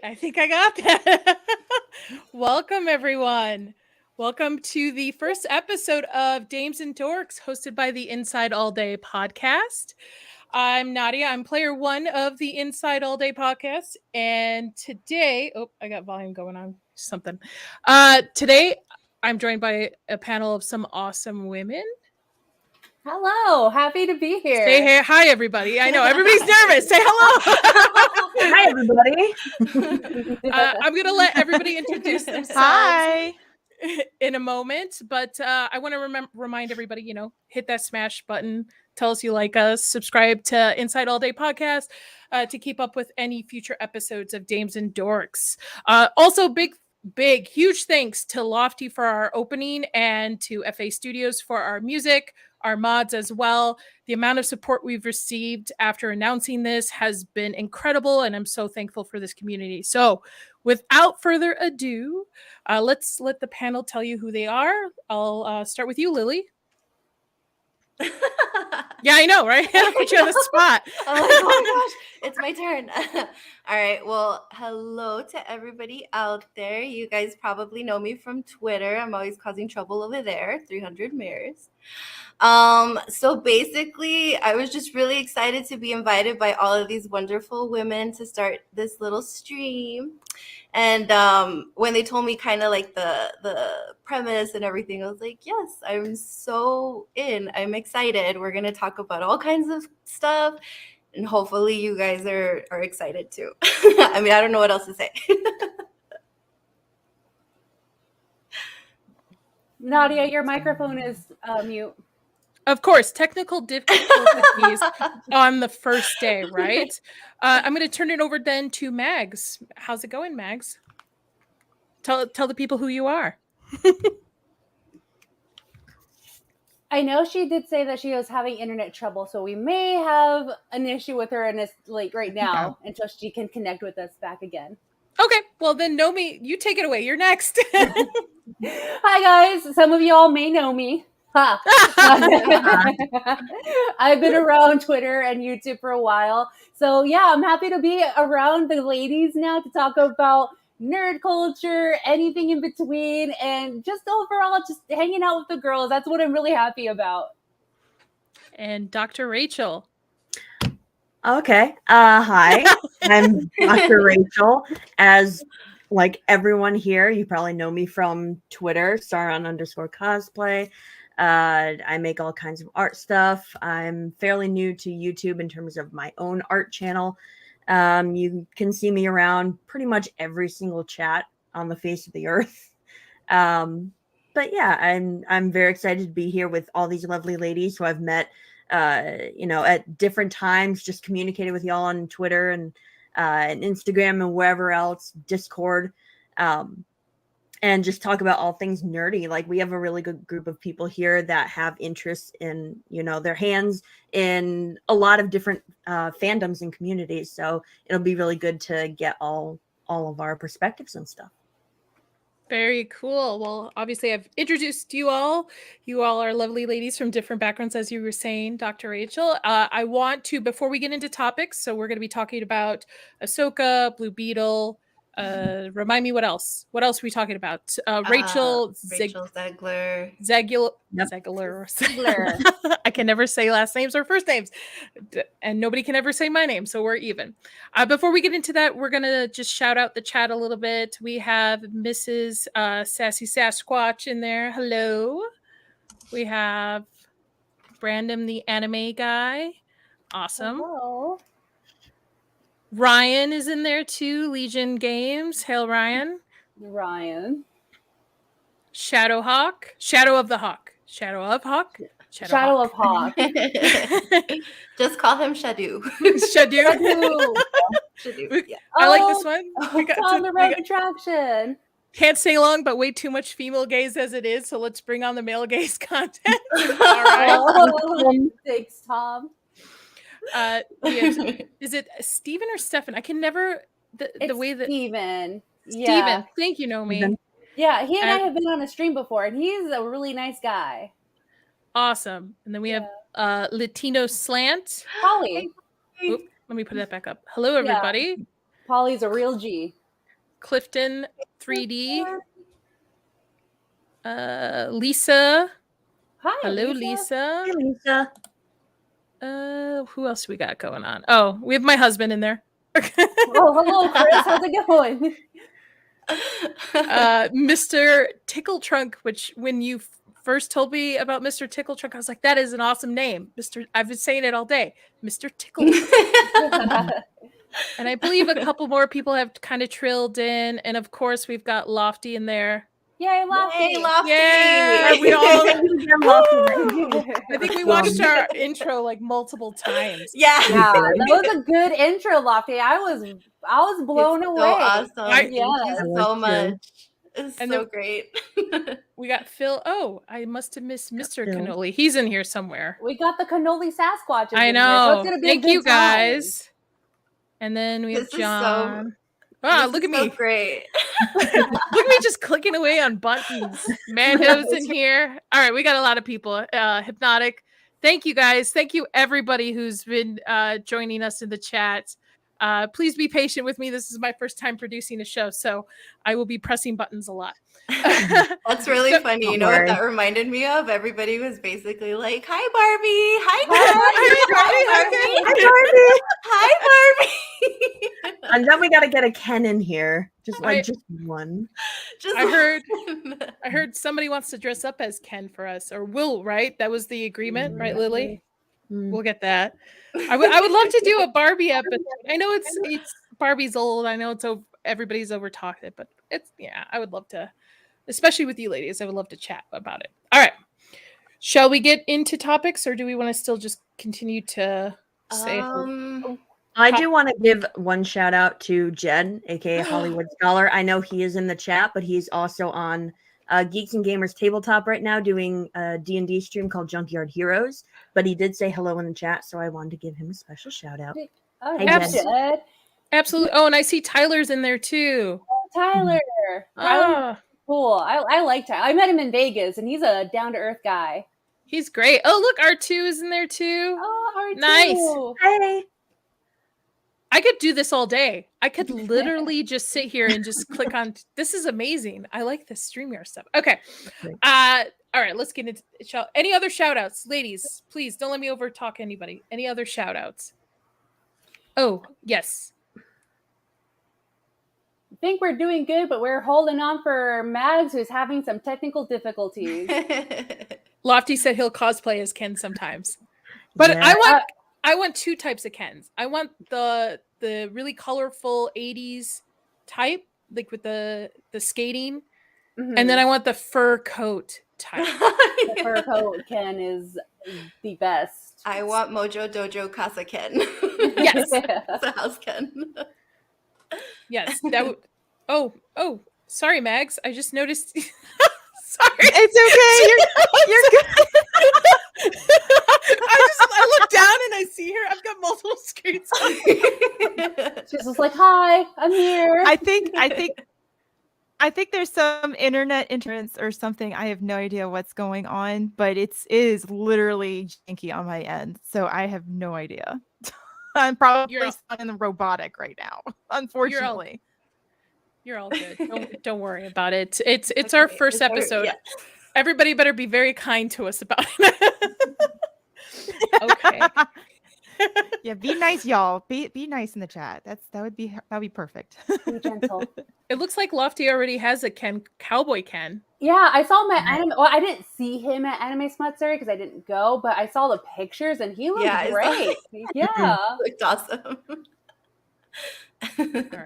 I think I got that. Welcome, everyone. Welcome to the first episode of Dames and Dorks, hosted by the Inside All Day podcast. I'm Nadia. I'm player one of the Inside All Day podcast. And today, I got volume going on something. Today, I'm joined by a panel of some awesome women. Hello, happy to be here. Say hey, hi, everybody. I know everybody's nervous. Say hello. Hi, everybody. I'm going to let everybody introduce themselves. Hi. In a moment, but I want to remind everybody, hit that smash button, tell us you like us, subscribe to Inside All Day podcast to keep up with any future episodes of Dames and Dorks. Also, big, huge thanks to Lofty for our opening and to FA Studios for our music, our mods as well. The amount of support we've received after announcing this has been incredible, and I'm so thankful for this community. So without further ado, let's let the panel tell you who they are. I'll start with you, Lily. Yeah, I know, right? I put you on the spot. Oh my gosh, it's my turn. All right, well, hello to everybody out there. You guys probably know me from Twitter. I'm always causing trouble over there, 300 mirrors. So basically, I was just really excited to be invited by all of these wonderful women to start this little stream. And when they told me kind of like the premise and everything, I was like, yes, I'm so in. I'm excited. We're going to talk about all kinds of stuff. And hopefully you guys are excited too. I mean, I don't know what else to say. Nadia, your microphone is mute. Of course, technical difficulties on the first day, right? I'm going to turn it over then to Mags. How's it going, Mags? Tell the people who you are. I know she did say that she was having internet trouble, so we may have an issue with her in this right now until she can connect with us back again. Okay, well then, Nomi, you take it away. You're next. Hi guys, some of y'all may know me. I've been around Twitter and YouTube for a while. So yeah, I'm happy to be around the ladies now to talk about nerd culture, anything in between, and just overall just hanging out with the girls. That's what I'm really happy about. And Dr. Rachel. Okay. Hi, I'm Dr. Rachel. As like everyone here, you probably know me from Twitter, Sauron_cosplay. I make all kinds of art stuff. I'm fairly new to YouTube in terms of my own art channel. You can see me around pretty much every single chat on the face of the earth. But yeah, I'm very excited to be here with all these lovely ladies who I've met, at different times, just communicated with y'all on Twitter and Instagram and wherever else, Discord. And just talk about all things nerdy. Like, we have a really good group of people here that have interests in, their hands in a lot of different fandoms and communities. So it'll be really good to get all of our perspectives and stuff. Very cool. Well, obviously I've introduced you all. You all are lovely ladies from different backgrounds, as you were saying, Dr. Rachel. I want to, before we get into topics, so we're going to be talking about Ahsoka, Blue Beetle. Remind me what else? What else are we talking about? Rachel Zegler. Zegler. I can never say last names or first names, and nobody can ever say my name, so we're even. Before we get into that, we're gonna just shout out the chat a little bit. We have Mrs. Sassy Sasquatch in there. Hello. We have Brandon, the anime guy. Awesome. Hello. Ryan is in there too. Legion Games. Hail, Ryan. Shadowhawk. Shadow of Hawk. Shadow of Hawk. Just call him Shadu. Shadu. Yeah. I like this one. On the road attraction. Can't stay long, but way too much female gaze as it is. So let's bring on the male gaze content. All right. Thanks, Tom. Is it Steven or Stefan? I can never the way that Steven. Yeah. Steven, thank you, Nomi. Yeah, he and I have been on a stream before, and he's a really nice guy. Awesome. And then we have Latino Slant. Polly. Oop, let me put that back up. Hello, everybody. Yeah. Polly's a real G. Clifton 3D. Lisa. Hi, Hello, Lisa. Hey, Lisa. Who else we got going on? Oh, we have my husband in there. Oh, hello, Chris. How's it going? Mr. Tickle Trunk, which when you first told me about Mr. Tickle Trunk, I was like, that is an awesome name. I've been saying it all day. Mr. Tickle Trunk. And I believe a couple more people have kind of trilled in. And of course, we've got Lofty in there. Yay, Lofty. Hey, Lofty. Yeah, we all. Woo! I think we watched our intro like multiple times. Yeah. Yeah, that was a good intro, Lofty. I was blown It's away. so awesome. Thank Yeah. you so much. It's And so great. We got Phil. Oh, I must have missed Mr. Phil. Cannoli. He's in here somewhere. We got the cannoli Sasquatch. I in here, so know. it's gonna be a Thank good you time. guys. And then we have This is John. Wow, This look is at so me. great. Look at me just clicking away on buttons. Mando's in here. All right, we got a lot of people. Hypnotic. Thank you guys. Thank you everybody who's been joining us in the chat. Please be patient with me. This is my first time producing a show, so I will be pressing buttons a lot. That's really So- funny. You Don't know worry. what that reminded me of? Everybody was basically like, "Hi, Barbie. Hi, Hi, Barbie. Hi, Hi, Barbie." Barbie. And then we got to get a Ken in here. Just I- just one. Just I heard somebody wants to dress up as Ken for us, or will, right? That was the agreement, right, Lily? Mm. We'll get that. I would love to do a Barbie episode. I know it's Barbie's old. I know it's everybody's over talking it, but I would love to, especially with you ladies. I would love to chat about it. All right. Shall we get into topics, or do we want to still just continue to say? I do want to give one shout out to Jed, aka Hollywood Scholar. I know he is in the chat, but he's also on Geeks and Gamers Tabletop right now doing a D&D stream called Junkyard Heroes. But he did say hello in the chat, so I wanted to give him a special shout out. Oh, Hey, yes, Jed. Jed. Absolutely. Oh, and I see Tyler's in there too. Tyler. Tyler's Ah, cool. I like Tyler. I met him in Vegas, and he's a down to earth guy. he's great. Oh, look, R2 is in there too. Oh, R2. Nice. Hey! I could do this all day. I could literally just sit here and just click on. This is amazing. I like this StreamYard stuff. Okay. All right, let's get into any other shout outs. Ladies, please don't let me over talk anybody. Any other shout outs? Oh, yes. I think we're doing good, but we're holding on for Mags, who's having some technical difficulties. Lofty said he'll cosplay as Ken sometimes. But Yeah. I want two types of Kens. I want the really colorful 80s type, like with the skating, and then I want the fur coat type. the fur coat Ken is the best. I want Mojo Dojo Casa Ken. Yes. It's a house Ken. Yes, that would. Oh, sorry, Mags. I just noticed. Sorry. It's okay. You're good. I look down and I see her. I've got multiple screens. She's just like, "Hi, I'm here." I think there's some internet interference or something. I have no idea what's going on, but it is literally janky on my end, so I have no idea. I'm probably in the robotic right now, unfortunately. You're all good. Don't worry about it. It's our first episode. Yeah. Everybody better be very kind to us about it. Okay. Yeah, be nice, y'all. Be nice in the chat. That would be perfect. Be gentle. It looks like Lofty already has a cowboy Ken. Yeah, I saw him at anime. Well, I didn't see him at Anime Smutzery because I didn't go, but I saw the pictures and he looked Yeah, great. Yeah. Looked awesome. All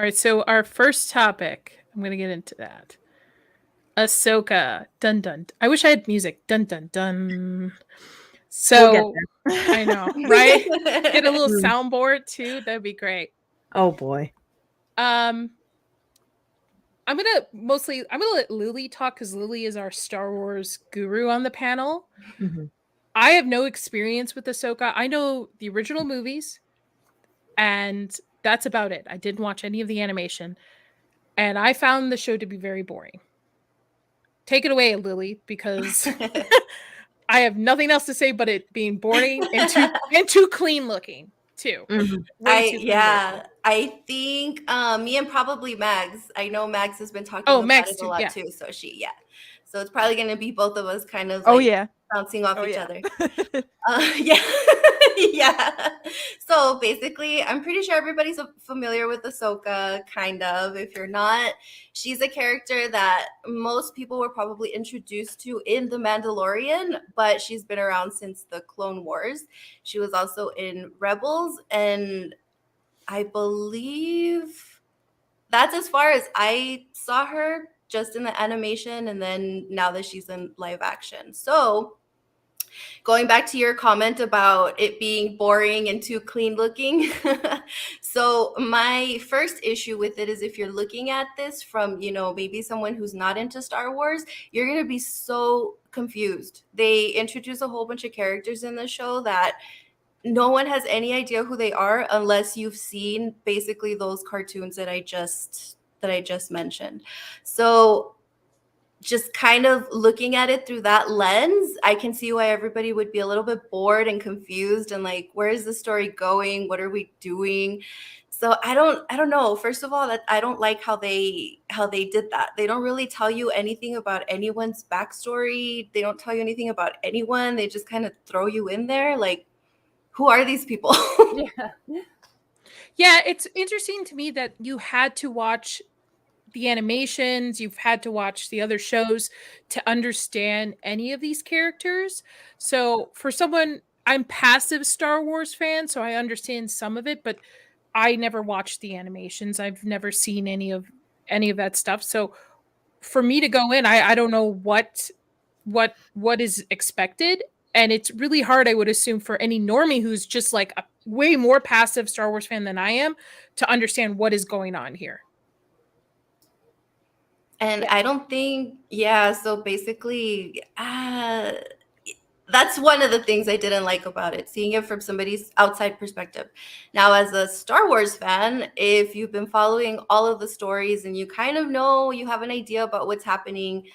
right. So our first topic, I'm gonna get into that. Ahsoka. Dun dun. I wish I had music. Dun dun dun. So I know, right? Get a little soundboard too. That'd be great. Oh boy. I'm gonna let Lily talk because Lily is our Star Wars guru on the panel. Mhm. I have no experience with Ahsoka. I know the original movies, and that's about it. I didn't watch any of the animation, and I found the show to be very boring. Take it away, Lily, because I have nothing else to say but it being boring and too clean looking. too. Mhm. Way too familiar. I think me and probably Mags. I know Mags has been talking Oh, about Max it a too, lot yeah. too. So so it's probably gonna be both of us kind of Oh like yeah. bouncing off Oh each yeah. other. Yeah. Yeah. So basically, I'm pretty sure everybody's familiar with Ahsoka, kind of. If you're not, she's a character that most people were probably introduced to in The Mandalorian, but she's been around since the Clone Wars. She was also in Rebels, and I believe that's as far as I saw her, just in the animation, and then now that she's in live action. So going back to your comment about it being boring and too clean looking. So my first issue with it is if you're looking at this from, maybe someone who's not into Star Wars, you're going to be so confused. They introduce a whole bunch of characters in the show that no one has any idea who they are unless you've seen basically those cartoons that I just mentioned. So just kind of looking at it through that lens, I can see why everybody would be a little bit bored and confused and like, where is the story going? What are we doing? So I don't know. First of all, that I don't like how they did that. They don't really tell you anything about anyone's backstory. They don't tell you anything about anyone. They just kind of throw you in there. Like, who are these people? Yeah. Yeah, it's interesting to me that you had to watch the animations, you've had to watch the other shows to understand any of these characters. So for someone, I'm passive Star Wars fan, so I understand some of it, but I never watched the animations. I've never seen any of that stuff. So for me to go in, I don't know what is expected. And it's really hard, I would assume, for any normie who's just like a way more passive Star Wars fan than I am to understand what is going on here. And Yeah. I don't think, so basically, that's one of the things I didn't like about it, seeing it from somebody's outside perspective. Now, as a Star Wars fan, if you've been following all of the stories and you kind of know, you have an idea about what's happening,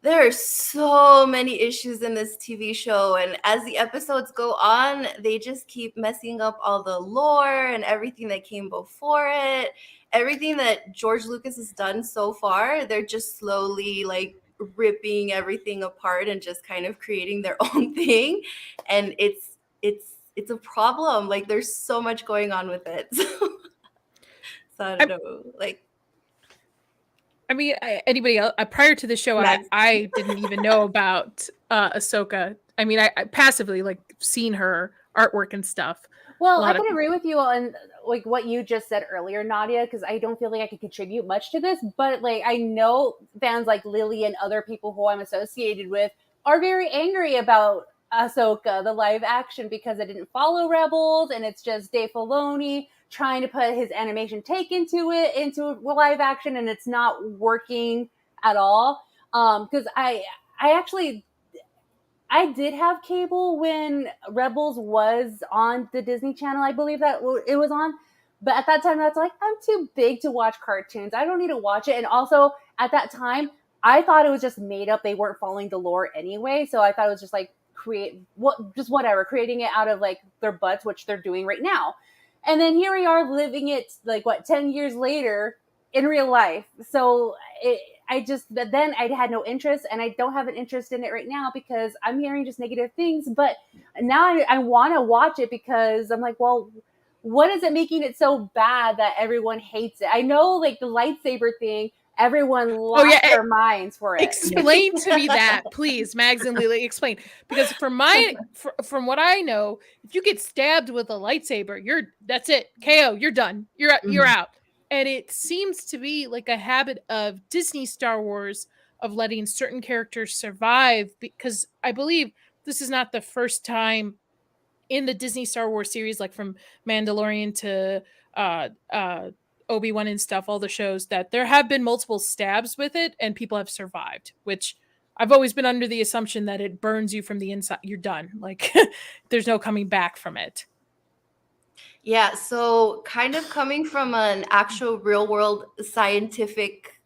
there are so many issues in this TV show. And as the episodes go on, they just keep messing up all the lore and everything that came before it. Everything that George Lucas has done so far, they're just slowly like ripping everything apart and just kind of creating their own thing. And it's a problem. Like, there's so much going on with it. So I don't know. Like, I mean, anybody else prior to the show, Max. I didn't even know about Ahsoka. I mean, I passively like seen her artwork and stuff. Well, I can agree with you on like what you just said earlier, Nadia, because I don't feel like I could contribute much to this. But like, I know fans like Lily and other people who I'm associated with are very angry about Ahsoka, the live action, because it didn't follow Rebels, and it's just Dave Filoni trying to put his animation take into live action, and it's not working at all. Because I actually I did have cable when Rebels was on the Disney Channel. I believe that it was on. But at that time, that's like, I'm too big to watch cartoons. I don't need to watch it. And also, at that time, I thought it was just made up. They weren't following the lore anyway. So I thought it was just like creating it out of like their butts, which they're doing right now. And then here we are living it like 10 years later in real life. So then I had no interest, and I don't have an interest in it right now because I'm hearing just negative things. But now I want to watch it because I'm like, well, what is it making it so bad that everyone hates it? I know, like the lightsaber thing, everyone lost their minds for it. Explain to me that, please, Mags and Lily. Explain, because from what I know, if you get stabbed with a lightsaber, that's it, KO. You're done. You're out. And it seems to be like a habit of Disney Star Wars of letting certain characters survive, because I believe this is not the first time in the Disney Star Wars series, like from Mandalorian to Obi-Wan and stuff, all the shows, that there have been multiple stabs with it and people have survived, which I've always been under the assumption that it burns you from the inside. You're done. Like there's no coming back from it. Yeah, so kind of coming from an actual real world scientific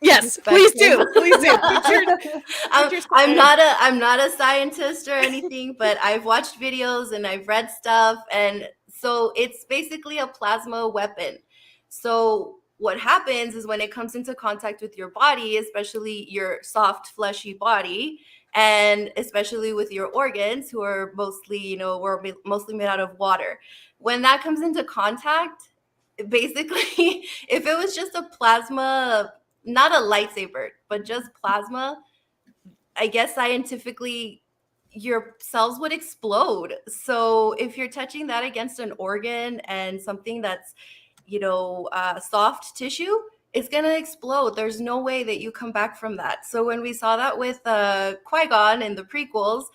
Yes, please do. Please do. Put your I'm not a scientist or anything, but I've watched videos and I've read stuff, and so it's basically a plasma weapon. So what happens is when it comes into contact with your body, especially your soft, fleshy body, and especially with your organs, who are mostly, we're mostly made out of water. When that comes into contact, basically, if it was just a plasma, not a lightsaber, but just plasma, I guess scientifically your cells would explode. So if you're touching that against an organ and something that's, soft tissue, it's going to explode. There's no way that you come back from that. So when we saw that with Qui-Gon in the prequels,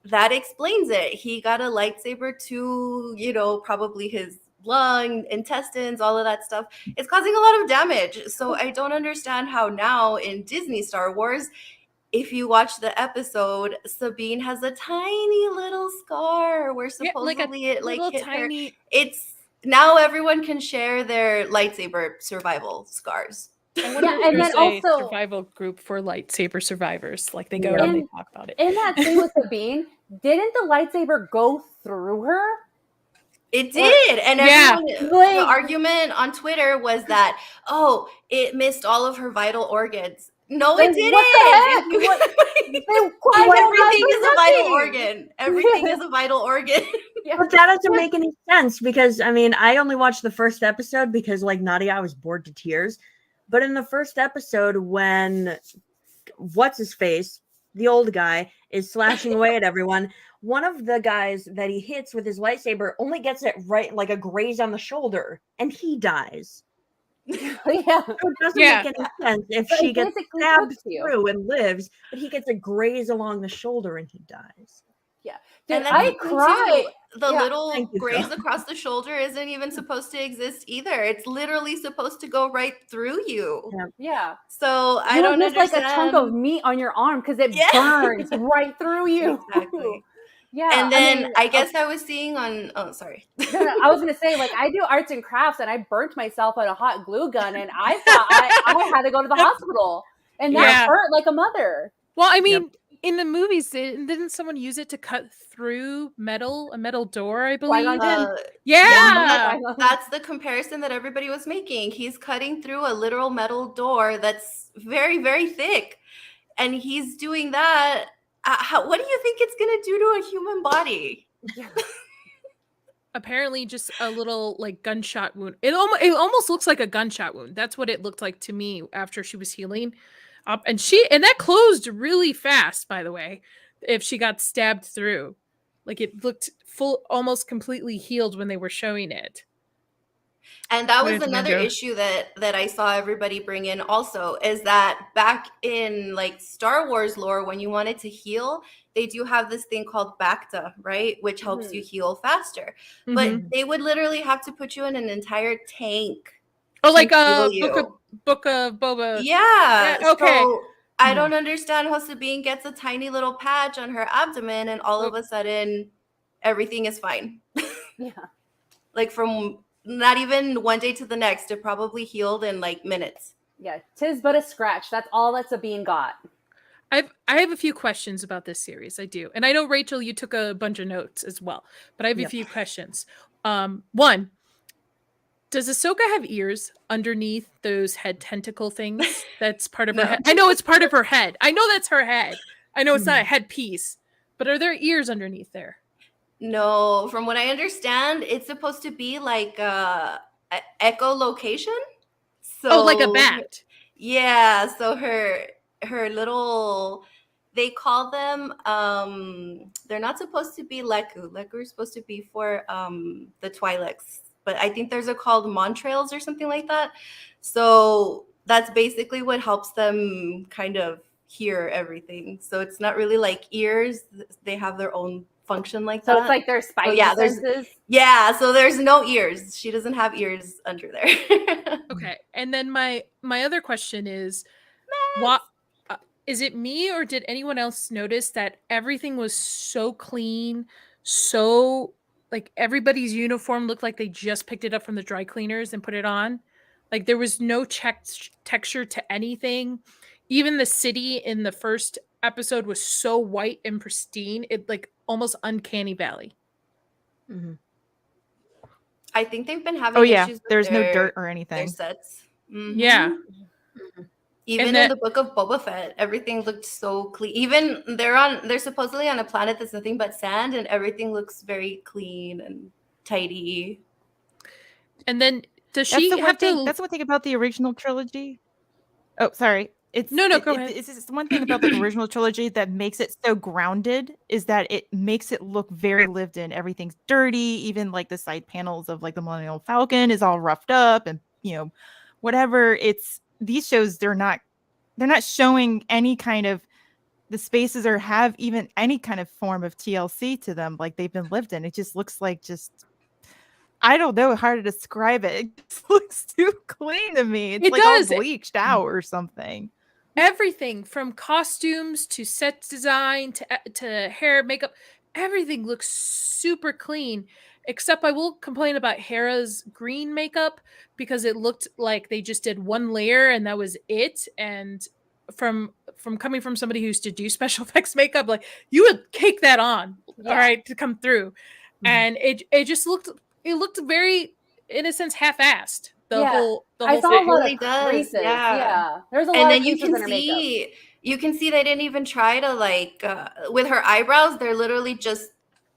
that explains it. He got a lightsaber to, probably his lung, intestines, all of that stuff. It's causing a lot of damage. So I don't understand how now in Disney Star Wars, if you watch the episode, Sabine has a tiny little scar where supposedly it hit her. It's now everyone can share their lightsaber survival scars. And then also survival group for lightsaber survivors. Like they go and they talk about it. In that scene with Sabine, didn't the lightsaber go through her? It did. And the argument on Twitter was that, it missed all of her vital organs. No, it didn't. What the heck? Everything is a vital organ. Everything is a vital organ. But that doesn't make any sense because, I only watched the first episode because, like Nadia, I was bored to tears. But in the first episode, when what's-his-face, the old guy, is slashing away at everyone, one of the guys that he hits with his lightsaber only gets it right, like a graze on the shoulder, and he dies. So it doesn't make any sense if she gets stabbed through and lives, but he gets a graze along the shoulder and he dies. Yeah. Dude, and then I cry. The little graze across the shoulder isn't even supposed to exist either. It's literally supposed to go right through you. Yeah. So I don't understand. Like a chunk of meat on your arm because it burns right through you. Exactly. Yeah. And then I guess I was seeing on. Oh, sorry. No, I was gonna say, like, I do arts and crafts, and I burnt myself on a hot glue gun, and I thought I had to go to the hospital, and that hurt like a mother. Well, in the movies, didn't someone use it to cut through a metal door, I believe? That's the comparison that everybody was making. He's cutting through a literal metal door that's very, very thick, and he's doing that. What do you think it's going to do to a human body? Apparently just a little like gunshot wound. It almost looks like a gunshot wound. That's what it looked like to me after she was healing. And that closed really fast, by the way, if she got stabbed through. Like it looked almost completely healed when they were showing it. And that was another issue that I saw everybody bring in also, is that back in like Star Wars lore, when you wanted to heal, they do have this thing called Bacta, right? Which helps you heal faster. But they would literally have to put you in an entire tank. Oh, like a Book of Boba. Yeah. Okay. So I don't understand how Sabine gets a tiny little patch on her abdomen and all of a sudden everything is fine. Like from not even one day to the next, it probably healed in like minutes. Yeah, 'tis but a scratch. That's all that Sabine got. I have a few questions about this series. I do. And I know, Rachel, you took a bunch of notes as well. But I have a few questions. One, does Ahsoka have ears underneath those head tentacle things? That's part of her head. I know it's part of her head. I know that's her head. I know it's not a headpiece. But are there ears underneath there? No, from what I understand, it's supposed to be like a echolocation. So like a bat. Yeah, so her little, they call them they're not supposed to be Leku. Leku is supposed to be for the Twi'leks. But I think there's called Montrails or something like that. So that's basically what helps them kind of hear everything. So it's not really like ears. They have their own function like that. So it's like their spidey senses? So there's no ears. She doesn't have ears under there. Okay. And then my other question is, what is it me or did anyone else notice that everything was so clean, so like everybody's uniform looked like they just picked it up from the dry cleaners and put it on? Like there was no texture to anything. Even the city in the first episode was so white and pristine, it like almost uncanny valley. Mm-hmm. I think they've been having Oh yeah, issues with there's no dirt or their anything. sets. Yeah. Even in the book of Boba Fett, everything looked so clean. Even they're supposedly on a planet that's nothing but sand, and everything looks very clean and tidy. And then does That's she the have one thing. to? That's one thing about the original trilogy. Oh, sorry. No, go ahead. It's one thing about the original trilogy that makes it so grounded is that it makes it look very lived in. Everything's dirty. Even like the side panels of like the Millennium Falcon is all roughed up, and whatever. It's these shows. They're not showing any kind of the spaces or have even any kind of form of TLC to them, like they've been lived in. It just looks like I don't know how to describe it. It just looks too clean to me. It's like all bleached out or something. Everything from costumes to set design to hair, makeup, everything looks super clean. Except I will complain about Hera's green makeup because it looked like they just did one layer and that was it. And from coming from somebody who used to do special effects makeup, like you would cake that on, all right, to come through. Mm-hmm. And it just looked very, in a sense, half-assed. The whole I saw thing. a lot of creases. Yeah. There's a lot of creases in her makeup. You can see they didn't even try to like with her eyebrows, they're literally just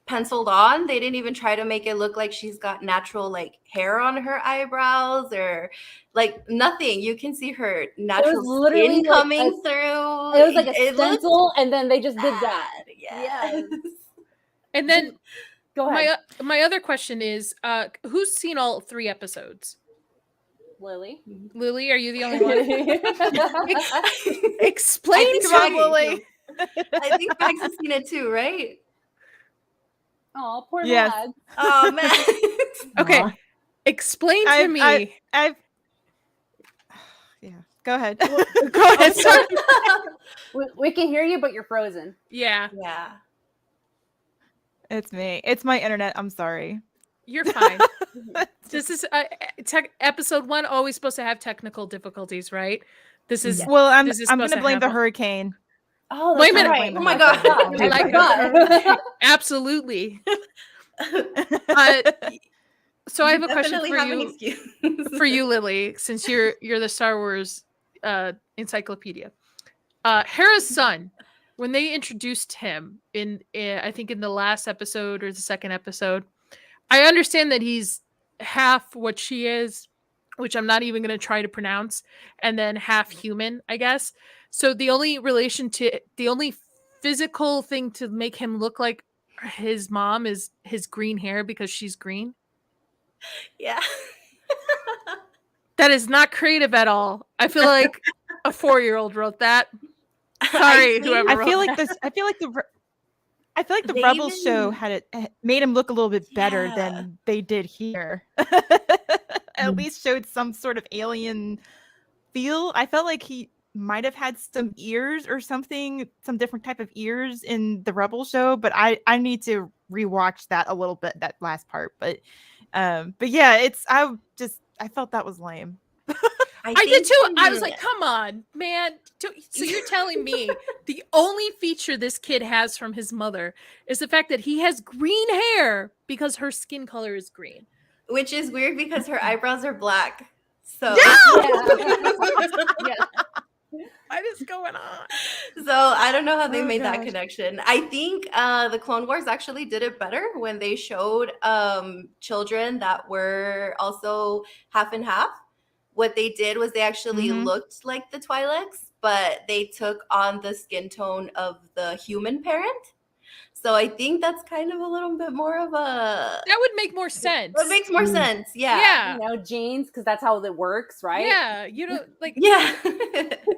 penciled on. They didn't even try to make it look like she's got natural like hair on her eyebrows or like nothing. You can see her natural skin coming through. It was like a stencil, and then they just did that. Yes. And then go ahead. My other question is, who's seen all 3 episodes? Lily, are you the only one? Explain to me. Lily. I think Max has seen it too, right? Oh, poor Max. Oh man. Okay, explain to me. I've yeah. Go ahead. Go ahead. Sorry. We can hear you, but you're frozen. Yeah. It's me. It's my internet. I'm sorry. You're fine. This is episode 1. Always supposed to have technical difficulties, right? This is I'm going to blame the hurricane. Oh, wait a minute! Right. Oh my god! I forgot. Absolutely. So I have a question for you, Lily. Since you're the Star Wars encyclopedia, Hera's son. When they introduced him in I think in the last episode or the second episode, I understand that he's half what she is, which I'm not even going to try to pronounce, and then half human, I guess. So the only physical thing to make him look like his mom is his green hair because she's green. Yeah. That is not creative at all. I feel like a 4-year-old wrote that. Sorry, whoever wrote that. I feel like the Rebels show made him look a little bit better than they did here. At least showed some sort of alien feel. I felt like he might have had some ears or something, some different type of ears in the Rebels show, but I need to rewatch that a little bit, that last part. But yeah, I felt that was lame. I did too. I was like, come on, man. So you're telling me the only feature this kid has from his mother is the fact that he has green hair because her skin color is green. Which is weird because her eyebrows are black. So What is going on? So I don't know how they made that connection. I think the Clone Wars actually did it better when they showed children that were also half and half. What they did was they actually looked like the Twi'leks, but they took on the skin tone of the human parent. So I think that's kind of a little bit more of a... That would make more sense. It makes more sense, yeah. You know, genes, because that's how it works, right? Yeah, you know, like... Yeah.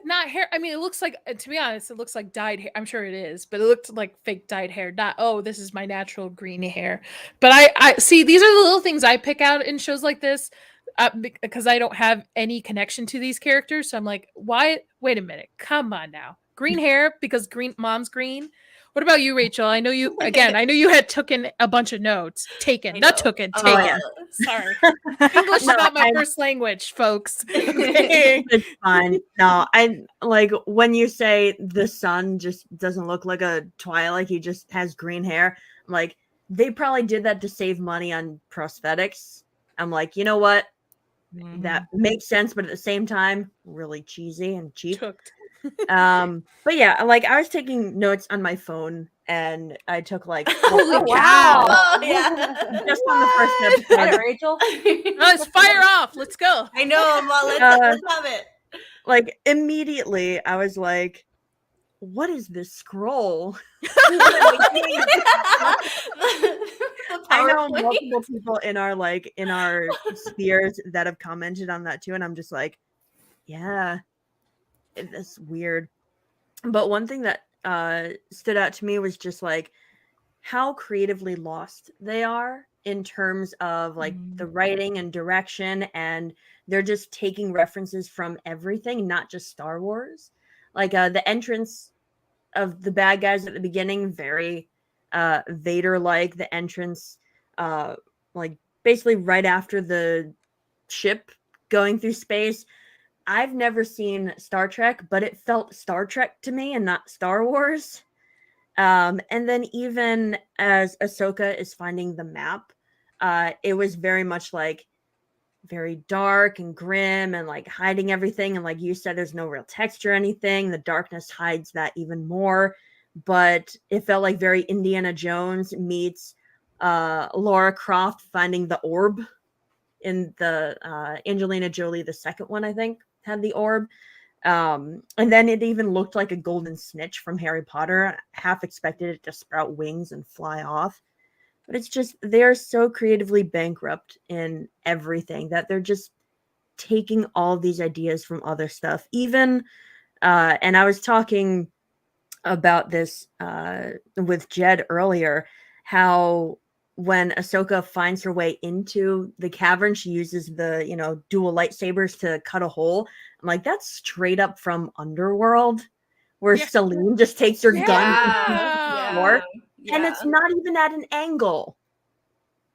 Not hair. I mean, it looks like, to be honest, it looks like dyed hair. I'm sure it is, but it looked like fake dyed hair. Not, oh, this is my natural green hair. But I see, these are the little things I pick out in shows like this. Because I don't have any connection to these characters. So I'm like, why? Wait a minute. Come on now. Green hair because mom's green. What about you, Rachel? I know you had taken a bunch of notes. I Not know. taken. Oh, Taken. yeah. Sorry. English is No, not my I- first language, folks. Okay. It's fine. No, I like when you say the son just doesn't look like a Twilight, he just has green hair. I'm like, they probably did that to save money on prosthetics. I'm like, you know what? That makes sense, but at the same time, really cheesy and cheap. Tooked. But yeah, like I was taking notes on my phone and I took like Holy Oh, cow. Oh, yeah. just on the first All right, episode. Rachel. Let's fire off. Let's go. I know, Mom. Let's have it. Like immediately I was like, what is this scroll? I know multiple people in our spheres that have commented on that too, and I'm just like, yeah, that's weird. But one thing that stood out to me was just like how creatively lost they are in terms of like the writing and direction, and they're just taking references from everything, not just Star Wars. Like the entrance of the bad guys at the beginning, very Vader like. The entrance like basically right after the ship going through space. I've never seen Star Trek, but it felt Star Trek to me and not Star Wars. And then even as Ahsoka is finding the map, it was very much like very dark and grim and like hiding everything. And like you said, there's no real texture or anything. The darkness hides that even more. But it felt like very Indiana Jones meets Laura Croft finding the orb in the Angelina Jolie, the second one, I think, had the orb. And then it even looked like a golden snitch from Harry Potter. Half expected it to sprout wings and fly off. But it's just, they're so creatively bankrupt in everything that they're just taking all these ideas from other stuff. Even, and I was talking about this with Jed earlier, how when Ahsoka finds her way into the cavern, she uses the, dual lightsabers to cut a hole. I'm like, that's straight up from Underworld, where Celine just takes her gun Yeah. floor, and it's not even at an angle.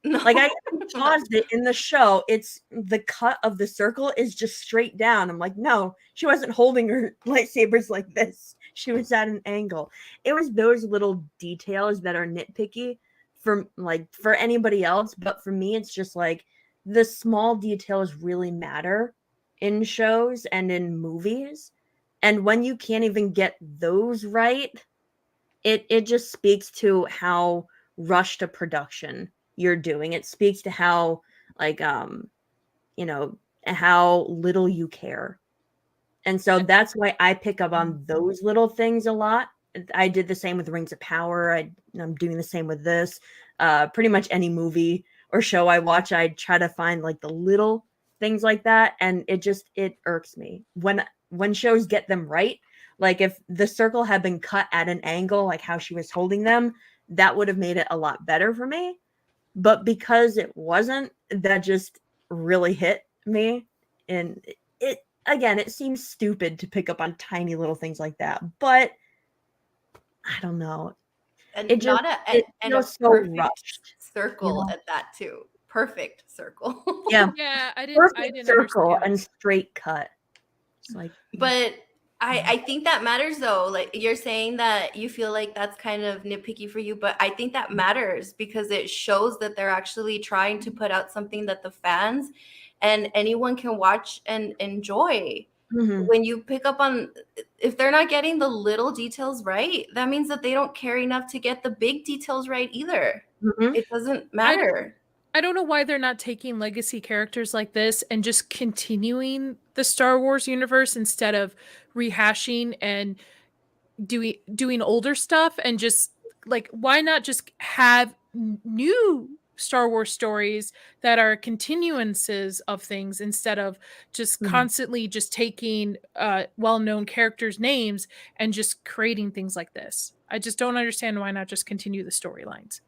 No. Like I paused it in the show. It's the cut of the circle is just straight down. I'm like, no, she wasn't holding her lightsabers like this. She was at an angle. It was those little details that are nitpicky for anybody else, but for me, it's just like the small details really matter in shows and in movies. And when you can't even get those right, it just speaks to how rushed a production you're doing. It speaks to how how little you care. And so that's why I pick up on those little things a lot. I did the same with Rings of Power. I'm doing the same with this. Pretty much any movie or show I watch, I try to find like the little things like that, and it irks me when shows get them right. Like if the circle had been cut at an angle, like how she was holding them, that would have made it a lot better for me. But because it wasn't, that just really hit me. And it seems stupid to pick up on tiny little things like that, but I don't know. And It just it feels so perfect rushed. circle at that too. Perfect circle. Yeah. Yeah, I didn't Perfect circle understand. and straight cut. It's like, But I think that matters though. Like you're saying that you feel like that's kind of nitpicky for you, but I think that matters because it shows that they're actually trying to put out something that the fans and anyone can watch and enjoy. mhm. When you pick up on, if they're not getting the little details right, that means that they don't care enough to get the big details right either. Mhm. It doesn't matter. I don't know why they're not taking legacy characters like this and just continuing the Star Wars universe instead of rehashing and doing older stuff, and just like, why not just have new Star Wars stories that are continuances of things instead of just constantly just taking well-known characters' names and just creating things like this. I just don't understand why not just continue the storylines.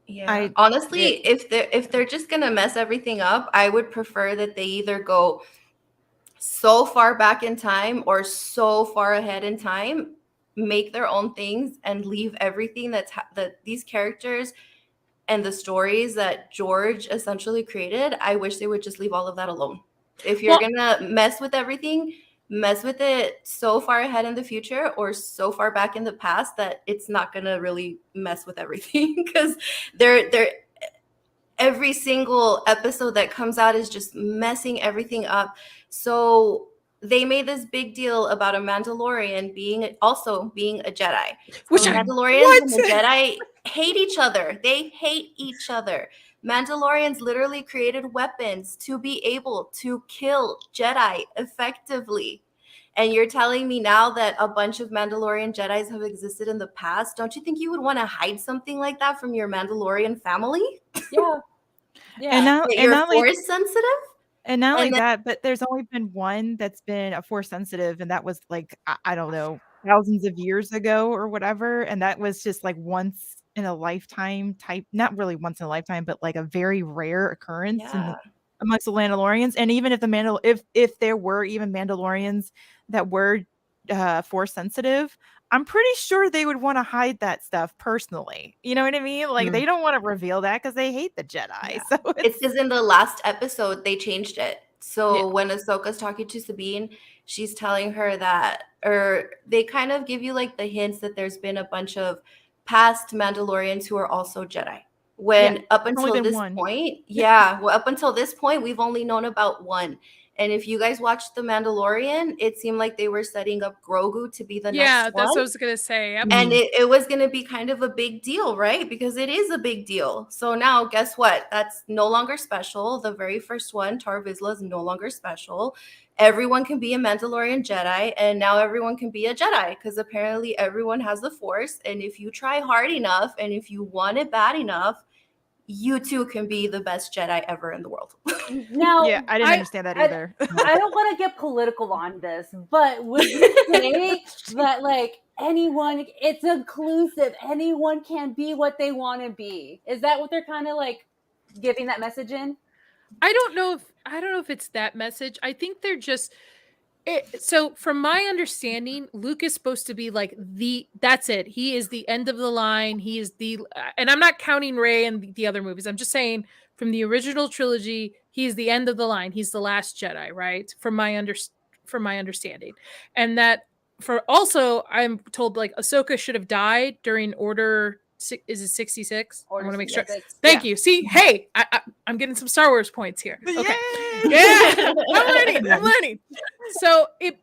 Yeah. Honestly, if they're just gonna mess everything up, I would prefer that they either go so far back in time or so far ahead in time make their own things and leave everything that these characters and the stories that George essentially created, I wish they would just leave all of that alone. If you're gonna mess with everything, mess with it so far ahead in the future or so far back in the past that it's not gonna really mess with everything, because they're every single episode that comes out is just messing everything up. So they made this big deal about a Mandalorian being a Jedi. Which Mandalorians and the Jedi hate each other. They hate each other. Mandalorians literally created weapons to be able to kill Jedi effectively. And you're telling me now that a bunch of Mandalorian Jedis have existed in the past? Don't you think you would want to hide something like that from your Mandalorian family? Yeah. And now, That you're force sensitive? And not only that, but there's only been one that's been a force sensitive, and that was like, I don't know, thousands of years ago or whatever. And that was just like once in a lifetime type, not really once in a lifetime, but like a very rare occurrence amongst the Mandalorians. And even if if there were even Mandalorians that were force sensitive, I'm pretty sure they would want to hide that stuff personally. You know what I mean? Like they don't want to reveal that because they hate the Jedi. Yeah. So it's because in the last episode they changed it. So when Ahsoka's talking to Sabine, she's telling her that, or they kind of give you like the hints that there's been a bunch of past Mandalorians who are also Jedi. When up until this point, up until this point, we've only known about one. And if you guys watched The Mandalorian, it seemed like they were setting up Grogu to be the next one. Yeah, that's what I was going to say. Yep. And it was going to be kind of a big deal, right? Because it is a big deal. So now, guess what? That's no longer special. The very first one, Tar Vizsla, is no longer special. Everyone can be a Mandalorian Jedi, and now everyone can be a Jedi because apparently everyone has the Force. And if you try hard enough and if you want it bad enough, you too can be the best Jedi ever in the world. Now, I didn't understand that either. I don't want to get political on this, but would you say that like anyone, it's inclusive, anyone can be what they want to be? Is that what they're kind of like giving that message in? I don't know if it's that message. I think they're just so from my understanding, Luke is supposed to be like that's it. He is the end of the line. He is and I'm not counting Rey and the other movies. I'm just saying from the original trilogy, he's the end of the line. He's the last Jedi, right? From my understanding. And that I'm told like Ahsoka should have died during Order. Is it 66? I want to make sure. Thank you. See, hey, I'm getting some Star Wars points here. Okay. Yeah. I'm learning. So it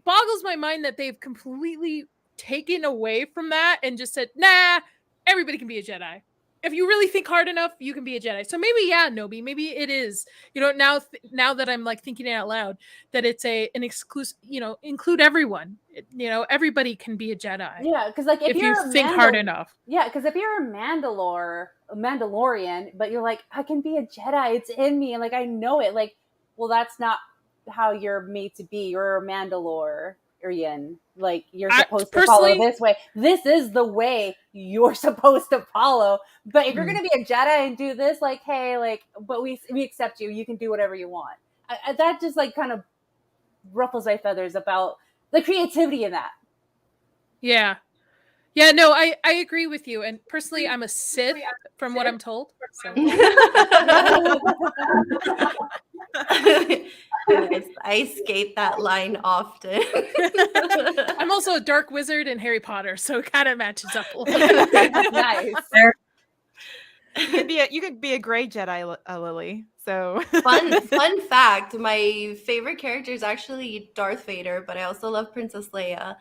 boggles my mind that they've completely taken away from that and just said, nah, everybody can be a Jedi. If you really think hard enough, you can be a Jedi. So maybe, Nobi, maybe it is, now that I'm like thinking it out loud, that it's an exclusive, include everyone, everybody can be a Jedi. Yeah. Because like, if you think hard enough. Yeah. Because if you're a Mandalorian, but you're like, I can be a Jedi. It's in me. And like, I know it. Like, well, that's not how you're made to be. You're a Mandalorian. Like you're supposed to follow this way. This is the way you're supposed to follow. But if you're going to be a Jedi and do this, like, hey, like, but we accept you. You can do whatever you want. That just like kind of ruffles my feathers about the creativity in that. Yeah. Yeah, no, I agree with you. And personally, I'm a Sith from what I'm told. So. I skate that line often. I'm also a dark wizard in Harry Potter, so it kind of matches up a little bit. Nice. You could be a gray Jedi, Lily. So fun fact: my favorite character is actually Darth Vader, but I also love Princess Leia.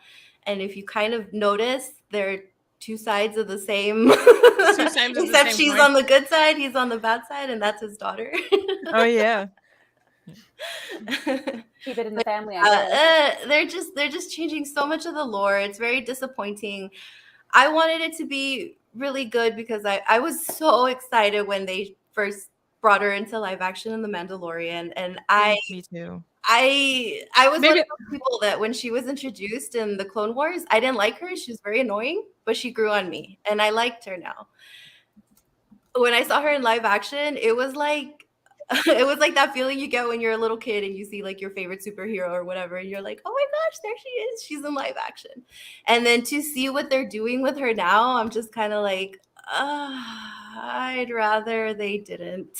And if you kind of notice, they're two sides of the same. Except she's on the good side, he's on the bad side, and that's his daughter. Oh yeah. Keep it in the family. They're just changing so much of the lore. It's very disappointing. I wanted it to be really good because I was so excited when they first brought her into live action in The Mandalorian, and me too. I was one of those people that when she was introduced in the Clone Wars, I didn't like her. She was very annoying, but she grew on me, and I liked her now. When I saw her in live action, it was like It was like that feeling you get when you're a little kid and you see like your favorite superhero or whatever, and you're like, oh my gosh, there she is. She's in live action. And then to see what they're doing with her now, I'm just kind of like, I'd rather they didn't.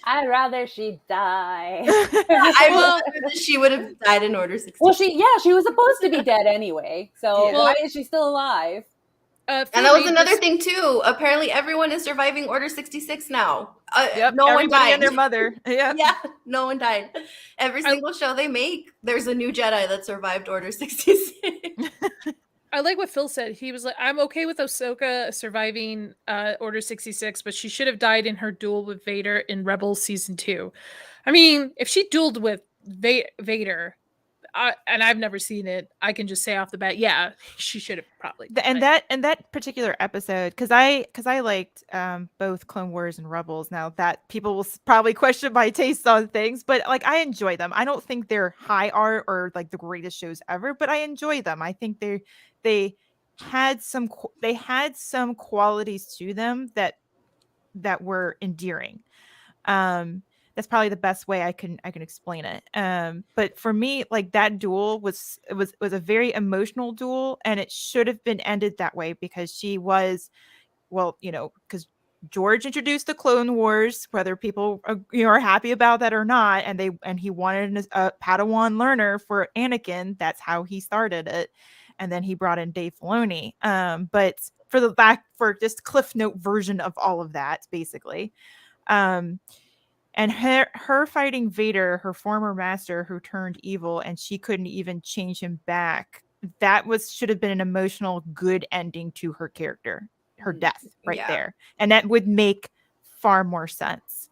I'd rather she die. I would rather she would have died in Order 66. Well, she was supposed to be dead anyway. So Yeah. why is she still alive? And that was another thing too. Apparently, everyone is surviving Order 66 now. Yep, no one everybody died. and their mother. Yeah. Yeah, no one died. Every single show they make, there's a new Jedi that survived Order 66. I like what Phil said. He was like, I'm okay with Ahsoka surviving Order 66, but she should have died in her duel with Vader in Rebels Season 2. I mean, if she dueled with Vader, and I've never seen it, I can just say off the bat, yeah, she should have probably died. And that particular episode, because I liked both Clone Wars and Rebels. Now that people will probably question my taste on things, but like I enjoy them. I don't think they're high art or like the greatest shows ever, but I enjoy them. I think they had some qualities to them that were endearing. That's probably the best way I can explain it. But for me, like that duel was a very emotional duel, and it should have been ended that way because she was, well, because George introduced the Clone Wars, whether people are happy about that or not, and he wanted a Padawan learner for Anakin. That's how he started it, and then he brought in Dave Filoni. But for just Cliff Note version of all of that, basically. And her fighting Vader, her former master who turned evil, and she couldn't even change him back. That should have been an emotional, good ending to her character, her death there. And that would make far more sense.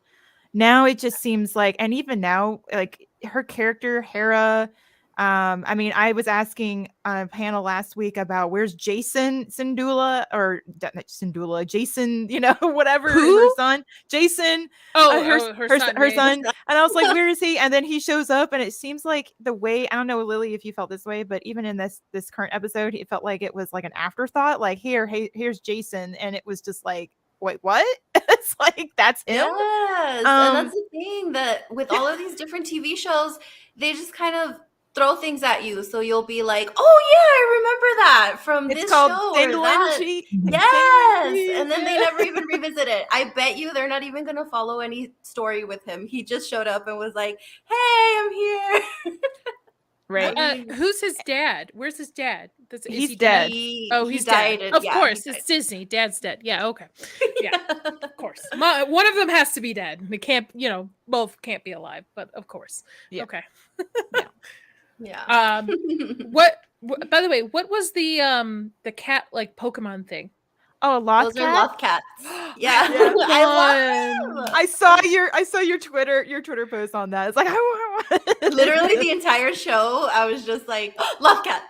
Now it just seems like, and even now, like her character, Hera, I mean, I was asking on a panel last week about where's Jason Syndulla, or not Syndulla, Jason, whatever, her son, Jason. Her son. And I was like, where is he? And then he shows up, and it seems like the way, I don't know, Lily, if you felt this way, but even in this current episode, it felt like it was like an afterthought, like here's Jason, and it was just like, wait, what? It's like, that's him? Yes, and that's the thing, that with all of these different TV shows, they just kind of throw things at you, so you'll be like, oh yeah, I remember that from this show or that. Yes, and then they never even revisit it. I bet you they're not even gonna follow any story with him. He just showed up and was like, hey, I'm here. Right. Who's his dad? Where's his dad? He's dead. He's dead. Of course, it's Disney. Dad's dead. Yeah, okay. Yeah, of course. One of them has to be dead. They can't, both can't be alive, but of course. Yeah. Okay. Yeah. What? By the way, what was the cat like Pokemon thing? Oh, Those are Loth Cats. Yeah. I love them. I saw your Twitter post on that. It's like, I want literally the entire show. I was just like, Loth Cat.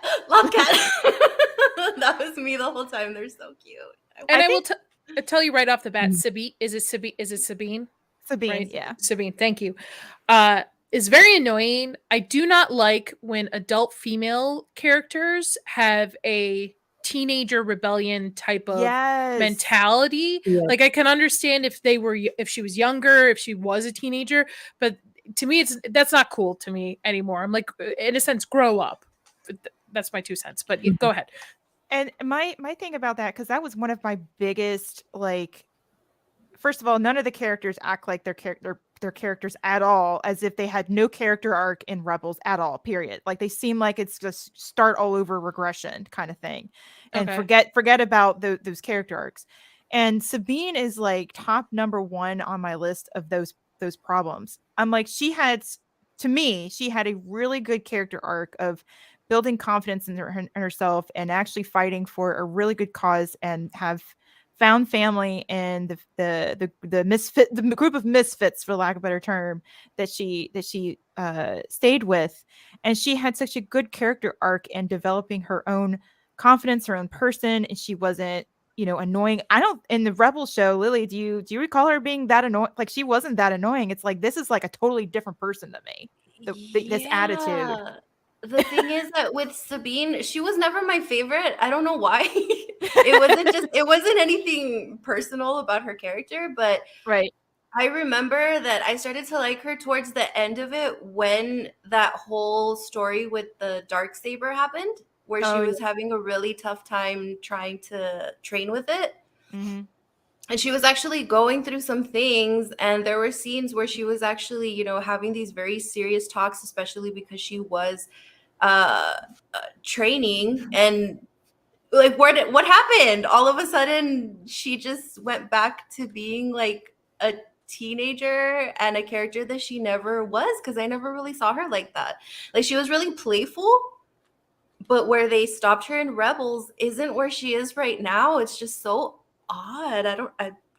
That was me the whole time. They're so cute. And I will tell you right off the bat, Sabine. Is it Sabine? Sabine, right? Yeah. Sabine. Thank you. Is very annoying. I do not like when adult female characters have a teenager rebellion type of mentality. Yeah. Like I can understand if she was younger, if she was a teenager, but to me, that's not cool to me anymore. I'm like, in a sense, grow up. That's my 2 cents. But go ahead. And my thing about that, because that was one of my biggest, like, first of all, none of the characters act like their characters at all, as if they had no character arc in Rebels at all, period. Like they seem like it's just start all over regression kind of thing, and forget about those character arcs. And Sabine is like top number 1 on my list of those problems. I'm like, she had a really good character arc of building confidence in herself and actually fighting for a really good cause, and have found family in the group of misfits, for lack of a better term, that she stayed with. And she had such a good character arc in developing her own confidence, her own person, and she wasn't, annoying. In the Rebel show, Lily, do you recall her being that annoying? Like, she wasn't that annoying. It's like, this is like a totally different person to me. This attitude. The thing is that with Sabine, she was never my favorite. I don't know why. It wasn't anything personal about her character, but right. I remember that I started to like her towards the end of it when that whole story with the dark saber happened, where she was having a really tough time trying to train with it. Mm-hmm. And she was actually going through some things, and there were scenes where she was actually, you know, having these very serious talks, especially because she was training. And like, what happened? All of a sudden, she just went back to being like a teenager and a character that she never was, because I never really saw her like that. Like, she was really playful, but where they stopped her in Rebels isn't where she is right now. It's just so odd.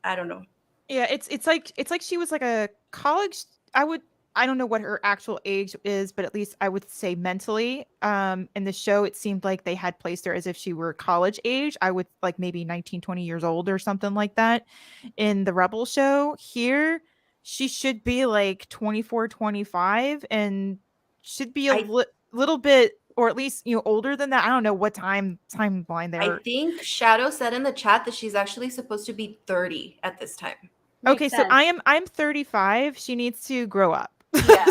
I don't know. Yeah, it's like she was like a college. I don't know what her actual age is, but at least I would say mentally. In the show, it seemed like they had placed her as if she were college age. I would like maybe 19, 20 years old or something like that. In the Rebel show here, she should be like 24, 25 and should be a little bit, or at least, you know, older than that. I don't know what timeline I there. think Shadow said in the chat that she's actually supposed to be 30 at this time. Okay, so I'm 35. She needs to grow up. Yeah.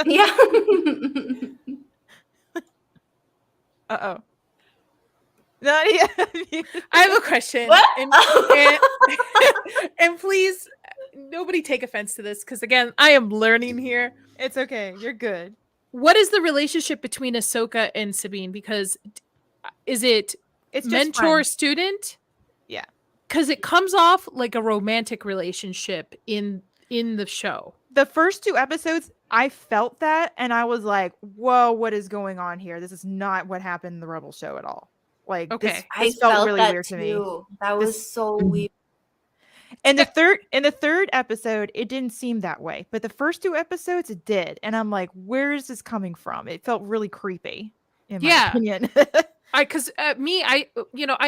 Yeah. Uh-oh. Nadia. I have a question. What? And please, nobody take offense to this, because again, I am learning here. It's okay. You're good. What is the relationship between Ahsoka and Sabine? Because is it mentor student? Yeah. Because it comes off like a romantic relationship in the show. The first 2 episodes, I felt that, and I was like, "Whoa, what is going on here? This is not what happened in the Rebel show at all." Like, okay, this felt really weird to me. That was so weird. And the third episode, it didn't seem that way, but the first 2 episodes, it did, and I'm like, "Where is this coming from?" It felt really creepy, in my opinion. Because I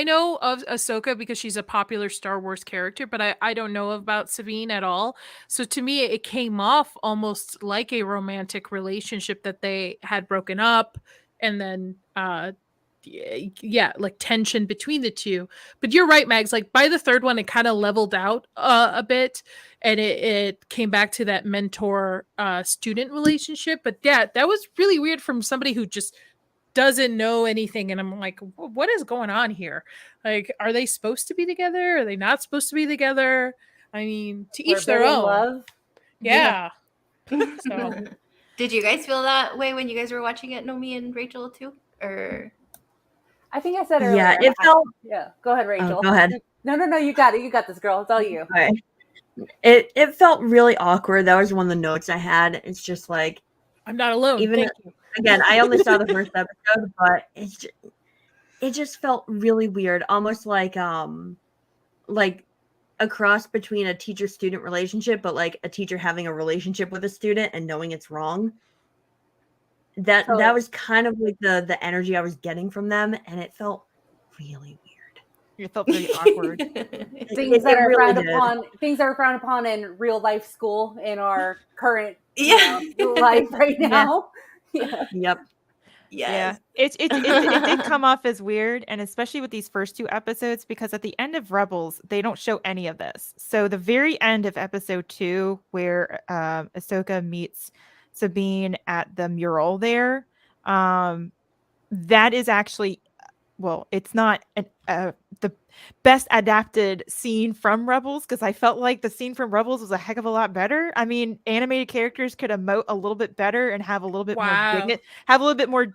know of Ahsoka because she's a popular Star Wars character, but I don't know about Sabine at all. So to me, it came off almost like a romantic relationship that they had broken up, and then like tension between the two. But you're right, Mags. Like by the third one, it kind of leveled out a bit, and it came back to that mentor student relationship. But yeah, that was really weird from somebody who just doesn't know anything, and I'm like, what is going on here? Like, are they supposed to be together? Are they not supposed to be together? I mean, to each their own. Love. Yeah. So did you guys feel that way when you guys were watching it, Nomi and Rachel too? Or I think I said earlier. Yeah, it felt. Yeah, go ahead, Rachel. Go ahead. No, you got it. You got this, girl. It's all you. Okay. It felt really awkward. That was one of the notes I had. It's just like, I'm not alone. Even again, I only saw the first episode, but it just felt really weird, almost like a cross between a teacher-student relationship, but like a teacher having a relationship with a student and knowing it's wrong. That was kind of like the energy I was getting from them, and it felt really weird. It felt very awkward. Things that are frowned upon in real life school in our current life right now. Yeah. Yep. Yeah. It did come off as weird, and especially with these first 2 episodes, because at the end of Rebels, they don't show any of this. So the very end of episode 2, where Ahsoka meets Sabine at the mural there, that is actually, well, it's not the best adapted scene from Rebels, because I felt like the scene from Rebels was a heck of a lot better. I mean, animated characters could emote a little bit better and have a little bit more dignity, have a little bit more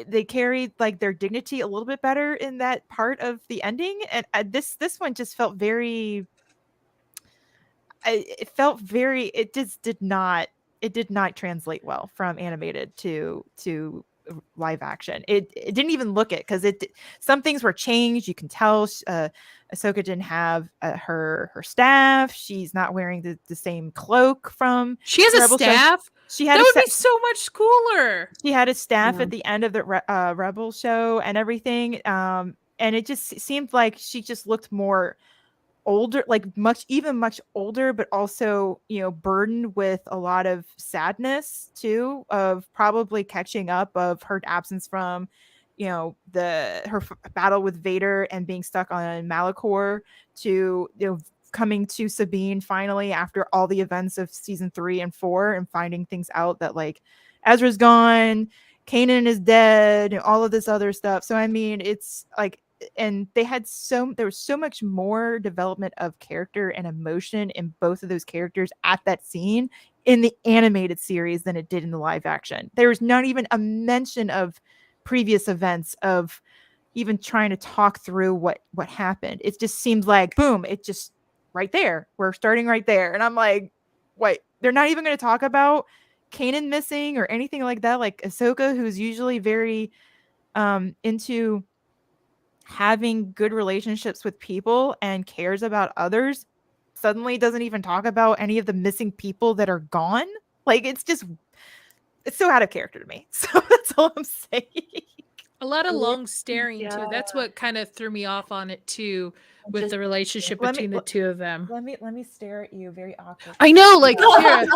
they carried like their dignity a little bit better in that part of the ending, and this one just felt very it just did not translate well from animated to live action. It didn't even look it, because some things were changed. You can tell Ahsoka didn't have her staff. She's not wearing the same cloak from. She has a staff. She had that would be so much cooler. She had a staff at the end of the Rebel show and everything. And it just seemed like she just looked more older, like much older, but also, you know, burdened with a lot of sadness too, of probably catching up of her absence from her battle with Vader and being stuck on Malachor, to coming to Sabine finally after all the events of season 3 and 4 and finding things out that like Ezra's gone, Kanan is dead, and all of this other stuff. So I mean, it's like, and there was so much more development of character and emotion in both of those characters at that scene in the animated series than it did in the live action. There was not even a mention of previous events, of even trying to talk through what happened. It just seems like boom, it just right there. We're starting right there. And I'm like, wait, they're not even going to talk about Kanan missing or anything like that. Like Ahsoka, who's usually very into having good relationships with people and cares about others, suddenly doesn't even talk about any of the missing people that are gone. Like, it's so out of character to me. So that's all I'm saying. A lot of long staring too. Yeah. That's what kind of threw me off on it too, with the relationship between the two of them. Let me stare at you very awkwardly. I know, like Kira.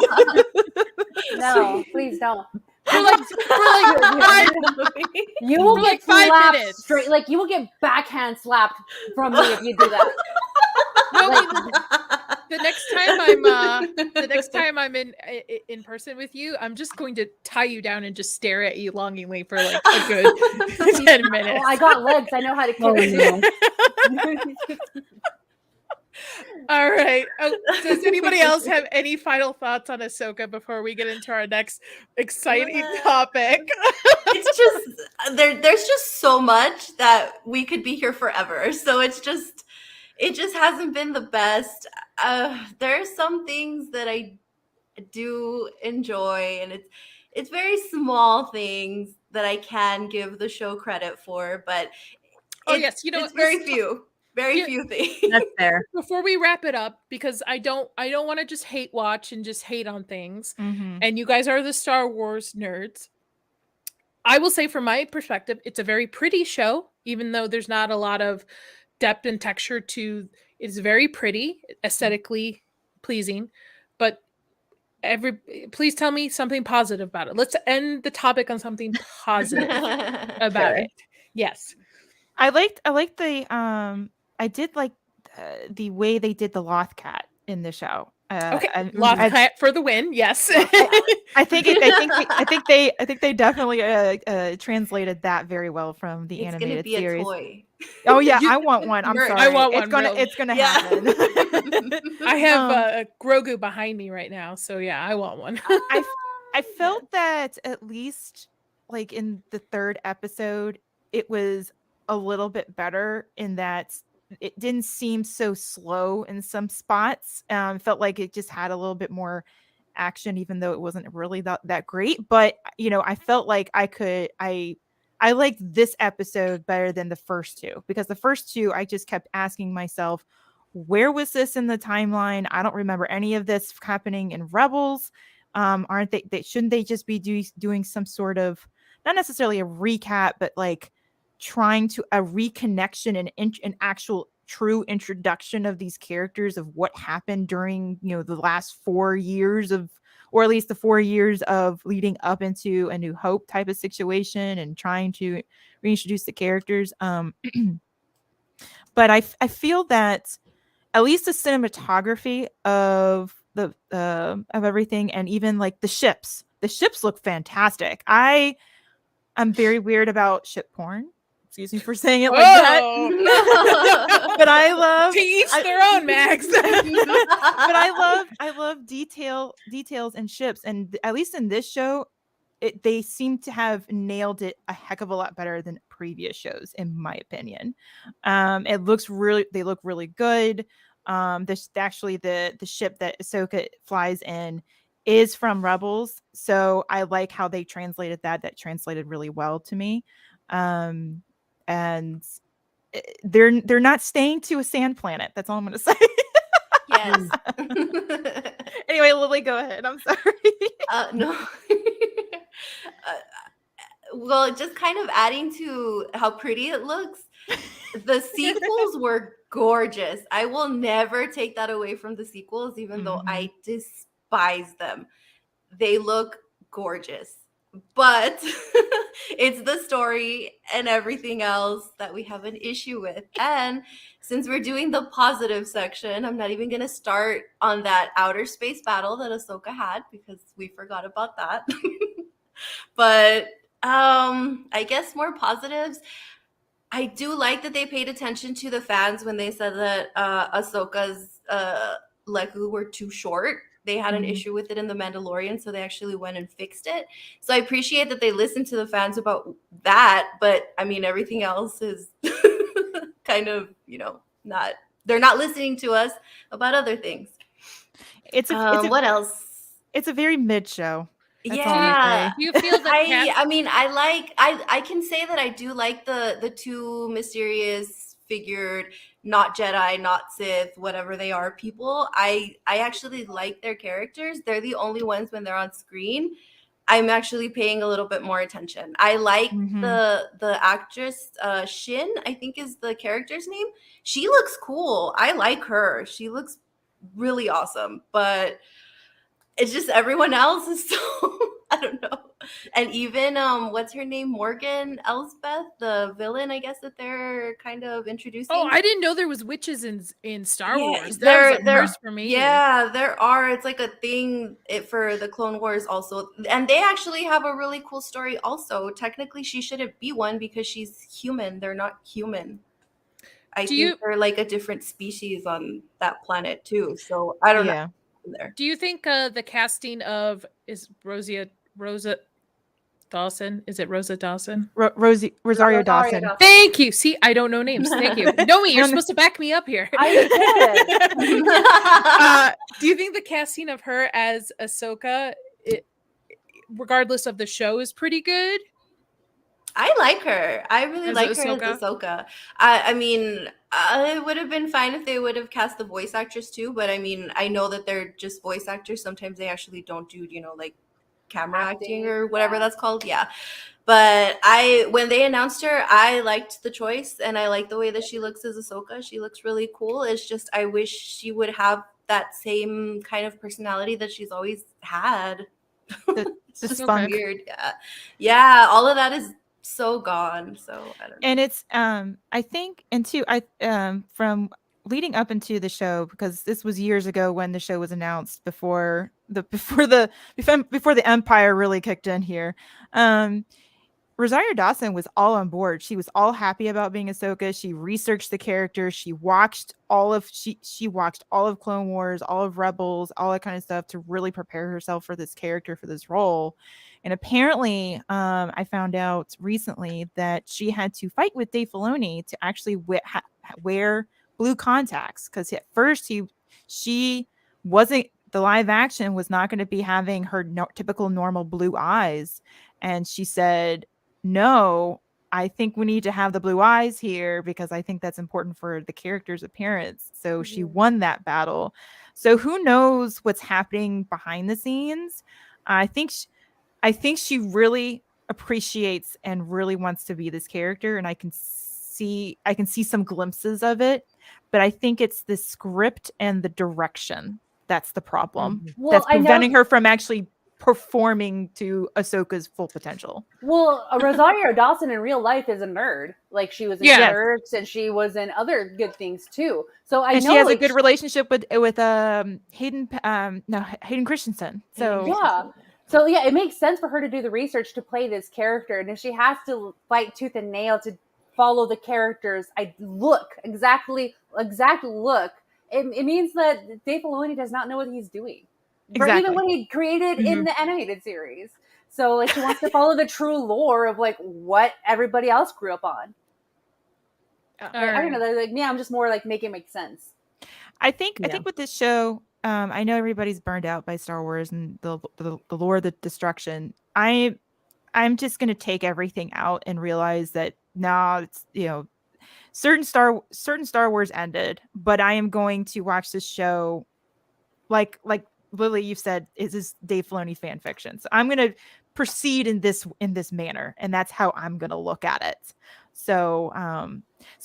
No, please don't. For like 5 You will For get like 5 slapped minutes. straight. Like you will get backhand slapped from me if you do that. No, Like, the next time I'm in person with you, I'm just going to tie you down and just stare at you longingly for like a good 10 minutes. oh, I got legs. I know how to kick too. All right. Oh, does anybody else have any final thoughts on Ahsoka before we get into our next exciting topic? It's just there's just so much that we could be here forever. So it just hasn't been the best. There are some things that I do enjoy, and it's very small things that I can give the show credit for, but yes, it's very few things. That's fair. Before we wrap it up, because I don't want to just hate watch and just hate on things. Mm-hmm. And you guys are the Star Wars nerds. I will say from my perspective, it's a very pretty show, even though there's not a lot of depth and texture to. It's very pretty, aesthetically pleasing, but please tell me something positive about it. Let's end the topic on something positive about it. Yes. I liked the I did like the way they did the Loth Cat in the show. Okay, Loth Cat for the win. Yes. I think they definitely translated that very well from the It's animated gonna be series. A toy. Oh yeah, I want one. I'm sorry. I want one. It's gonna happen. I have Grogu behind me right now, so yeah, I want one. I felt that at least like in the 3rd episode, it was a little bit better in that it didn't seem so slow in some spots. Felt like it just had a little bit more action, even though it wasn't really that great. But I felt like I liked this episode better than the first 2, because the first 2 I just kept asking myself, where was this in the timeline? I don't remember any of this happening in Rebels. Aren't they shouldn't they just be doing some sort of, not necessarily a recap, but like trying to a reconnection and an actual true introduction of these characters, of what happened during the last 4 years of, or at least the 4 years of leading up into A New Hope type of situation, and trying to reintroduce the characters. But I feel that at least the cinematography of the of everything, and even like the ships look fantastic. I'm very weird about ship porn. Excuse me for saying it like that. But I love, to each their own, Max. but I love details in ships, and at least in this show, they seem to have nailed it a heck of a lot better than previous shows, in my opinion. They look really good. Actually the ship that Ahsoka flies in is from Rebels, so I like how they translated that translated really well to me. And they're not staying to a sand planet. That's all I'm going to say. Yes. Anyway, Lily, go ahead. I'm sorry. No. Well, just kind of adding to how pretty it looks, the sequels were gorgeous. I will never take that away from the sequels, even though I despise them. They look gorgeous. but it's the story and everything else that we have an issue with. And since we're doing the positive section, I'm not even going to start on that outer space battle that Ahsoka had because we forgot about that. But I guess more positives. I do like that they paid attention to the fans when they said that Ahsoka's Leku were too short. They had an issue with it in The Mandalorian, so they actually went and fixed it. So I appreciate that they listened to the fans about that, but I mean, everything else is kind of, not, they're not listening to us about other things. What else? It's a very mid show. That's yeah. Do you feel that I can say that I do like the two mysterious figured, not Jedi, not Sith, whatever they are people. I actually like their characters. They're the only ones when they're on screen I'm actually paying a little bit more attention. I like the actress Shin, I think is the character's name. She looks cool. I like her. She looks really awesome, but it's just everyone else is so I don't know. And even what's her name, Morgan Elsbeth, the villain, I guess that they're kind of introducing. Oh, I didn't know there was witches in Star Wars. That was a first for me. Yeah, there are. It's like a thing for the Clone Wars also, and they actually have a really cool story. Also, technically, she shouldn't be one because she's human. They're not human. I think they're like a different species on that planet too. So I don't know. There. Do you think the casting of Rosa Dawson? Is it Rosa Dawson? Rosario Dawson. Thank you. See, I don't know names. Thank you. Nomi, you're supposed to back me up here. I did. Do you think the casting of her as Ahsoka, regardless of the show, is pretty good? I like her. I really like her as Ahsoka. I mean, it would have been fine if they would have cast the voice actress too, but I mean, I know that they're just voice actors. Sometimes they actually don't do, like camera acting or whatever that's called. Yeah. But when they announced her, I liked the choice and I like the way that she looks as Ahsoka. She looks really cool. It's just, I wish she would have that same kind of personality that she's always had. It's just weird. Yeah. Yeah. All of that is so gone. So I don't know. And it's I think from leading up into the show, because this was years ago when the show was announced before the Empire really kicked in here. Rosario Dawson was all on board. She was all happy about being Ahsoka. She researched the character. She watched she watched all of Clone Wars, all of Rebels, all that kind of stuff to really prepare herself for this character, for this role. And apparently, I found out recently that she had to fight with Dave Filoni to actually wear blue contacts, because at first she wasn't, the live action was not going to be having her typical normal blue eyes, and she said, no, I think we need to have the blue eyes here because I think that's important for the character's appearance. So she won that battle. So who knows what's happening behind the scenes? I think she really appreciates and really wants to be this character, and I can see some glimpses of it, but I think it's the script and the direction that's the problem. That's preventing her from actually performing to Ahsoka's full potential. Well, Rosario Dawson in real life is a nerd. Like, she was in Nerds and she was in other good things too. So I know she has a good relationship with Hayden Christensen. So yeah. So yeah, it makes sense for her to do the research to play this character, and if she has to fight tooth and nail to follow the character's exact look, it means that Dave Filoni does not know what he's doing. Exactly. Even when he created in the animated series. So like, she wants to follow the true lore of like what everybody else grew up on. I don't know. Like, yeah, I'm just more like make it make sense. I think with this show, I know everybody's burned out by Star Wars and the lore, the destruction. I'm just going to take everything out and realize that now it's, certain Star Wars ended, but I am going to watch this show like Lily, you've said, is this Dave Filoni fan fiction. So I'm going to proceed in this manner, and that's how I'm going to look at it. So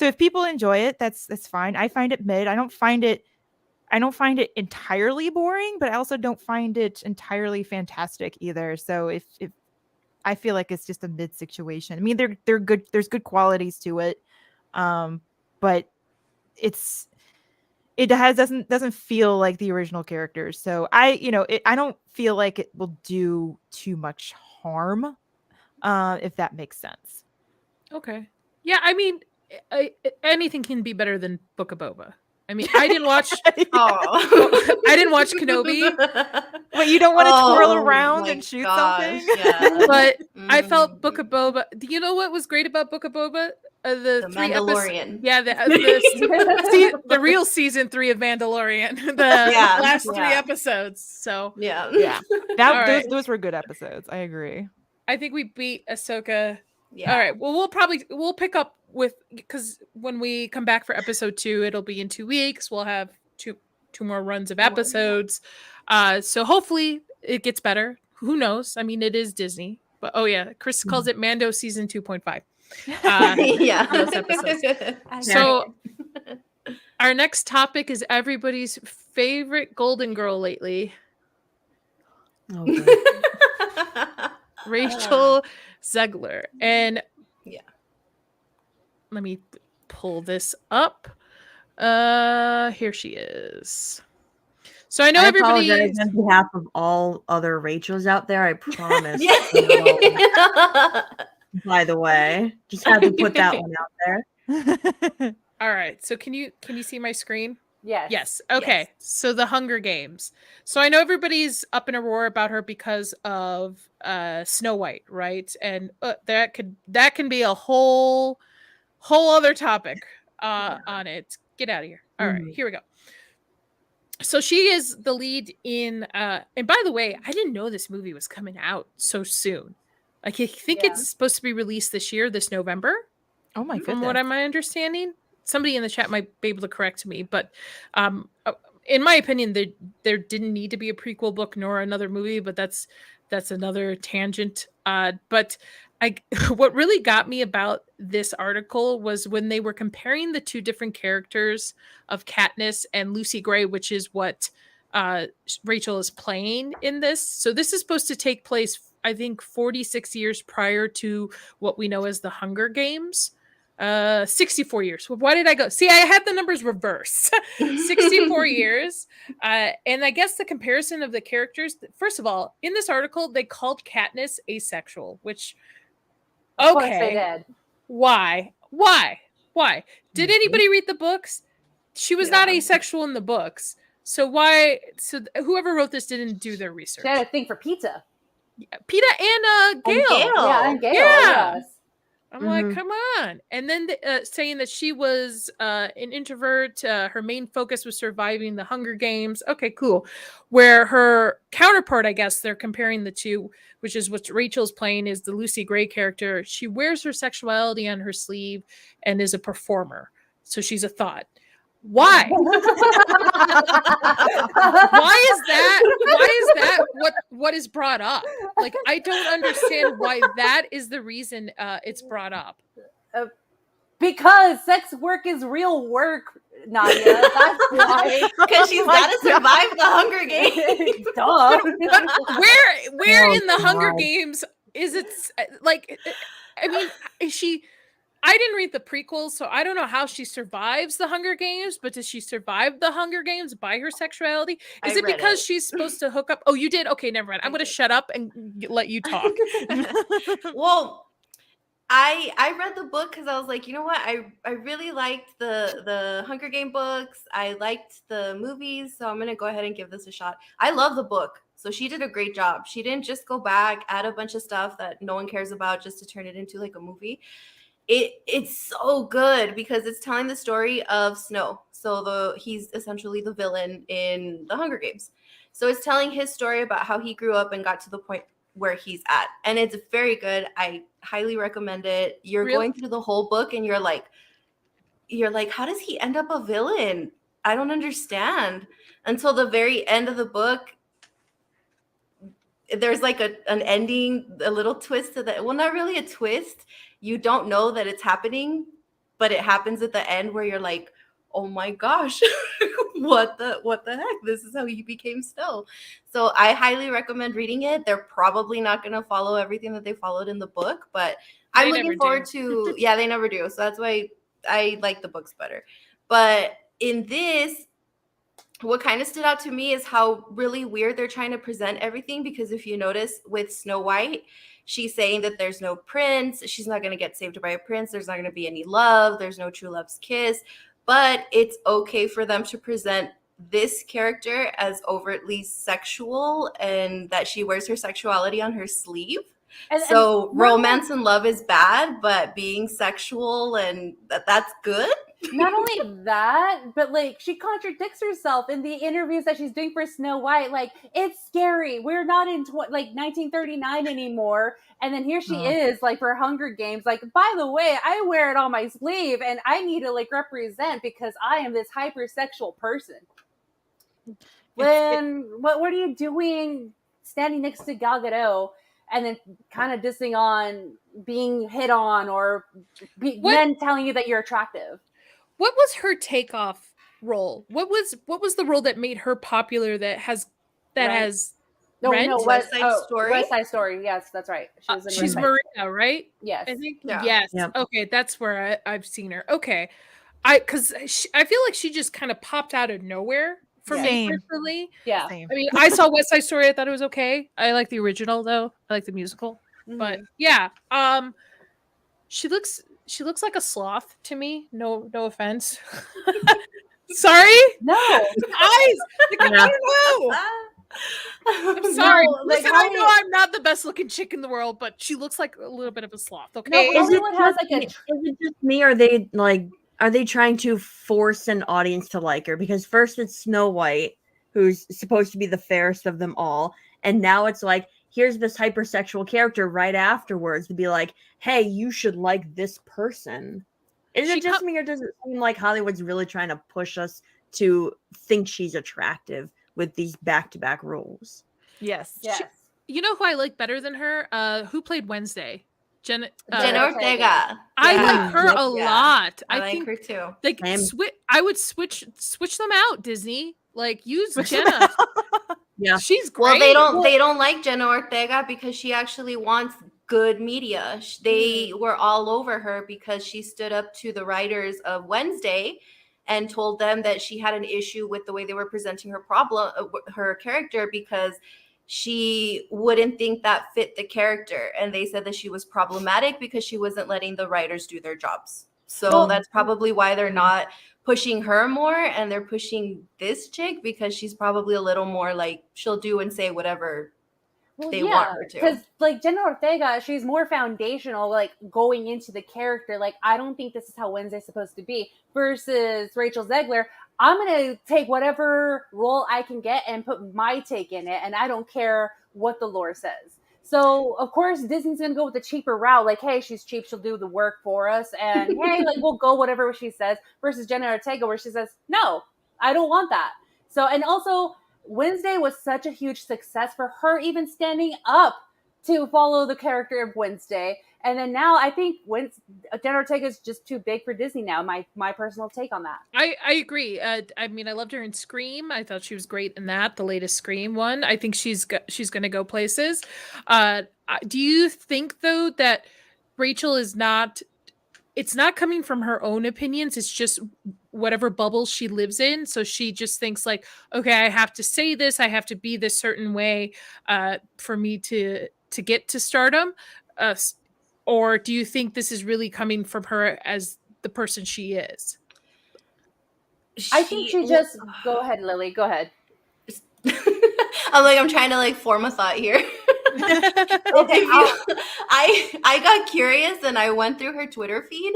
if people enjoy it, that's fine. I find it mid. I don't find it entirely boring, but I also don't find it entirely fantastic either. So if I feel like it's just a mid situation. I mean, they're good. There's good qualities to it, but it doesn't feel like the original characters. So I don't feel like it will do too much harm, if that makes sense. Okay. Yeah, I mean, anything can be better than Book of Boba. I mean, I didn't watch. Oh, I didn't watch Kenobi, But you don't want to twirl Oh around my and shoot gosh, something. yeah. but I Mm. felt Book of Boba. Do you know what was great about Book of Boba? The The 3 episodes. Mandalorian. Yeah, the real season 3 of Mandalorian. The Yeah, last 3 yeah. episodes. So Yeah. Yeah. All right. Those were good episodes. I agree. I think we beat Ahsoka. Yeah. All right. Well, we'll pick up with, because when we come back for episode 2, it'll be in 2 weeks. We'll have two more runs of episodes. So hopefully it gets better. Who knows? I mean, it is Disney. But oh yeah, Chris calls it Mando season 2.5. Yeah. Those episodes. So our next topic is everybody's favorite Golden Girl lately, Okay. Rachel Zegler. And Yeah. let me pull this up. Here she is. So I know I everybody. apologize on behalf of all other Rachels out there. I promise. Yeah. By the way, just had to put that one out there. All right. So can you see my screen? Yes. Yes. Okay. Yes. So the Hunger Games. So I know everybody's up in a roar about her because of Snow White, right? And that can be a whole other topic on it. Get out of here. All right, here we go. So she is the lead in and by the way, I didn't know this movie was coming out so soon. Like, I think it's supposed to be released this November. Oh my goodness. From what I'm understanding. Somebody in the chat might be able to correct me, but in my opinion, there didn't need to be a prequel book nor another movie, but that's another tangent. But what really got me about this article was when they were comparing the 2 different characters of Katniss and Lucy Gray, which is what Rachel is playing in this. So this is supposed to take place, I think, 46 years prior to what we know as the Hunger Games. 64 years. Why did I go? See, I had the numbers reverse. 64 years. And I guess the comparison of the characters, first of all, in this article, they called Katniss asexual, which, Of course they okay. did. Why? Did anybody read the books? She was not asexual in the books. So why? So whoever wrote this didn't do their research. She had a thing for pizza. Peta and Gail. Yeah, and Gail. Yeah. Yes. I'm like, come on. And then saying that she was an introvert. Her main focus was surviving the Hunger Games. Okay, cool. Where her counterpart, I guess they're comparing the 2, which is what Rachel's playing, is the Lucy Gray character. She wears her sexuality on her sleeve and is a performer. So she's a thought. Why? Why is that what is brought up? Like, I don't understand why that is the reason it's brought up. Because sex work is real work, Nadia. That's why. Because she's got to survive the Hunger Games. Duh. But where Oh, in the Hunger God. Games is it? Like, I mean, I didn't read the prequels, so I don't know how she survives the Hunger Games, but does she survive the Hunger Games by her sexuality? Is I it read because it. she's supposed to hook up? Oh, you did? Okay, never mind. I'm going to shut up and let you talk. Well, I read the book because I was like, you know what? I really liked the Hunger Game books. I liked the movies, so I'm going to go ahead and give this a shot. I love the book. So she did a great job. She didn't just go back, add a bunch of stuff that no one cares about just to turn it into like a movie. It's so good because it's telling the story of Snow. So he's essentially the villain in the Hunger Games. So it's telling his story about how he grew up and got to the point where he's at. And it's very good. I highly recommend it. You're going through the whole book and you're like, how does he end up a villain? I don't understand. Until the very end of the book, there's like an ending, a little twist to that. Well, not really a twist. You don't know that it's happening, but it happens at the end where you're like, oh my gosh, what the heck? This is how he became Snow. So I highly recommend reading it. They're probably not going to follow everything that they followed in the book, but I'm looking forward to, yeah, they never do. So that's why I like the books better. But in this, what kind of stood out to me is how really weird they're trying to present everything, because if you notice with Snow White, she's saying that there's no prince. She's not going to get saved by a prince. There's not going to be any love. There's no true love's kiss. But it's okay for them to present this character as overtly sexual and that she wears her sexuality on her sleeve. So romance and love is bad, but being sexual and that's good. Not only that, but like she contradicts herself in the interviews that she's doing for Snow White. Like, it's scary. We're not in 1939 anymore. And then here she is, like, for Hunger Games. Like, by the way, I wear it on my sleeve and I need to like represent because I am this hypersexual person. What are you doing standing next to Gal Gadot and then kind of dissing on being hit on or men telling you that you're attractive? What was her takeoff role? What was the role that made her popular? West Side Story. West Side Story. Yes, that's right. She's Marina, right? Yes. I think. Yeah. Yes. Yep. Okay, that's where I've seen her. Okay, I feel like she just kind of popped out of nowhere for me personally. Yeah. Same. I mean, I saw West Side Story. I thought it was okay. I like the original though. I like the musical. Mm-hmm. But yeah, she looks like a sloth to me. No offense. Sorry. No. Eyes. Like, I don't know. I'm sorry. No, Listen, I know I'm not the best looking chick in the world, but she looks like a little bit of a sloth. Okay. No, Is it just me, or are they trying to force an audience to like her? Because first it's Snow White, who's supposed to be the fairest of them all, and now it's like, here's this hypersexual character right afterwards to be like, hey, you should like this person. Is it just me, or does it seem like Hollywood's really trying to push us to think she's attractive with these back-to-back roles? Yes. You know who I like better than her? Who played Wednesday? Jenna Ortega. I like her a lot. I like her too. Like, I would switch them out, Disney. Like, use Jenna. Yeah, she's great. Well, they don't like Jenna Ortega because she actually wants good media. They were all over her because she stood up to the writers of Wednesday and told them that she had an issue with the way they were presenting her character, because she wouldn't think that fit the character. And they said that she was problematic because she wasn't letting the writers do their jobs. So that's probably why they're not pushing her more, and they're pushing this chick because she's probably a little more like, she'll do and say whatever they want her to. Because like Jenna Ortega, she's more foundational, like going into the character. Like, I don't think this is how Wednesday's supposed to be. Versus Rachel Zegler, I'm gonna take whatever role I can get and put my take in it, and I don't care what the lore says. So, of course, Disney's going to go with the cheaper route. Like, hey, she's cheap. She'll do the work for us. And, hey, like, we'll go whatever she says. Versus Jenna Ortega, where she says, no, I don't want that. So, and also, Wednesday was such a huge success for her even standing up to follow the character of Wednesday. And then now I think Jenna Ortega is just too big for Disney now. My personal take on that. I agree. I mean, I loved her in Scream. I thought she was great in that, the latest Scream one. I think she's going to go places. Do you think though that Rachel is not? It's not coming from her own opinions. It's just whatever bubble she lives in. So she just thinks like, okay, I have to say this. I have to be this certain way for me to get to stardom. Or do you think this is really coming from her as the person she is? I think she just... Go ahead, Lily. Go ahead. I'm trying to form a thought here. Okay, I got curious and I went through her Twitter feed,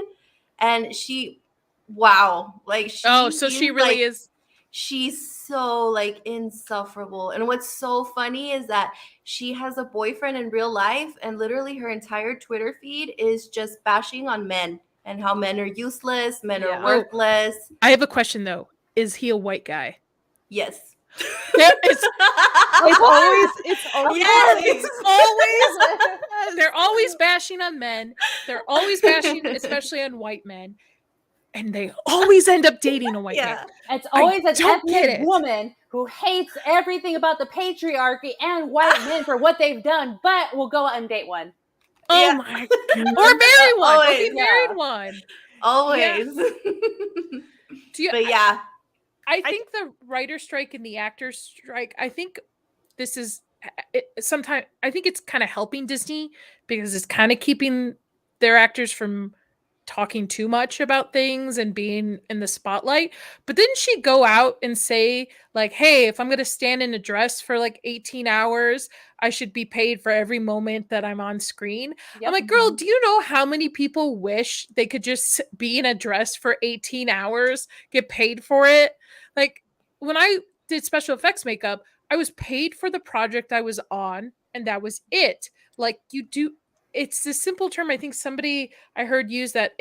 and she really is. She's so insufferable. And what's so funny is that she has a boyfriend in real life, and literally her entire Twitter feed is just bashing on men and how men are useless, men are worthless. I have a question though. Is he a white guy? Yes. It's always they're always bashing on men. They're always bashing, especially on white men. and they always end up dating a white man. Yeah. It's always an don't get ethnic it. woman who hates everything about the patriarchy and white men for what they've done, but will go out and date one. Oh Yeah. my! Or marry one. Or Always. be married Yeah. one. Always. Do you, But yeah. I think the writer's strike and the actor's strike, I think this is sometimes, I think it's kind of helping Disney because it's kind of keeping their actors from talking too much about things and being in the spotlight. But didn't she go out and say, like, hey, if I'm going to stand in a dress for like 18 hours, I should be paid for every moment that I'm on screen? Yep. I'm like, girl, do you know how many people wish they could just be in a dress for 18 hours, get paid for it? Like, when I did special effects makeup, I was paid for the project I was on, and that was it. Like, you do, it's this simple term. I think somebody I heard use that.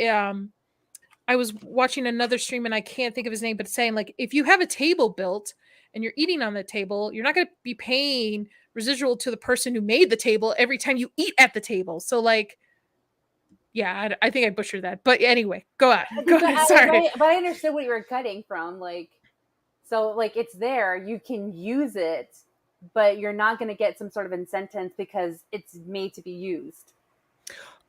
I was watching another stream and I can't think of his name, but saying, like, if you have a table built and you're eating on the table, you're not going to be paying residual to the person who made the table every time you eat at the table. So, like, yeah, I think I butchered that. But anyway, go on. Go ahead. Sorry. But I understood what you were cutting from. Like, so, like, it's there. You can use it, but you're not going to get some sort of incentive because it's made to be used.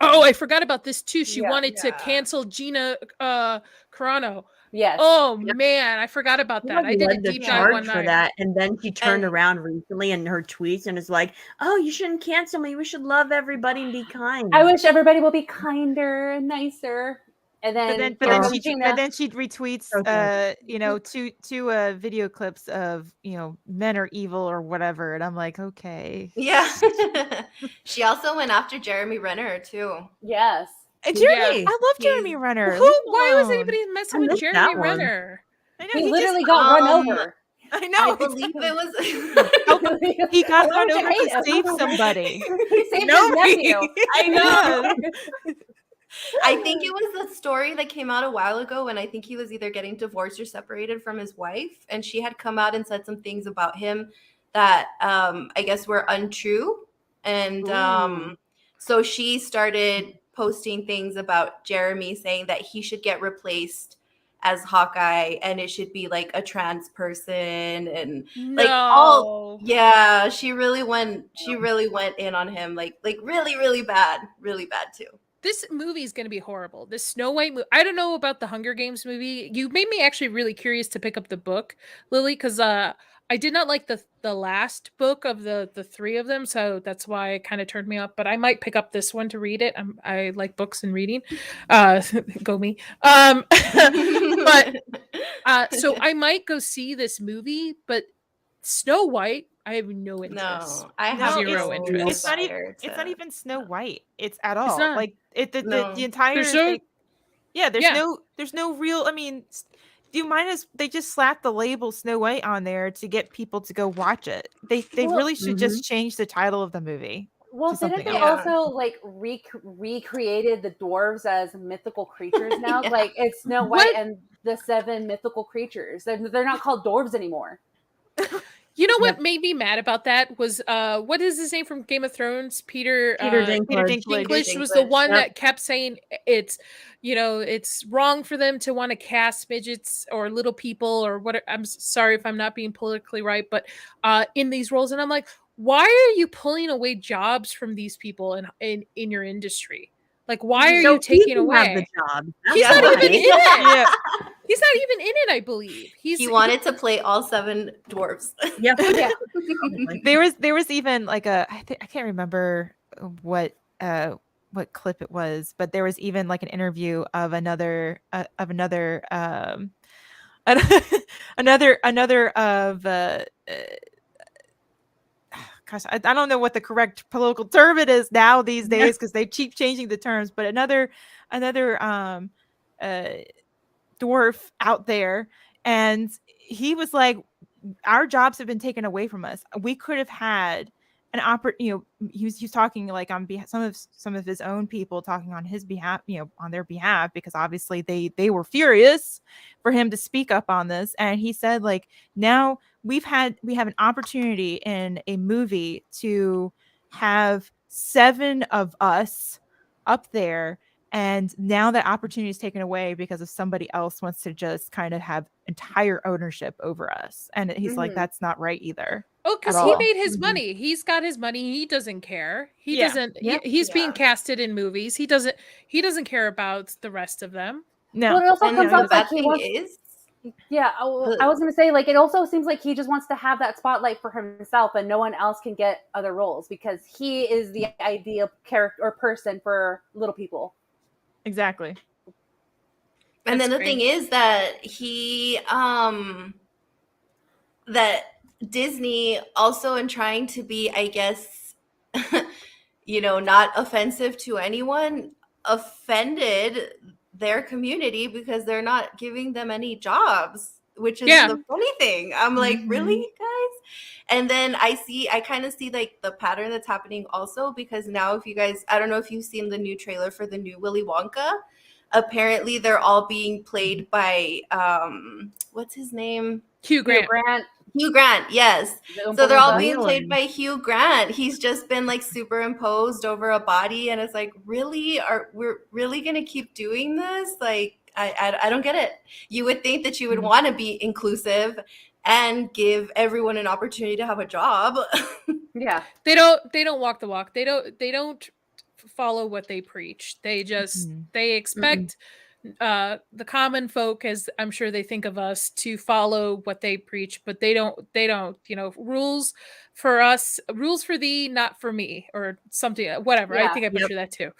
Oh, I forgot about this too. She Yeah. wanted to cancel Gina Carano. Yes. Oh man, I forgot about She that. I did a led the deep dive charge one for night. that, and then she turned And- around recently in her tweets and is like, "Oh, you shouldn't cancel me. We should love everybody and be kind." I wish everybody will be kinder and nicer. And But then, then, Gina, but then she retweets, Okay. you know, two video clips of, you know, men are evil or whatever, and I'm like, okay. Yeah. She also went after Jeremy Renner too. yes. Jeremy, Yeah. I love He's- Jeremy Renner. Who? Leave him Why was alone. anybody I messing with missed Jeremy that one. Renner? I know, He literally just, got run over. I I know. believe it was. He got Why run would you over hate to him? save somebody. He saved Nobody. his nephew. I know. Yeah. I think it was the story that came out a while ago when I think he was either getting divorced or separated from his wife, and she had come out and said some things about him that I guess were untrue, and so she started posting things about Jeremy, saying that he should get replaced as Hawkeye and it should be like a trans person, and like all yeah, she really went in on him, like really bad too. This movie is going to be horrible. This Snow White movie. I don't know about the Hunger Games movie. You made me actually really curious to pick up the book, Lily, because I did not like the last book of the three of them, so that's why it kind of turned me off. But I might pick up this one to read it. I like books and reading. Go me. But so I might go see this movie. But Snow White, I have no interest. No, I have zero interest. It's not even Snow White. It's at all. not. Like No. the entire There's no- thing. Yeah, there's no real. I mean, do you mind us? They just slapped the label Snow White on there to get people to go watch it. They Well, really should just change the title of the movie. Well, to something didn't they else. also like recreated the dwarves as mythical creatures now? Yeah. Like it's Snow White What? and the 7 mythical creatures. They're not called dwarves anymore. You know what made me mad about that was what is his name from Game of Thrones? Peter Dinklage. Dinklage was the Dinklage. one Yep. that kept saying it's it's wrong for them to want to cast midgets or little people or what. I'm sorry if I'm not being politically right, but in these roles, and I'm like, why are you pulling away jobs from these people in your industry? Like, why are So you taking he can have the away? job. He's Yeah. not even in it. Yeah. He's not even in it, I believe. He wanted to play all 7 dwarves. Yeah. Yeah. There was even like I can't remember what clip it was, but there was even like an interview of another gosh, I don't know what the correct political term it is now these days because they keep changing the terms, but another dwarf out there, and he was like, our jobs have been taken away from us. We could have had an he was talking like on behalf, some of his own people talking on his behalf, on their behalf, because obviously they were furious for him to speak up on this. And he said, like, now we have an opportunity in a movie to have 7 of us up there And now that opportunity is taken away because of somebody else wants to just kind of have entire ownership over us. And he's like, that's not right either. Oh, because at he all. made his money. He's got his money. He doesn't care. He Yeah. doesn't. Yep. He's being Yeah. casted in movies. He doesn't care about the rest of them. No. Well, it also And comes the off like bad he thing wants. is, Yeah, I was gonna say, like, it also seems like he just wants to have that spotlight for himself, and no one else can get other roles because he is the ideal character or person for little people. Exactly. and then the That's thing is that that Disney also, in trying to be, I guess, not offensive to anyone, offended their community because they're not giving them any jobs, which is the funny thing. I'm like, really, guys? And then I kind of see like the pattern that's happening also, because now if you guys, I don't know if you've seen the new trailer for the new Willy Wonka, apparently they're all being played by what's his name? Hugh Grant. Hugh Grant, yes. So they're all being played by Hugh Grant. He's just been like superimposed over a body, and it's like, really? We're really gonna keep doing this? Like, I don't get it. You would think that you would want to be inclusive and give everyone an opportunity to have a job. Yeah, they don't walk the walk. They don't follow what they preach. They just they expect the common folk, as I'm sure they think of us, to follow what they preach, but they don't rules for us, rules for thee, not for me, or something, whatever. I think I butchered that too.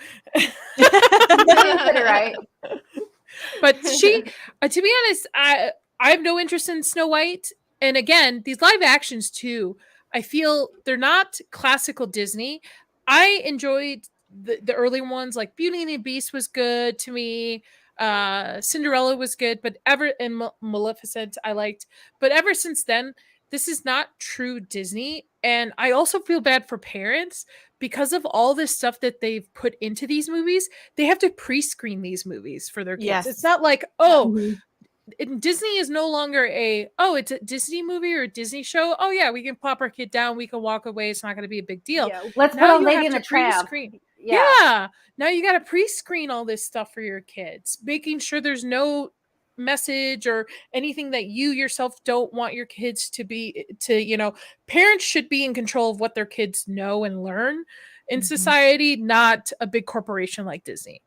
right. But she to be honest, I have no interest in Snow White. And again, these live actions too, I feel they're not classical Disney. I enjoyed the early ones, like Beauty and the Beast was good to me. Cinderella was good, but Maleficent I liked. But ever since then, this is not true Disney. And I also feel bad for parents because of all this stuff that they've put into these movies. They have to pre-screen these movies for their kids. Yes. It's not like, Disney is no longer it's a Disney movie or a Disney show. Oh yeah, we can plop our kid down, we can walk away, it's not going to be a big deal. Yeah, let's Now put on you Lady have and the to Tramp. pre-screen. Yeah. Now you got to pre-screen all this stuff for your kids, making sure there's no message or anything that you yourself don't want your kids to parents should be in control of what their kids know and learn in society, not a big corporation like Disney.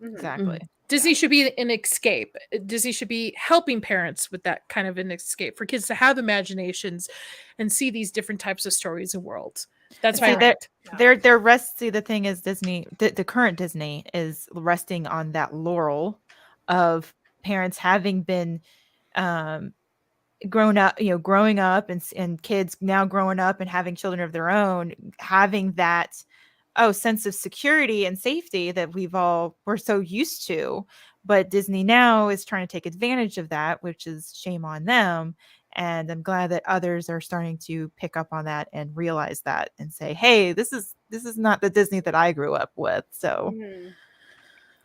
Exactly. Disney should be an escape. Disney should be helping parents with that kind of an escape for kids to have imaginations and see these different types of stories and worlds. That's my rant. Their rest. See, the thing is, Disney, the current Disney is resting on that laurel of parents having been growing up and kids now growing up and having children of their own, having that sense of security and safety that we're so used to. But Disney now is trying to take advantage of that, which is shame on them. And I'm glad that others are starting to pick up on that and realize that and say, hey, this is not the Disney that I grew up with. So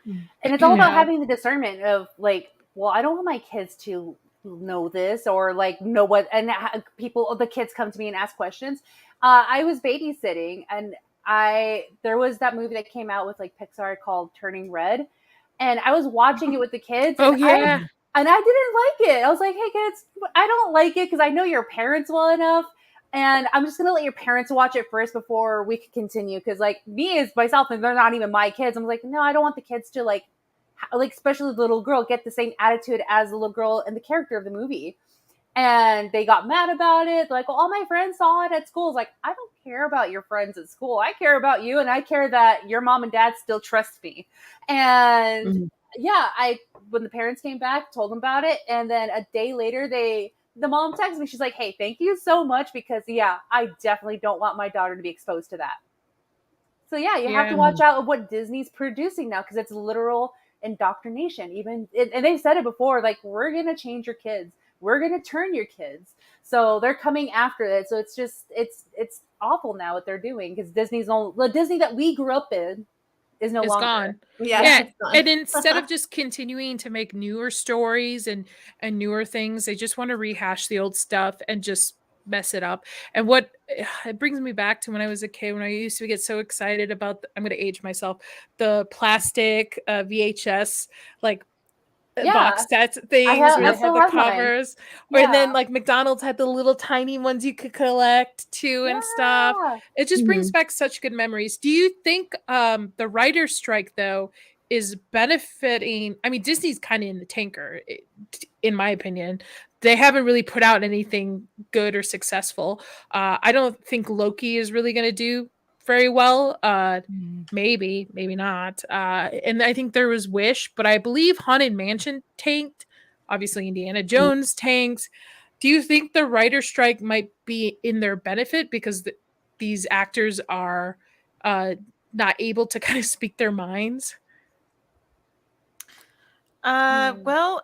and it's all about having the discernment of like, well, I don't want my kids to know this or like know what, and the kids come to me and ask questions. I was babysitting, and there was that movie that came out with like Pixar called Turning Red, and I was watching it with the kids. Oh yeah. And I didn't like it. I was like, hey kids, I don't like it because I know your parents well enough. And I'm just going to let your parents watch it first before we can continue. Because like me as myself, and they're not even my kids. I'm like, no, I don't want the kids to like especially the little girl, get the same attitude as the little girl and the character of the movie. And they got mad about it. Like, well, all my friends saw it at school. It's like, I don't care about your friends at school. I care about you. And I care that your mom and dad still trust me. And when the parents came back, told them about it. And then a day later, the mom texted me. She's like, hey, thank you so much. Because I definitely don't want my daughter to be exposed to that. So you have to watch out of what Disney's producing now. Because it's literal indoctrination. And they've said it before, like, we're going to change your kids. We're going to turn your kids. So they're coming after it. So it's just, it's awful now what they're doing. Because the Disney that we grew up in is no longer gone. Yeah. Gone. And instead of just continuing to make newer stories and newer things, they just want to rehash the old stuff and just mess it up. And what it brings me back to when I was a kid, when I used to get so excited about I'm going to age myself, the plastic VHS like box sets things where I they had still the have mine. covers, Yeah. and then like McDonald's had the little tiny ones you could collect too and stuff. It just brings back such good memories. Do you think the writer's strike though is benefiting? I mean, Disney's kind of in the tanker, in my opinion. They haven't really put out anything good or successful. I don't think Loki is really going to do very well. Maybe not. And I think there was Wish, but I believe Haunted Mansion tanked. Obviously, Indiana Jones tanks. Do you think the writer strike might be in their benefit because these actors are not able to kind of speak their minds? Well,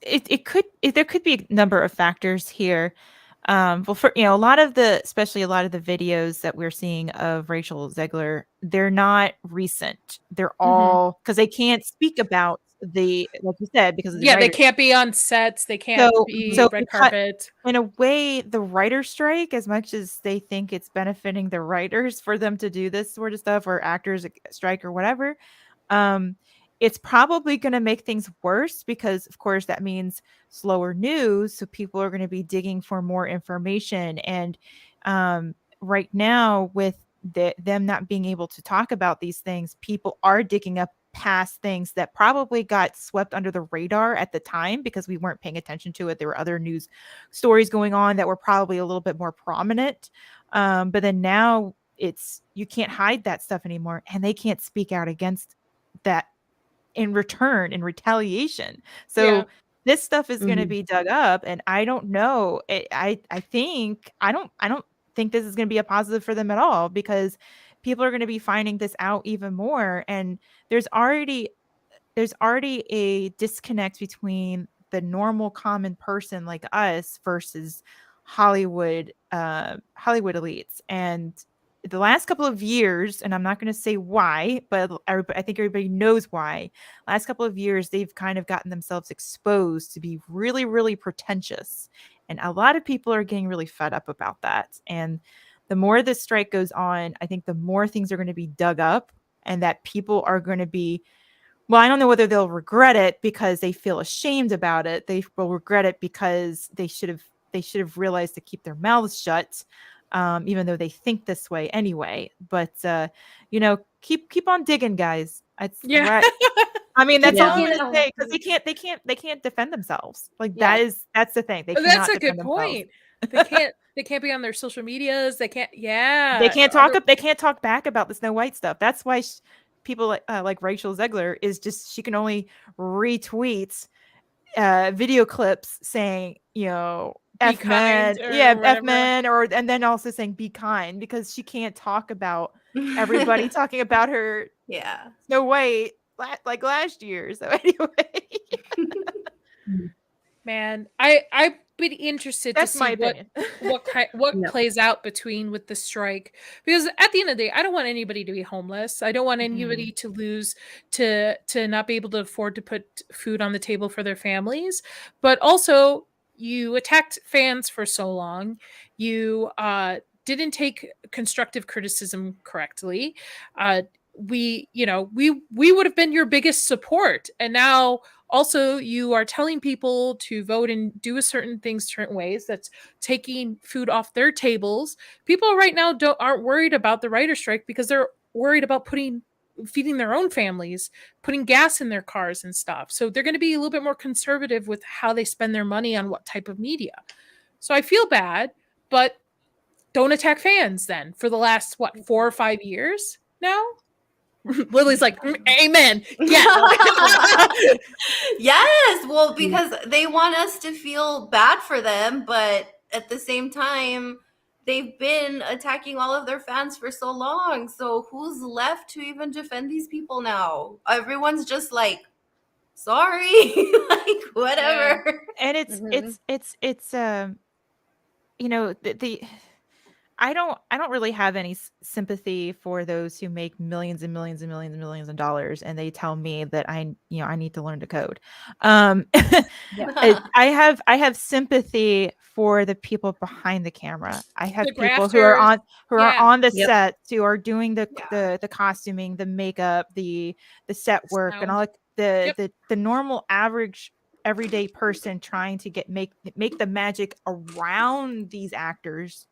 there could be a number of factors here. Well, for a lot of the videos that we're seeing of Rachel Zegler, they're not recent. They're all because they can't speak about like you said, because of the they writers. can't be on sets. They can't be red carpet. In a way, the writer strike, as much as they think it's benefiting the writers for them to do this sort of stuff, or actors strike or whatever, it's probably going to make things worse because, of course, that means slower news. So people are going to be digging for more information. And right now, with them not being able to talk about these things, people are digging up past things that probably got swept under the radar at the time because we weren't paying attention to it. There were other news stories going on that were probably a little bit more prominent. But then now you can't hide that stuff anymore, and they can't speak out against that in retaliation. So this stuff is going to be dug up, and I don't know. I don't think this is going to be a positive for them at all, because people are going to be finding this out even more, and there's already a disconnect between the normal common person like us versus Hollywood elites. And the last couple of years, and I'm not going to say why, but I think everybody knows why. Last couple of years, they've kind of gotten themselves exposed to be really, really pretentious. And a lot of people are getting really fed up about that. And the more this strike goes on, I think the more things are going to be dug up, and that people are going to be, well, I don't know whether they'll regret it because they feel ashamed about it. They will regret it because they should have realized to keep their mouths shut. Even though they think this way anyway. But keep on digging, guys. I mean, that's all I'm gonna say, because they can't defend themselves. Like that's the thing. That's a good point. They can't be on their social medias. They can't. Yeah. They can't talk back about the Snow White stuff. That's why people like Rachel Zegler she can only retweet video clips saying, F men, F men, and then also saying be kind, because she can't talk about everybody talking about her. Snow White like last year. So anyway, man, I'd be interested to see what Yeah. plays out with the strike, because at the end of the day, I don't want anybody to be homeless. I don't want anybody to lose to not be able to afford to put food on the table for their families. But also, you attacked fans for so long. You didn't take constructive criticism correctly. We would have been your biggest support, and now also you are telling people to vote and do certain things certain ways. That's taking food off their tables. People right now aren't worried about the writer strike because they're worried about feeding their own families, putting gas in their cars and stuff. So they're going to be a little bit more conservative with how they spend their money on what type of media. So I feel bad, but don't attack fans then for the last 4 or 5 years now. Lily's like, amen. Yeah. Yes. Well, because they want us to feel bad for them, but at the same time, they've been attacking all of their fans for so long. So who's left to even defend these people now? Everyone's just like, sorry, like whatever. And it's I don't really have any sympathy for those who make millions and millions and millions and millions of dollars, and they tell me that I need to learn to code. I have sympathy for the people behind the camera. I have The people who are on the Yep. sets, who are doing the Yeah. costuming, the makeup, the set work, and all Sound. the normal average everyday person trying to make the magic around these actors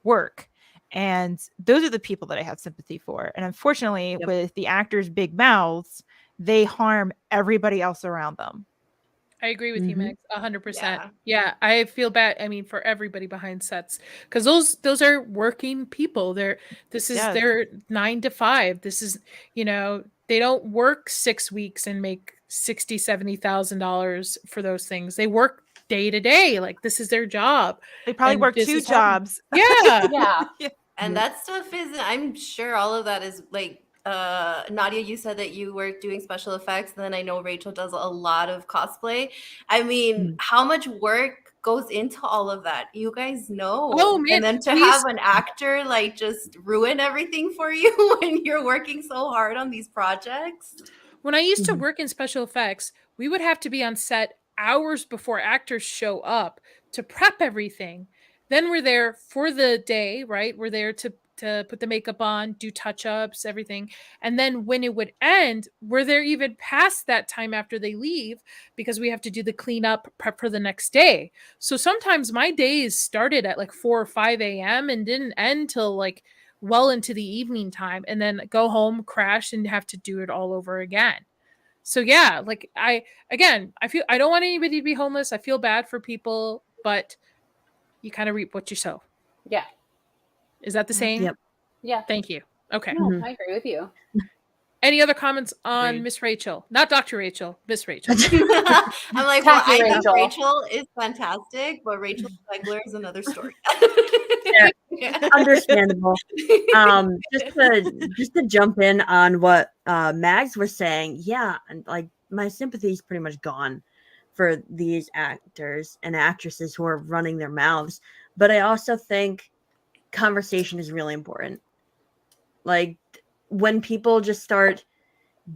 work. And those are the people that I have sympathy for. And unfortunately, Yep. with the actors' big mouths, they harm everybody else around them. I agree with you, Mhm. Meg, 100%. Yeah. Yeah, I feel bad. I mean, for everybody behind sets, because those are working people. This is Yes. their 9 to 5. This is, they don't work 6 weeks and make $60,000-$70,000 for those things. They work day to day. Like, this is their job. They probably And work this 2 is happening. jobs. Yeah. Yeah. And that stuff is, I'm sure all of that is like, Nadia, you said that you were doing special effects, and then I know Rachel does a lot of cosplay. I mean, how much work goes into all of that? You guys know. Oh, man, And then to we have used- an actor like just ruin everything for you when you're working so hard on these projects. When I used to Mhm. work in special effects, we would have to be on set hours before actors show up to prep everything. Then we're there for the day, right? We're there to put the makeup on, do touch-ups, everything. And then when it would end, we're there even past that time after they leave, because we have to do the cleanup, prep for the next day. So sometimes my days started at like 4 or 5 a.m. and didn't end till like well into the evening time, and then go home, crash, and have to do it all over again. So yeah, like I feel I don't want anybody to be homeless. I feel bad for people, but you kind of reap what you sow. Yeah. Is that the same? Yep. Yeah. Thank you. Okay. No, Mhm. I agree with you. Any other comments on Agreed. Miss Rachel? Not Dr. Rachel, Miss Rachel. I'm like, well, Tacky I think Rachel. Rachel is fantastic, but Rachel Zegler is another story. Yeah. Understandable. Just to jump in on what Mags was saying, yeah, and like my sympathy is pretty much gone for these actors and actresses who are running their mouths. But I also think conversation is really important. Like when people just start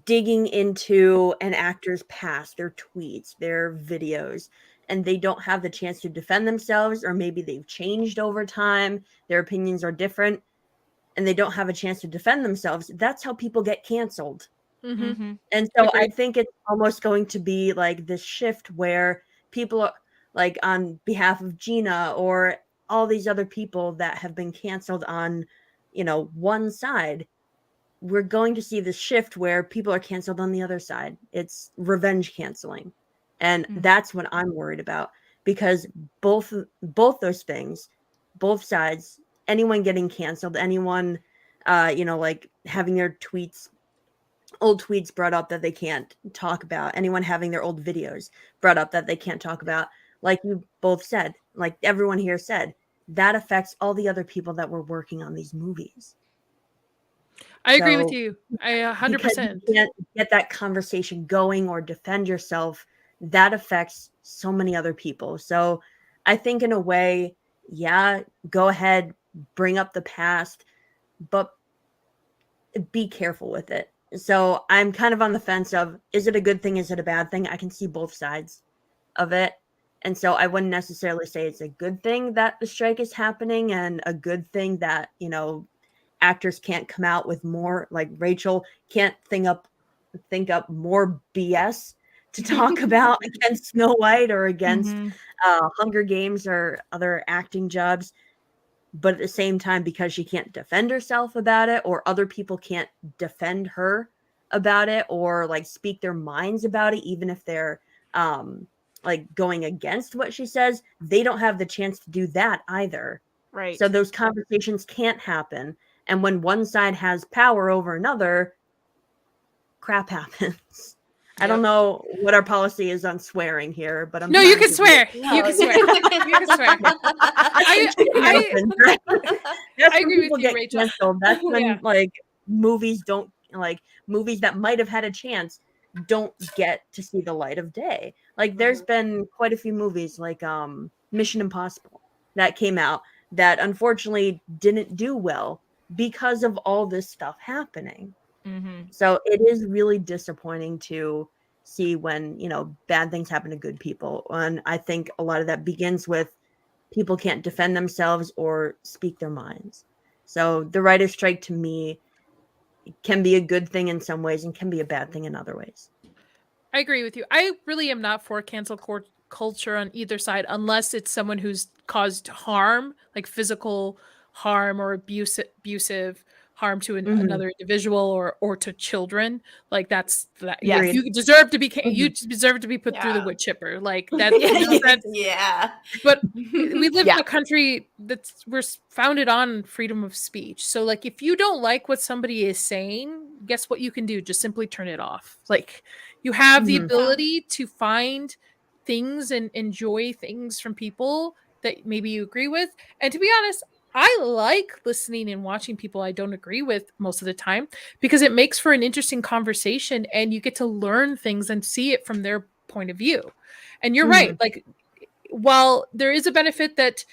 digging into an actor's past, their tweets, their videos, and they don't have the chance to defend themselves, or maybe they've changed over time, their opinions are different, and they don't have a chance to defend themselves, that's how people get canceled. Mm-hmm. And so I Agreed. think it's almost going to be like this shift where people are like, on behalf of Gina or all these other people that have been canceled on, one side, we're going to see this shift where people are canceled on the other side. It's revenge canceling. And that's what I'm worried about, because both those things, both sides, anyone getting canceled, anyone like having their old tweets brought up that they can't talk about, anyone having their old videos brought up that they can't talk about, like you both said, like everyone here said, that affects all the other people that were working on these movies. I agree with So, you. I because 100%. you can't get that conversation going or defend yourself, that affects so many other people. So I think in a way, yeah, go ahead, bring up the past, but be careful with it. So I'm kind of on the fence of, is it a good thing? Is it a bad thing? I can see both sides of it. And so I wouldn't necessarily say it's a good thing that the strike is happening, and a good thing that, actors can't come out with more, like Rachel can't think up more BS to talk about against Snow White or against Hunger Games or other acting jobs. But at the same time, because she can't defend herself about it, or other people can't defend her about it, or like speak their minds about it, even if they're like going against what she says, they don't have the chance to do that either. Right. So those conversations can't happen. And when one side has power over another, crap happens. I don't know what our policy is on swearing here, but I'm No, you trying can to swear. No, You can swear. You can swear. That's I when agree with people you, get Rachel. canceled. That's when Yeah. like movies that might have had a chance don't get to see the light of day. Like there's been quite a few movies like Mission Impossible that came out that unfortunately didn't do well because of all this stuff happening. So it is really disappointing to see when, bad things happen to good people. And I think a lot of that begins with people can't defend themselves or speak their minds. So the writer's strike, to me, can be a good thing in some ways and can be a bad thing in other ways. I agree with you. I really am not for cancel culture on either side, unless it's someone who's caused harm, like physical harm or abusive harm to another individual or to children. Like that's that. Yes. You deserve to be you deserve to be put through the wood chipper. Like that's yeah. But we live in a country we're founded on freedom of speech. So like if you don't like what somebody is saying, guess what you can do? Just simply turn it off. Like you have the ability to find things and enjoy things from people that maybe you agree with. And to be honest, I like listening and watching people I don't agree with most of the time because it makes for an interesting conversation and you get to learn things and see it from their point of view. And you're right. Like, while there is a benefit that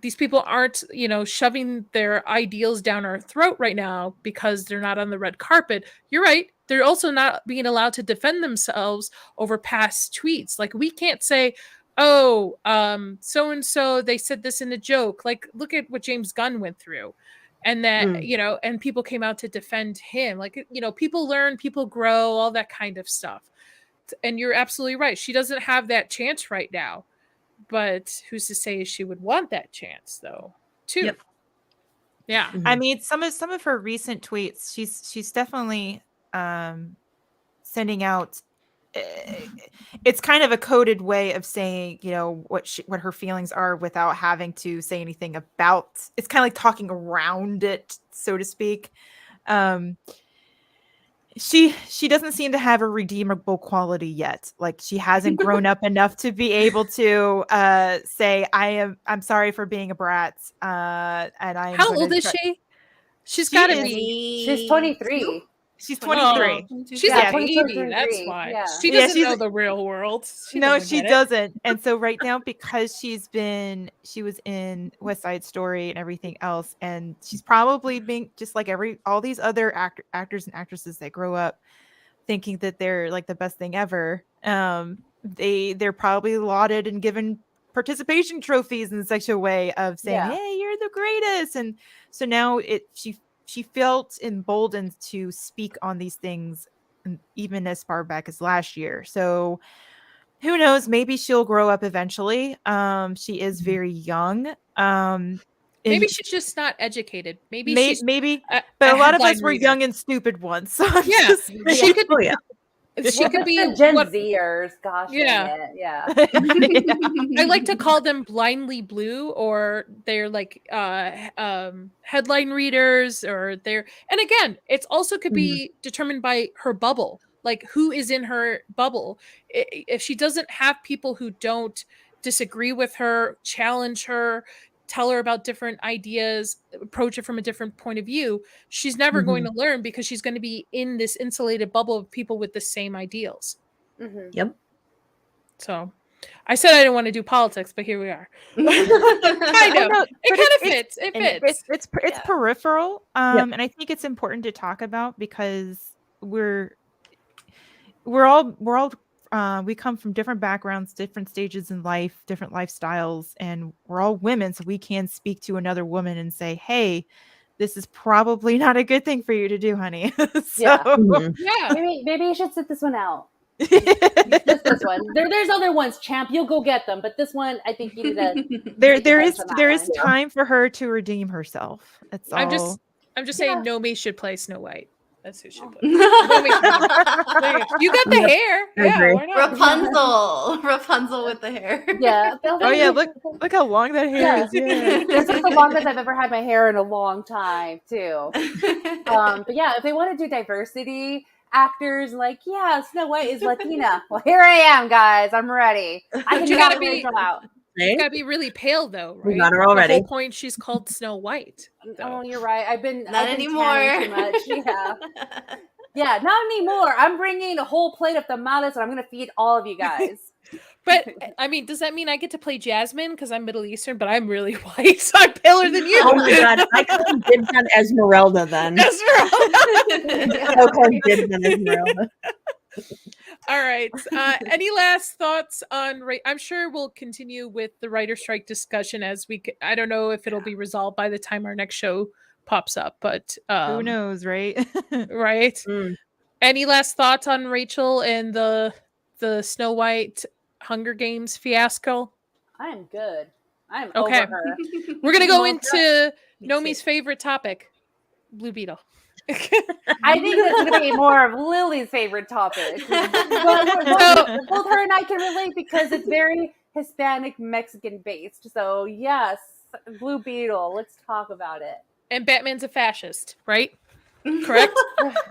these people aren't, shoving their ideals down our throat right now because they're not on the red carpet, you're right. They're also not being allowed to defend themselves over past tweets. Like we can't say, oh, so-and-so, they said this in a joke. Like, look at what James Gunn went through. And that, and people came out to defend him. Like, people learn, people grow, all that kind of stuff. And you're absolutely right. She doesn't have that chance right now. But who's to say she would want that chance, though, too? Yep. Yeah. I mean, some of her recent tweets, she's definitely sending out. It's kind of a coded way of saying, what her feelings are without having to say anything about. It's kind of like talking around it, so to speak. She doesn't seem to have a redeemable quality yet. Like she hasn't grown up enough to be able to say, I'm sorry for being a brat. And I am. How old is she? She's got to be. She's 23. She's 23. She's a baby. That's why. Yeah. She doesn't know the real world. She doesn't. And so right now, because she was in West Side Story and everything else, and she's probably being just like all these other actors and actresses that grow up thinking that they're like the best thing ever. They're probably lauded and given participation trophies in such a way of saying, hey, you're the greatest. And so now she felt emboldened to speak on these things even as far back as last year. So who knows? Maybe she'll grow up eventually. She is very young. Maybe she's just not educated. Maybe but a lot of us were young and stupid once. So she could. She could be Gen Zers. Gosh, yeah. I like to call them blindly blue, or they're like headline readers, and again, it's also could be determined by her bubble, like who is in her bubble. If she doesn't have people who don't disagree with her, challenge her, tell her about different ideas, approach it from a different point of view, she's never going to learn because she's going to be in this insulated bubble of people with the same ideals. Yep. So I said I didn't want to do politics, but here we are. Kind of. It kind of fits. It fits. It's peripheral. And I think it's important to talk about because we come from different backgrounds, different stages in life, different lifestyles, and we're all women. So we can speak to another woman and say, hey, this is probably not a good thing for you to do, honey. Maybe you should sit this one out. this one. There's other ones, champ. You'll go get them. But this one, I think you need to. There is time for her to redeem herself. That's all. I'm just saying Nomi should play Snow White. That's who should play. You got the hair. Yeah, why not? Rapunzel with the hair. Yeah. Oh yeah, look how long that hair is. Yeah. This is the longest I've ever had my hair in a long time too. But yeah, if they want to do diversity actors, like Snow White is Latina. Well, here I am, guys. I'm ready. I can gotta be out. You gotta be really pale though, right? We got her already. The whole point she's called Snow White. Oh, you're right. I've been not anymore. Too much. Yeah. Yeah, not anymore. I'm bringing a whole plate of tamales and I'm going to feed all of you guys. But I mean, does that mean I get to play Jasmine because I'm Middle Eastern, but I'm really white, so I'm paler than you? Oh my god, I call dibs on Esmeralda then. Esmeralda. I'll call dibs on Esmeralda. All right. Any last thoughts on? I'm sure we'll continue with the writer strike discussion as we. I don't know if it'll be resolved by the time our next show pops up, but Who knows, right? right? Mm. Any last thoughts on Rachel and the Snow White Hunger Games fiasco? I am good. I am Okay. over her. We're gonna go Well, into Me Nomi's too. favorite topic, Blue Beetle. I think this is going to be more of Lily's favorite topic. But both her and I can relate because it's very Hispanic Mexican based. So yes, Blue Beetle. Let's talk about it. And Batman's a fascist, right? Correct.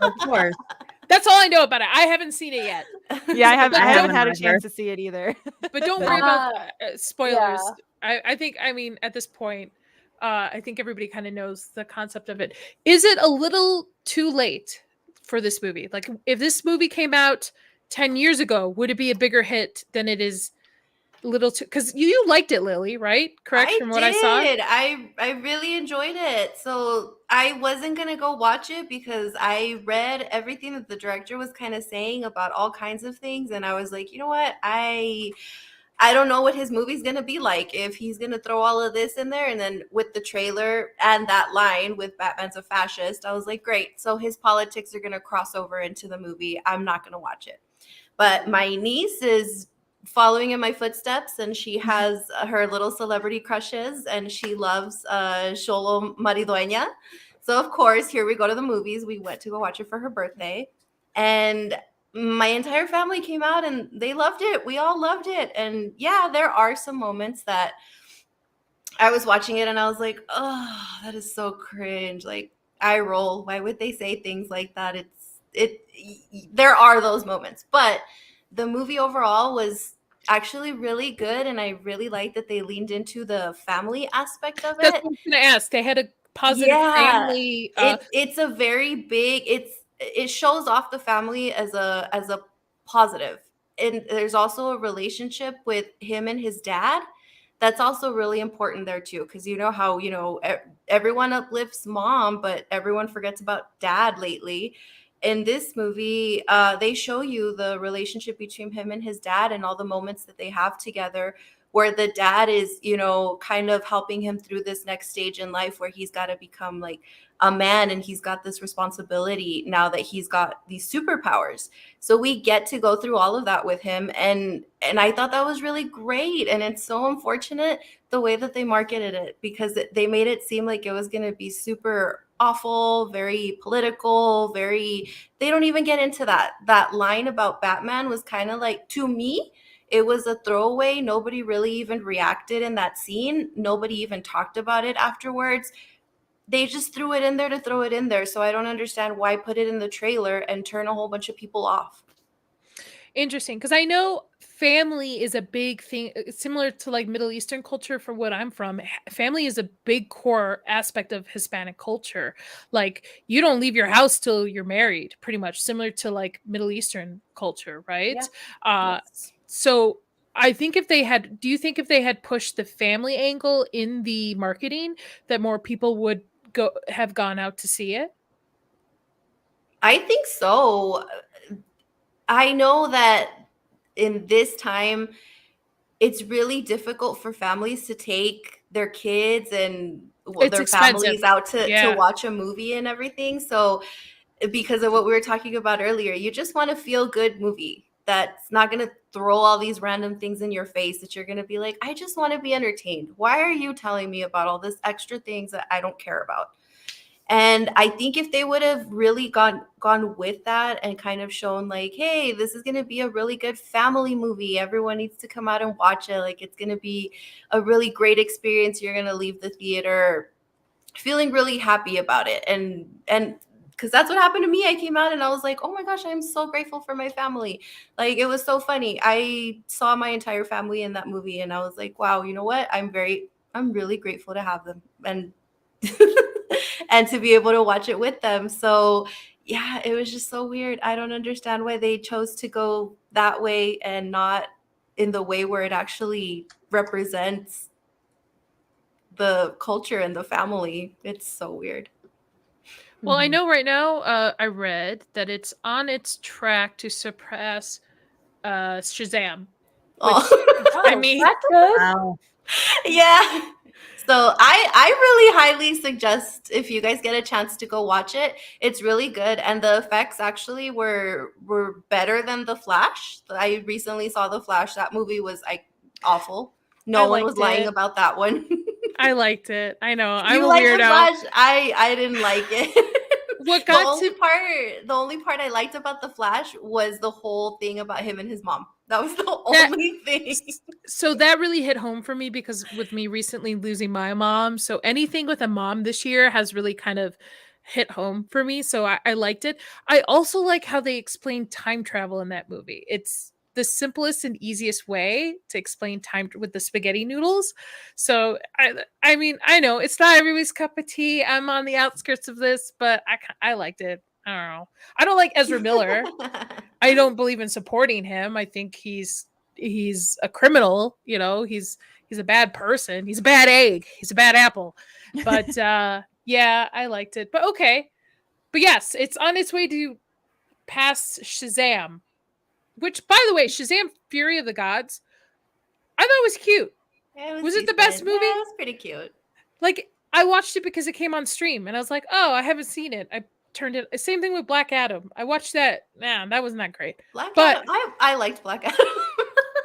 Of course. That's all I know about it. I haven't seen it yet, Yeah, I haven't had a haven't chance to see it either. but don't worry about spoilers. Yeah. I think, I mean, at this point, I think everybody kind of knows the concept of it. Is it a little too late for this movie? Like, if this movie came out 10 years ago, would it be a bigger hit than it is? Little too, because you liked it, Lily, right? Correct, from what I saw. I really enjoyed it. So I wasn't gonna go watch it because I read everything that the director was kind of saying about all kinds of things, and I was like, you know what, I don't know what his movie's gonna be like if he's gonna throw all of this in there. And then with the trailer and that line with Batman's a fascist, I was like, great. So his politics are gonna cross over into the movie. I'm not gonna watch it. But my niece is following in my footsteps, and she has her little celebrity crushes, and she loves Xolo Maridueña. So of course, here we go to the movies. We went to go watch it for her birthday, and my entire family came out and they loved it. We all loved it. And yeah, there are some moments that I was watching it and I was like, oh, that is so cringe. Like, eye roll. Why would they say things like that? There are those moments, but the movie overall was actually really good, and I really liked that they leaned into the family aspect of That's it. what I was going to ask. They had a positive family. It's a very big. It shows off the family as a positive, and there's also a relationship with him and his dad. That's also really important there too, because you know how everyone uplifts mom, but everyone forgets about dad lately. In this movie, they show you the relationship between him and his dad and all the moments that they have together, where the dad is, kind of helping him through this next stage in life where he's got to become like a man, and he's got this responsibility now that he's got these superpowers. So we get to go through all of that with him, and I thought that was really great. And it's so unfortunate the way that they marketed it, because they made it seem like it was going to be super awful, very political, they don't even get into that line about Batman was kind of like, to me, it was a throwaway. Nobody really even reacted in that scene. Nobody even talked about it afterwards. They just threw it in there to throw it in there. So I don't understand why put it in the trailer and turn a whole bunch of people off. Interesting, because I know family is a big thing, similar to like Middle Eastern culture. For what I'm from, family is a big core aspect of Hispanic culture. Like, you don't leave your house till you're married, pretty much similar to like Middle Eastern culture, right? Yes. So I think do you think if they had pushed the family angle in the marketing, that more people would have gone out to see it? I think so. I know that in this time, it's really difficult for families to take their kids and their families out to watch a movie and everything. So because of what we were talking about earlier, you just want a feel good movie that's not going to throw all these random things in your face that you're going to be like, I just want to be entertained. Why are you telling me about all this extra things that I don't care about? And I think if they would have really gone with that and kind of shown like, hey, this is going to be a really good family movie. Everyone needs to come out and watch it. Like, it's going to be a really great experience. You're going to leave the theater feeling really happy about it. And because that's what happened to me. I came out and I was like, oh my gosh, I'm so grateful for my family. Like, it was so funny. I saw my entire family in that movie and I was like, wow, you know what? I'm really grateful to have them and and to be able to watch it with them. So yeah, it was just so weird. I don't understand why they chose to go that way and not in the way where it actually represents the culture and the family. It's so weird. Well, I Mhm. know right now, I read that it's on its track to surpass Shazam. Oh. I mean, that's good. Wow. Yeah. So I really highly suggest if you guys get a chance to go watch it. It's really good, and the effects actually were better than The Flash. I recently saw The Flash. That movie was like awful. No I one was liked lying it. about that one. I liked it. I know. I'm You a like The weirdo. Flash? I didn't like it. What the got only to part I liked about The Flash was the whole thing about him and his mom. That was the only thing. so that really hit home for me because with me recently losing my mom, so anything with a mom this year has really kind of hit home for me. So I liked it. I also like how they explain time travel in that movie. It's the simplest and easiest way to explain time with the spaghetti noodles. So I mean, I know it's not everybody's cup of tea. I'm on the outskirts of this, but I liked it. I don't know. I don't like Ezra Miller. I don't believe in supporting him. I think he's a criminal, you know, he's a bad person. He's a bad egg. He's a bad apple. But yeah, I liked it. But okay. But yes, it's on its way to pass Shazam. Which by the way, Shazam Fury of the Gods, I thought it was cute. Was it the best decent. movie? Yeah, it was pretty cute. Like I watched it because it came on stream and I was like, "Oh, I haven't seen it." I turned it. Same thing with Black Adam. I watched that. Nah, that wasn't that great. Black But Adam, I liked Black Adam.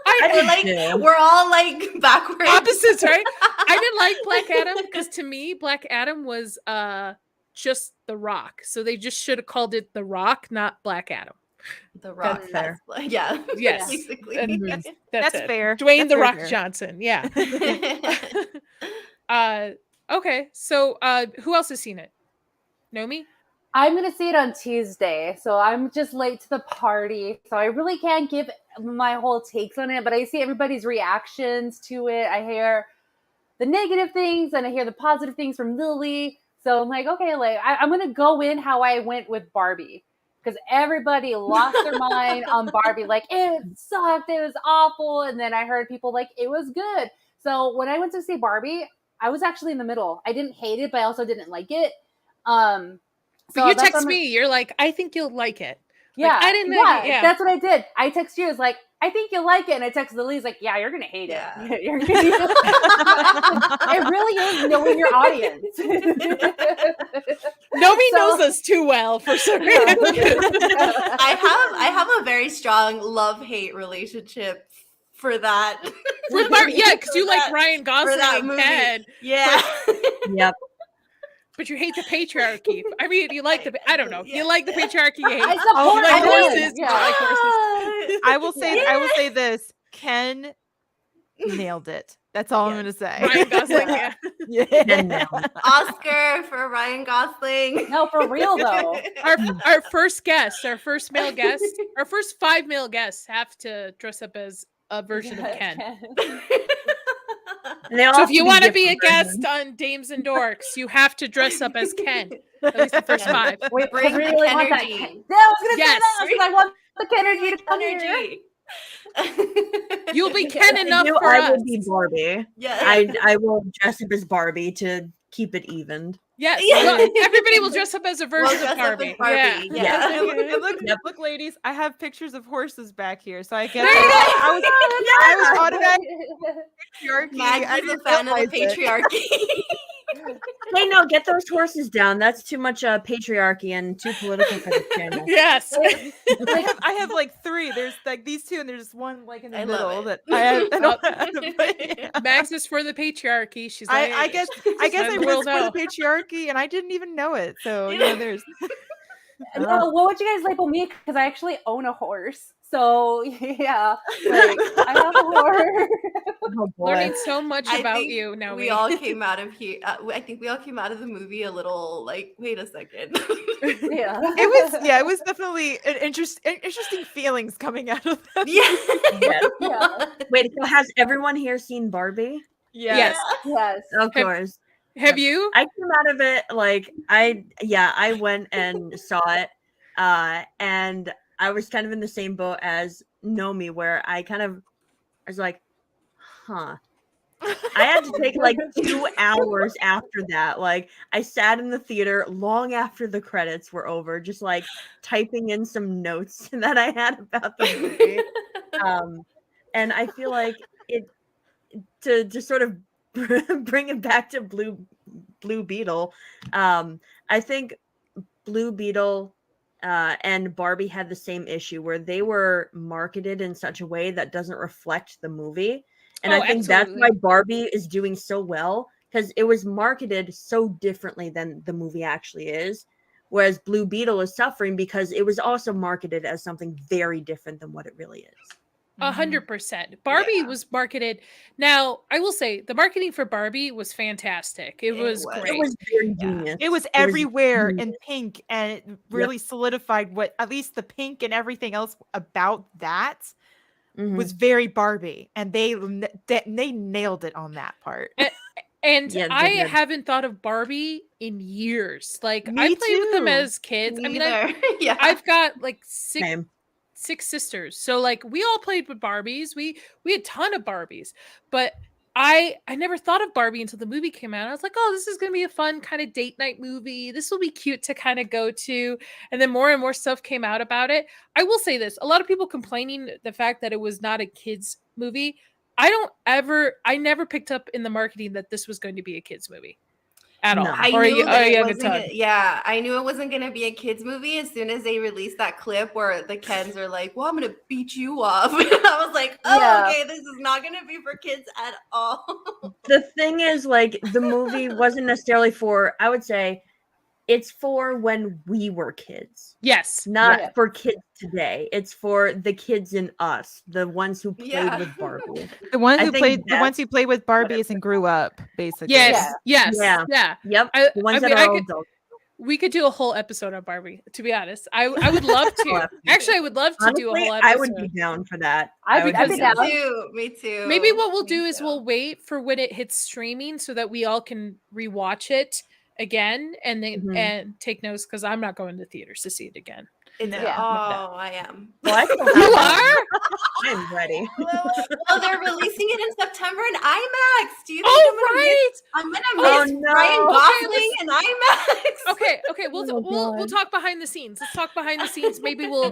I did too. We're all like backwards. Opposites, right? I didn't like Black Adam because to me, Black Adam was just The Rock. So they just should have called it The Rock, not Black Adam. The Rock. That's fair. Yeah. Yes. Basically. And That's it. fair. Dwayne That's The very Rock fair. Johnson. Yeah. Okay. So who else has seen it? Nomi? I'm going to see it on Tuesday, so I'm just late to the party. So I really can't give my whole takes on it, but I see everybody's reactions to it. I hear the negative things and I hear the positive things from Lily. So I'm like, okay, like I'm going to go in how I went with Barbie. Because everybody lost their mind on Barbie. Like, it sucked. It was awful. And then I heard people like, it was good. So when I went to see Barbie, I was actually in the middle. I didn't hate it, but I also didn't like it. But you text me, you're like, I think you'll like it. Yeah, like, I didn't like it. Yeah, that's what I did. I text you, I was like, I think you'll like it. And I texted Lily's like, yeah, you're going to hate it. You're gonna hate it. It really is knowing your audience. Nobody knows us too well for some reason. I have a very strong love-hate relationship for that. Yeah, because you like Ryan Gosling and movie. Ken. Yeah. Yep. But you hate the patriarchy. I mean, you like the, I don't know. You like the patriarchy. You hate I support you like it. horses. Yeah. You like horses. I will say this. Ken nailed it. That's all I'm gonna say. Ryan Gosling, yeah. Yeah. Oscar for Ryan Gosling. No, for real though. Our first guest, our first male guest, our first 5 male guests have to dress up as a version of Ken. So if you want to be a guest on Dames and Dorks, you have to dress up as Ken. At least the first 5. Wait, Bring I really the want that. Kenergy. Yeah, I was gonna Yes. say that because I want the Kenergy to come here. Energy. You'll be Ken enough You, for I us. will be Barbie. Yeah. I will dress up as Barbie to keep it evened. Yes, Yeah. well, everybody will dress up as a version dress of up as Barbie. Barbie, yeah. And look, Yep. look, ladies, I have pictures of horses back here, so I guess There you go. I was automatically patriarchy. Max I is a didn't fan of the realize it. patriarchy. Hey, no, get those horses down. That's too much patriarchy and too political for the channel. Yes. I have like 3. There's like these 2, and there's one like in the I love middle it. that I have. I don't have but, yeah. Max is for the patriarchy. She's like, I guess letting I the world was for know. the patriarchy, and I didn't even know it. So you know, there's No, what would you guys label me? Because I actually own a horse. So yeah, like, I have a horse. Oh, boy. learning so much I about think you now. we all came out of here. I think we all came out of the movie a little like, wait a second. Yeah. it was definitely an interesting feelings coming out of that. Yeah. Yes. Yeah. Wait, so has everyone here seen Barbie? Yes. Yes. Of course. Have you? I came out of it like I went and saw it and I was kind of in the same boat as Nomi, where I was like, huh. I had to take like 2 hours after that. Like, I sat in the theater long after the credits were over, just like typing in some notes that I had about the movie. And I feel like to sort of bring it back to Blue Beetle. I think Blue Beetle and Barbie had the same issue where they were marketed in such a way that doesn't reflect the movie. And I think that's why Barbie is doing so well, because it was marketed so differently than the movie actually is. Whereas Blue Beetle is suffering because it was also marketed as something very different than what it really is. 100%. Barbie was marketed. Now, I will say the marketing for Barbie was fantastic. It was great. It was very genius. It was everywhere in pink, and it really solidified what at least the pink and everything else about that was very Barbie, and they nailed it on that part. And I haven't thought of Barbie in years. Like, I played with them as kids. I mean, I've got like six sisters, so like we all played with Barbies. We had a ton of Barbies, but I never thought of Barbie until the movie came out. I was like, oh, this is gonna be a fun kind of date night movie. This will be cute to kind of go to. And then more and more stuff came out about it. I will say this: a lot of people complaining the fact that it was not a kids movie. I never picked up in the marketing that this was going to be a kids movie at all. I knew I knew it wasn't going to be a kids movie as soon as they released that clip where the Kens are like, well, I'm going to beat you off. I was like, okay, this is not going to be for kids at all. The thing is, like, the movie wasn't necessarily for, I would say, it's for when we were kids. Yes. Not for kids today. It's for the kids in us, the ones who played with Barbie. The ones who played with Barbies and grew up, basically. Yes. Yep. The ones that are adults. We could do a whole episode on Barbie, to be honest. I would love to. Actually, I would love to do a whole episode. I would be down for that. I'd be down. Me too. Maybe what we'll do is we'll wait for when it hits streaming so that we all can rewatch it again and then and take notes, because I'm not going to theaters to see it again. I am. What? You are? I'm ready. Well, they're releasing it in September in IMAX. Do you think I'm gonna miss Ryan Gosling in IMAX? Okay. We'll talk behind the scenes. Let's talk behind the scenes. Maybe we'll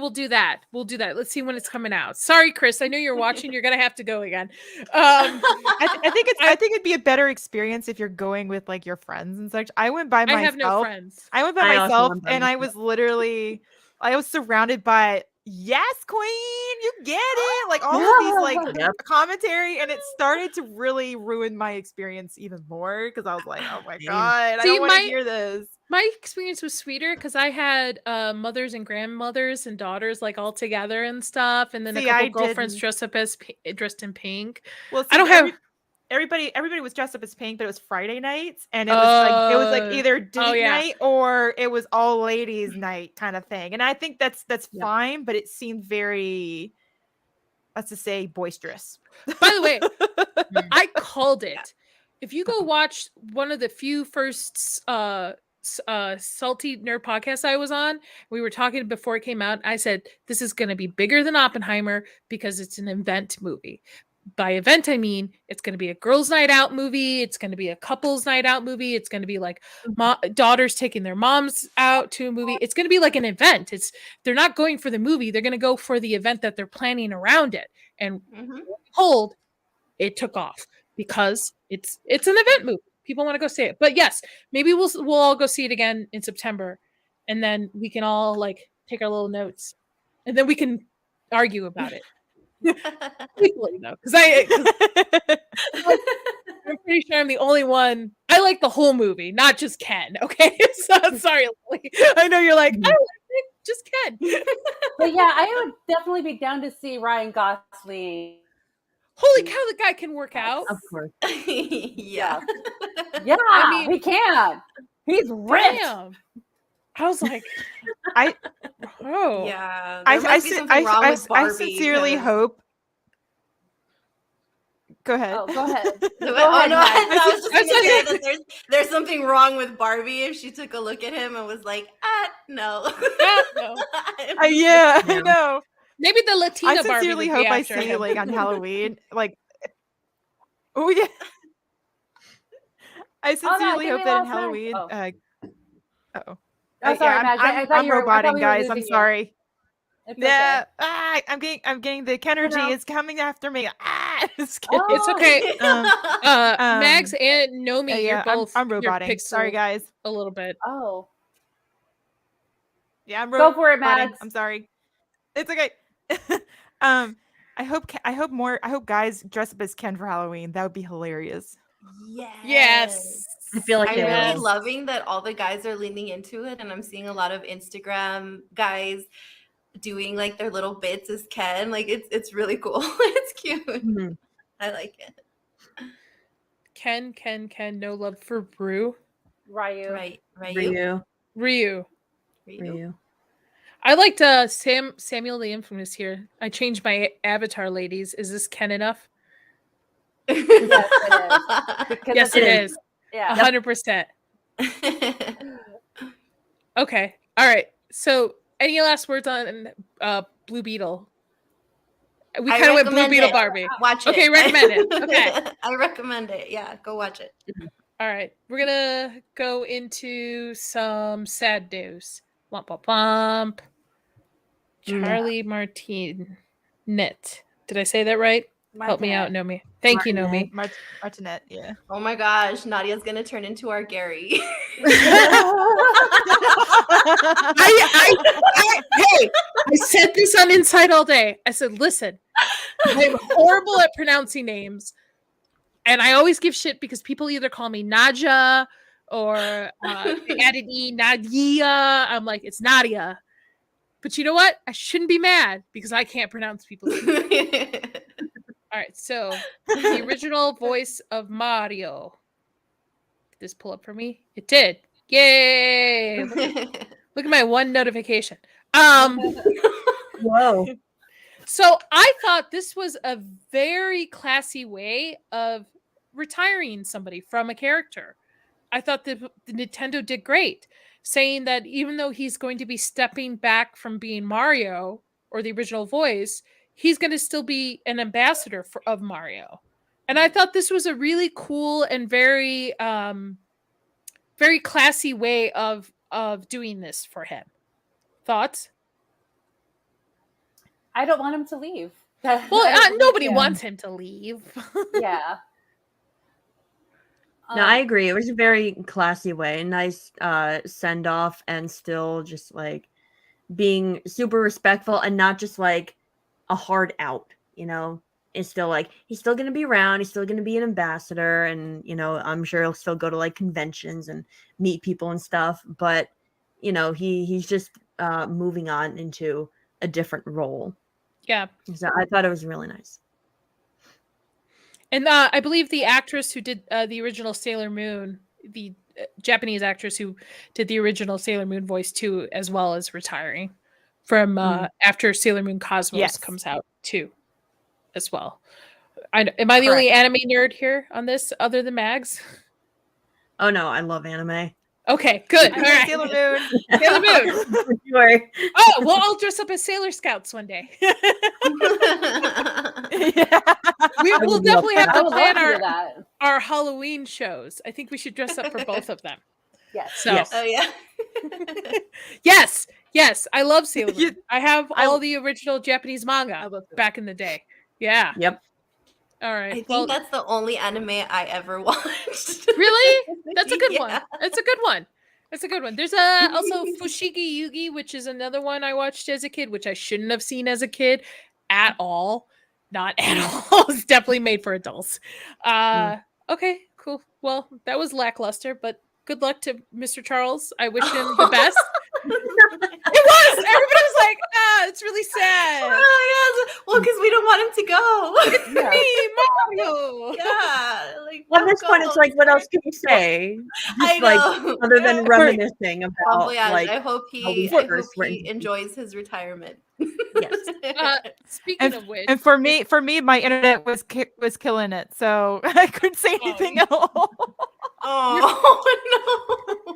do that. We'll do that. Let's see when it's coming out. Sorry, Chris. I know you're watching. You're gonna have to go again. I think it'd be a better experience if you're going with like your friends and such. I went by myself. I have no friends. I went by myself, and I was literally. I was surrounded by yes, queen, you get it, like all of these like commentary, and it started to really ruin my experience even more because I was like, oh my god, I don't want to hear this. My experience was sweeter because I had mothers and grandmothers and daughters like all together and stuff, and then a couple girlfriends dressed in pink. Well, I don't have. Everybody was dressed up as pink, but it was Friday nights, and it was like either date night or it was all ladies night kind of thing. And I think that's fine, but it seemed very, let's just say, boisterous. By the way, I called it. If you go watch one of the few first salty nerd podcasts I was on, we were talking before it came out. I said this is going to be bigger than Oppenheimer because it's an event movie. By event, I mean it's going to be a girls' night out movie. It's going to be a couples' night out movie. It's going to be like daughters taking their moms out to a movie. It's going to be like an event. They're not going for the movie. They're going to go for the event that they're planning around it. And behold, it took off because it's an event movie. People want to go see it. But yes, maybe we'll all go see it again in September, and then we can all like take our little notes, and then we can argue about it. Because I'm pretty sure I'm the only one. I like the whole movie, not just Ken. Okay, so sorry, Lily. I know you're like, I don't like just Ken. But yeah, I would definitely be down to see Ryan Gosling. Holy cow, the guy can work out. Of course. Yeah, I mean, he can. He's ripped. Damn. I was like, I sincerely hope. Go ahead. Oh, go ahead. No, Go ahead, Max. I was just going to say that there's something wrong with Barbie if she took a look at him and was like, no. No. Yeah, I Yeah. know. Maybe the Latina I Barbie sincerely would be hope I after see you him. like on Halloween. Like, oh yeah. I sincerely think hope we that in lost Max. Halloween. Oh. Uh-oh. Oh, sorry, Max. I thought I'm you were roboting, we were guys. I'm losing you. sorry. It's Yeah. okay. I'm getting the Kenergy no. is coming after me. Just kidding. Oh. It's okay. Max Um, and Nomi, yeah, you're both I'm you're roboting. Sorry, pixel guys. a little bit. Oh. Yeah, I'm Go for it, roboting. Max. I'm sorry. It's okay. I hope guys dress up as Ken for Halloween. That would be hilarious. Yes. I feel like I'm they really will. loving that all the guys are leaning into it, and I'm seeing a lot of Instagram guys doing like their little bits as Ken. Like it's really cool. It's cute. Mhm. I like it. Ken, no love for Rue. Ryu. Right. Ryu. Ryu. I liked Samuel the Infamous here. I changed my avatar, ladies. Is this Ken enough? Yes, it is. Because Yes, it is. Yeah. 100%. Okay. All right. So, any last words on Blue Beetle? We kind of went Blue recommend Beetle it. Barbie. Watch it. Okay, recommend it. Okay. I recommend it. Yeah, go watch it. All right. We're going to go into some sad news. Womp womp womp. Charlie Martinet. Did I say that right? Help me out, Nomi. Thank you, Nomi. Martinet, yeah. Oh my gosh, Nadia's gonna turn into our Gary. Hey, I said this on Inside All Day. I said, listen, I'm horrible at pronouncing names. And I always give shit because people either call me Naja or they added E, Nadia. I'm like, it's Nadia. But you know what? I shouldn't be mad because I can't pronounce people's names. All right, so the original voice of Mario. Did this pull up for me? It did. Yay! Look at my one notification. Whoa. So I thought this was a very classy way of retiring somebody from a character. I thought that the Nintendo did great, saying that even though he's going to be stepping back from being Mario or the original voice, he's going to still be an ambassador of Mario. And I thought this was a really cool and very, very classy way of doing this for him. Thoughts? I don't want him to leave. Well, nobody wants him to leave. Yeah. No, I agree. It was a very classy way. Nice send off and still just like being super respectful and not just like a hard out, you know. It's still like he's still gonna be around, he's still gonna be an ambassador, and you know, I'm sure he'll still go to like conventions and meet people and stuff, but you know, he's just moving on into a different role. Yeah. So I thought it was really nice. And I believe the actress who did the original Sailor Moon, the Japanese actress who did the original Sailor Moon voice too, as well as retiring from after Sailor Moon Cosmos comes out too, as well. Am I the only anime nerd here on this other than Mags? Oh no, I love anime. Okay, good. All right. Sailor Moon. Sailor Moon. Sure. Oh, well, I'll dress up as Sailor Scouts one day. We'll definitely have to plan our Halloween shows. I think we should dress up for both of them. Yes. So. Yes. Oh yeah. Yes. I love Sailor Moon. I have all the original Japanese manga back in the day. Yeah. Yep. All right. I think that's the only anime I ever watched. Really? That's a good one. Yeah. That's a good one. That's a good one. There's also Fushigi Yugi, which is another one I watched as a kid, which I shouldn't have seen as a kid at all. Not at all. It's definitely made for adults. Okay, cool. Well, that was lackluster, but good luck to Mr. Charles. I wish him the best. It was. Everybody was like, it's really sad. Oh, yes. Well, because we don't want him to go. Yeah. Hey, Mario. Yeah, like At this point, it's like, what else can you say? I Just like know. other than reminiscing Bon about voyage. like I hope how we he first were introduced. enjoys his retirement. Yes. Speaking of which, And for me, my internet was killing it, so I couldn't say anything at all. Oh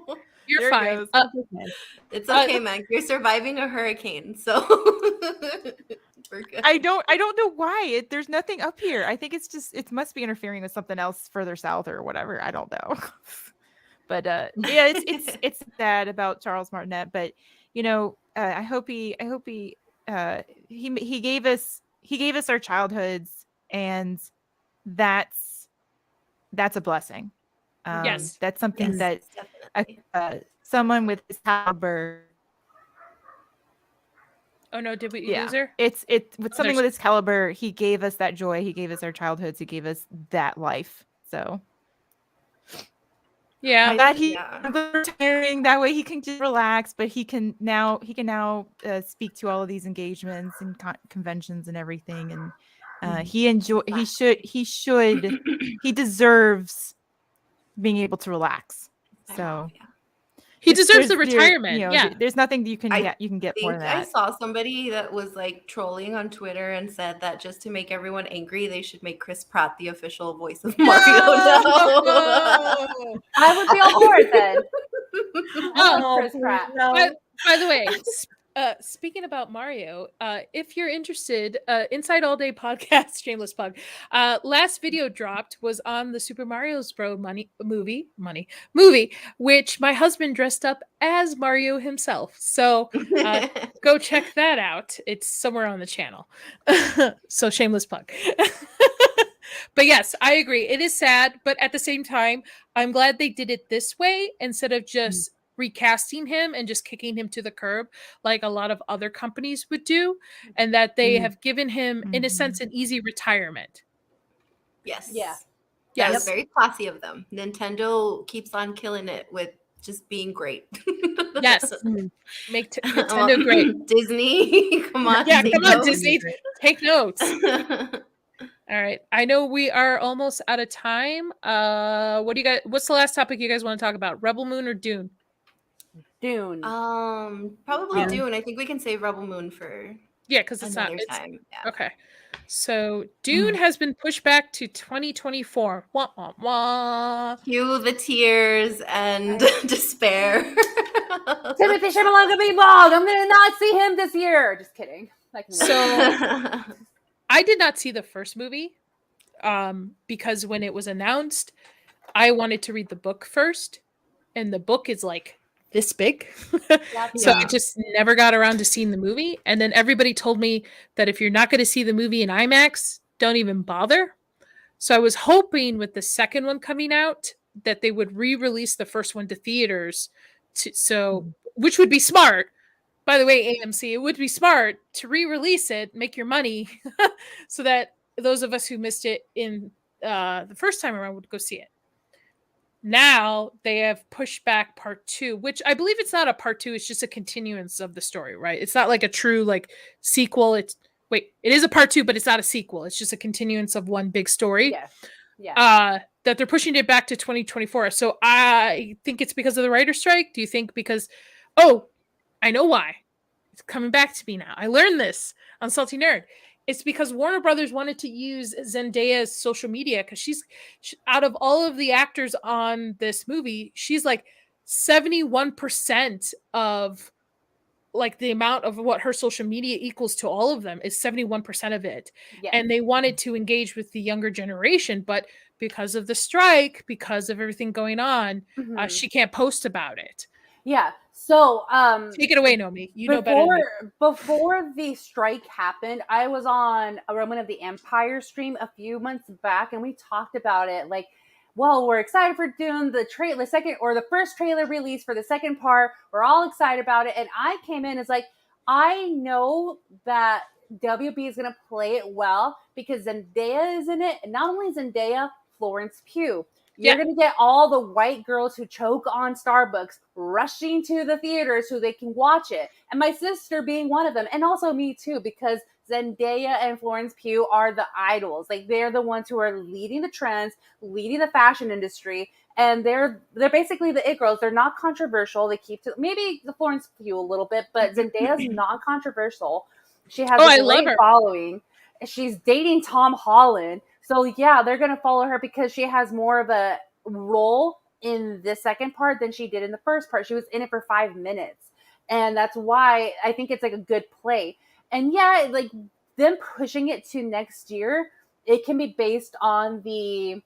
no. you're There it fine. goes. Okay. It's okay, Meg. You're surviving a hurricane, so we're good. I don't know why. There's nothing up here. I think it's just it must be interfering with something else further south or whatever. I don't know. But yeah, it's sad about Charles Martinet. But you know, I hope he gave us our childhoods, and that's a blessing. Yes. That's something that definitely. someone with his caliber. Oh no, did we lose her? It's with something there's- with his caliber. He gave us that joy. He gave us our childhoods. He gave us that life. So Yeah. that he's Yeah. retiring. That way he can just relax. But he can now speak to all of these engagements and conventions and everything. And he deserves being able to relax. I So. know, yeah. He deserves the There's- retirement. you know, yeah. there's nothing you can I get. You can get more I than think I that. saw somebody that was like trolling on Twitter and said that just to make everyone angry, they should make Chris Pratt the official voice of Mario. No! I would be all for it then. I love Oh, Chris Pratt. No. By the way, speaking about Mario, if you're interested, Inside All Day podcast, shameless plug. Last video dropped was on the Super Mario Bros. movie, which my husband dressed up as Mario himself. So go check that out. It's somewhere on the channel. So shameless plug. But yes, I agree. It is sad, but at the same time, I'm glad they did it this way instead of just recasting him and just kicking him to the curb like a lot of other companies would do, and that they have given him, in a sense, an easy retirement. Yes. Yeah. That Yes. was very classy of them. Nintendo keeps on killing it with just being great. Yes. Make Nintendo great. Disney, come on. Yeah, take come on, notes. Disney. Take notes. All right. I know we are almost out of time. What's the last topic you guys want to talk about? Rebel Moon or Dune? Dune. Probably Yeah. Dune. I think we can save Rebel Moon for Yeah, because it's another not. time. Yeah. Okay. So Dune has been pushed back to 2024. Wah, wah, wah. Cue the tears and despair. Timothy Chalamet gonna be bald. I'm gonna not see him this year. Just kidding. So I did not see the first movie because when it was announced, I wanted to read the book first, and the book is like this big. So I just never got around to seeing the movie. And then everybody told me that if you're not going to see the movie in IMAX, don't even bother. So I was hoping with the second one coming out that they would re-release the first one to theaters, which would be smart. By the way, AMC, it would be smart to re-release it, make your money, so that those of us who missed it in the first time around would go see it. Now they have pushed back part 2, which I believe it's not a part 2, it's just a continuance of the story, right? It's not like a true like sequel. It is a part 2, but it's not a sequel. It's just a continuance of one big story. Yeah. That they're pushing it back to 2024. So I think it's because of the writer's strike. Do you think because I know why. It's coming back to me now. I learned this on Salty Nerd. It's because Warner Brothers wanted to use Zendaya's social media because she's out of all of the actors on this movie, she's like 71% of like the amount of what her social media equals to all of them is 71% of it. Yeah. And they wanted to engage with the younger generation, but because of the strike, because of everything going on, she can't post about it. Yeah. So take it away, Nomi. You know better than me. Before the strike happened, I was on a Roman of the Empire stream a few months back, and we talked about it. Like, well, we're excited for Dune, the first trailer release for the second part. We're all excited about it, and I came in as like, I know that WB is going to play it well because Zendaya is in it, and not only Zendaya, Florence Pugh. You're going to get all the white girls who choke on Starbucks rushing to the theater so they can watch it. And my sister being one of them. And also me too, because Zendaya and Florence Pugh are the idols. Like, they're the ones who are leading the trends, leading the fashion industry. And they're basically the it girls. They're not controversial. They keep to maybe the Florence Pugh a little bit, but Zendaya's non-controversial. She has a great following. She's dating Tom Holland. So yeah, they're going to follow her because she has more of a role in the second part than she did in the first part. She was in it for 5 minutes. And that's why I think it's like a good play. And yeah, like them pushing it to next year, it can be based on the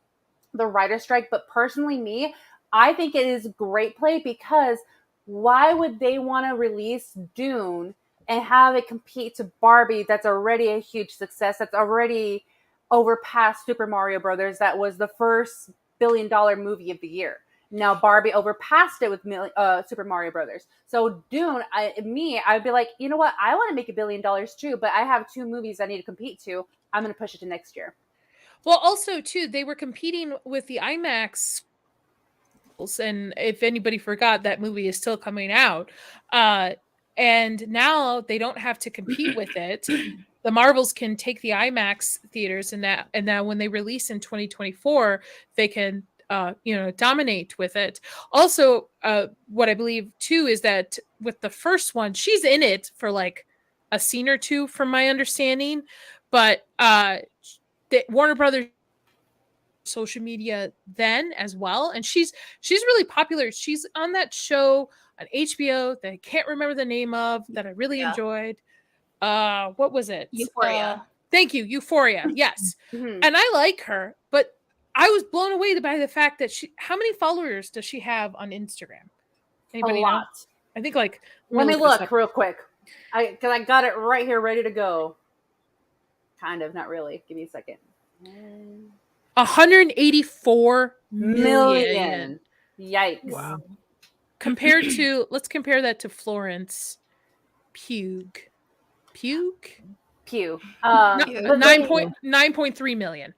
writer strike. But personally, me, I think it is a great play, because why would they want to release Dune and have it compete to Barbie, that's already a huge success, that's already overpassed Super Mario Brothers, that was the first billion-dollar movie of the year. Now Barbie overpassed it with Super Mario Brothers. So Dune, I'd be like, you know what? I want to make $1 billion too, but I have 2 movies I need to compete to. I'm going to push it to next year. Well, also too, they were competing with the IMAX, and if anybody forgot, that movie is still coming out. And now they don't have to compete with it. The Marvels can take the IMAX theaters, and now when they release in 2024, they can dominate with it. Also, what I believe too is that with the first one, she's in it for like a scene or two, from my understanding, but Warner Brothers social media then as well, and she's really popular. She's on that show on HBO that I can't remember the name of, that I really enjoyed. What was it? Euphoria. Thank you, Euphoria. Yes. And I like her, but I was blown away by the fact that how many followers does she have on Instagram? Anybody a lot. know? I think like let me look real quick. Because I got it right here ready to go. Kind of, not really. Give me a second. 184 million. Yikes. Wow. Let's compare that to Florence Pugh. 9.3 million.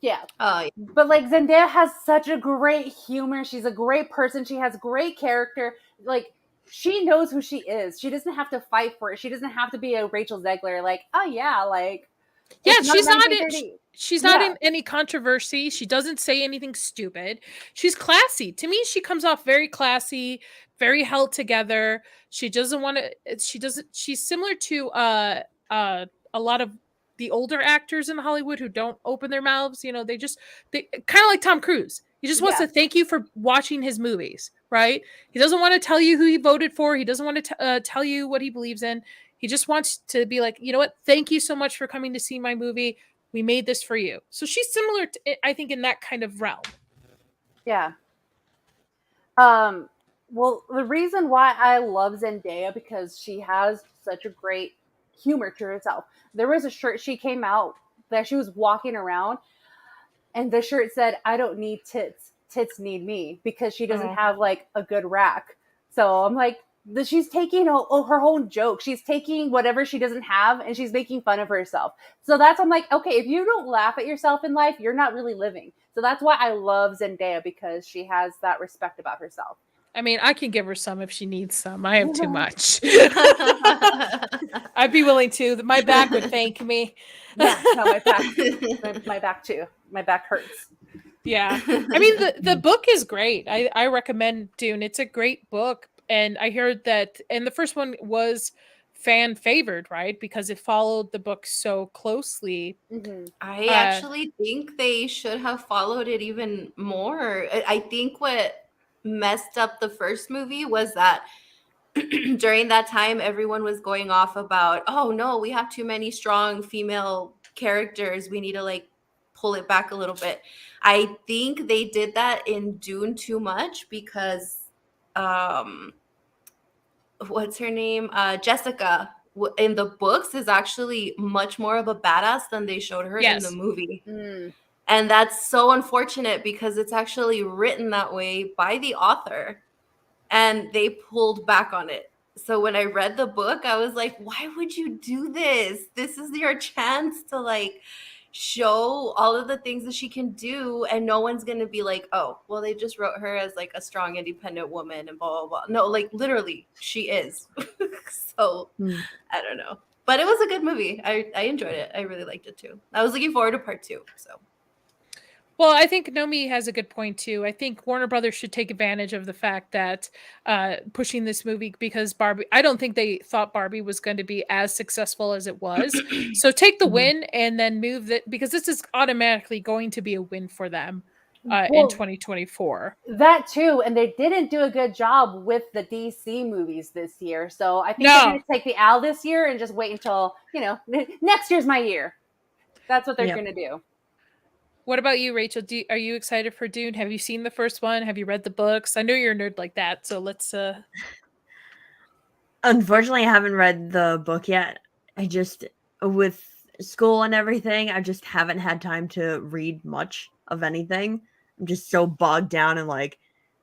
Yeah. But like, Zendaya has such a great humor. She's a great person. She has great character. Like, she knows who she is. She doesn't have to fight for it. She doesn't have to be a Rachel Zegler. Like, oh yeah, like, yeah, she's not in any controversy. She doesn't say anything stupid. She's classy. To me, she comes off very classy, very held together. She doesn't want to. She's similar to a lot of the older actors in Hollywood who don't open their mouths. You know, they kind of like Tom Cruise. He just wants to thank you for watching his movies, right? He doesn't want to tell you who he voted for. He doesn't want to tell you what he believes in. He just wants to be like, you know what? Thank you so much for coming to see my movie. We made this for you. So she's similar to, I think, in that kind of realm. Yeah. Well, the reason why I love Zendaya, because she has such a great humor to herself. There was a shirt she came out that she was walking around, and the shirt said, "I don't need tits. Tits need me," because she doesn't have like a good rack. So I'm like, she's taking her own joke. She's taking whatever she doesn't have and she's making fun of herself. So I'm like, okay, if you don't laugh at yourself in life, you're not really living. So that's why I love Zendaya, because she has that respect about herself. I mean, I can give her some if she needs some. I have too much. I'd be willing to. My back would thank me. Yeah, no, my back too. My back hurts. Yeah. I mean, the book is great. I recommend Dune. It's a great book. And I heard that, and the first one was fan favored, right? Because it followed the book so closely. Mm-hmm. I actually think they should have followed it even more. I think what messed up the first movie was that during that time, everyone was going off about, oh no, we have too many strong female characters. We need to like pull it back a little bit. I think they did that in Dune too much, because what's her name? Jessica in the books is actually much more of a badass than they showed her in the movie. And that's so unfortunate, because it's actually written that way by the author, and they pulled back on it. So when I read the book, I was like, why would you do this? This is your chance to like show all of the things that she can do, and no one's gonna be like, oh, well, they just wrote her as like a strong, independent woman and blah blah blah. No, like literally, she is. So I don't know, but it was a good movie. I enjoyed it. I really liked it too. I was looking forward to part 2. So. Well, I think Nomi has a good point too. I think Warner Brothers should take advantage of the fact that pushing this movie, because Barbie, I don't think they thought Barbie was going to be as successful as it was. So take the win and then move that, because this is automatically going to be a win for them in 2024. That too, and they didn't do a good job with the DC movies this year. So I think they're going to take the L this year and just wait until, next year's my year. That's what they're going to do. What about you, Rachel? Are you excited for Dune? Have you seen the first one? Have you read the books? I know you're a nerd like that, so let's... Unfortunately, I haven't read the book yet. I just, with school and everything, I just haven't had time to read much of anything. I'm just so bogged down in like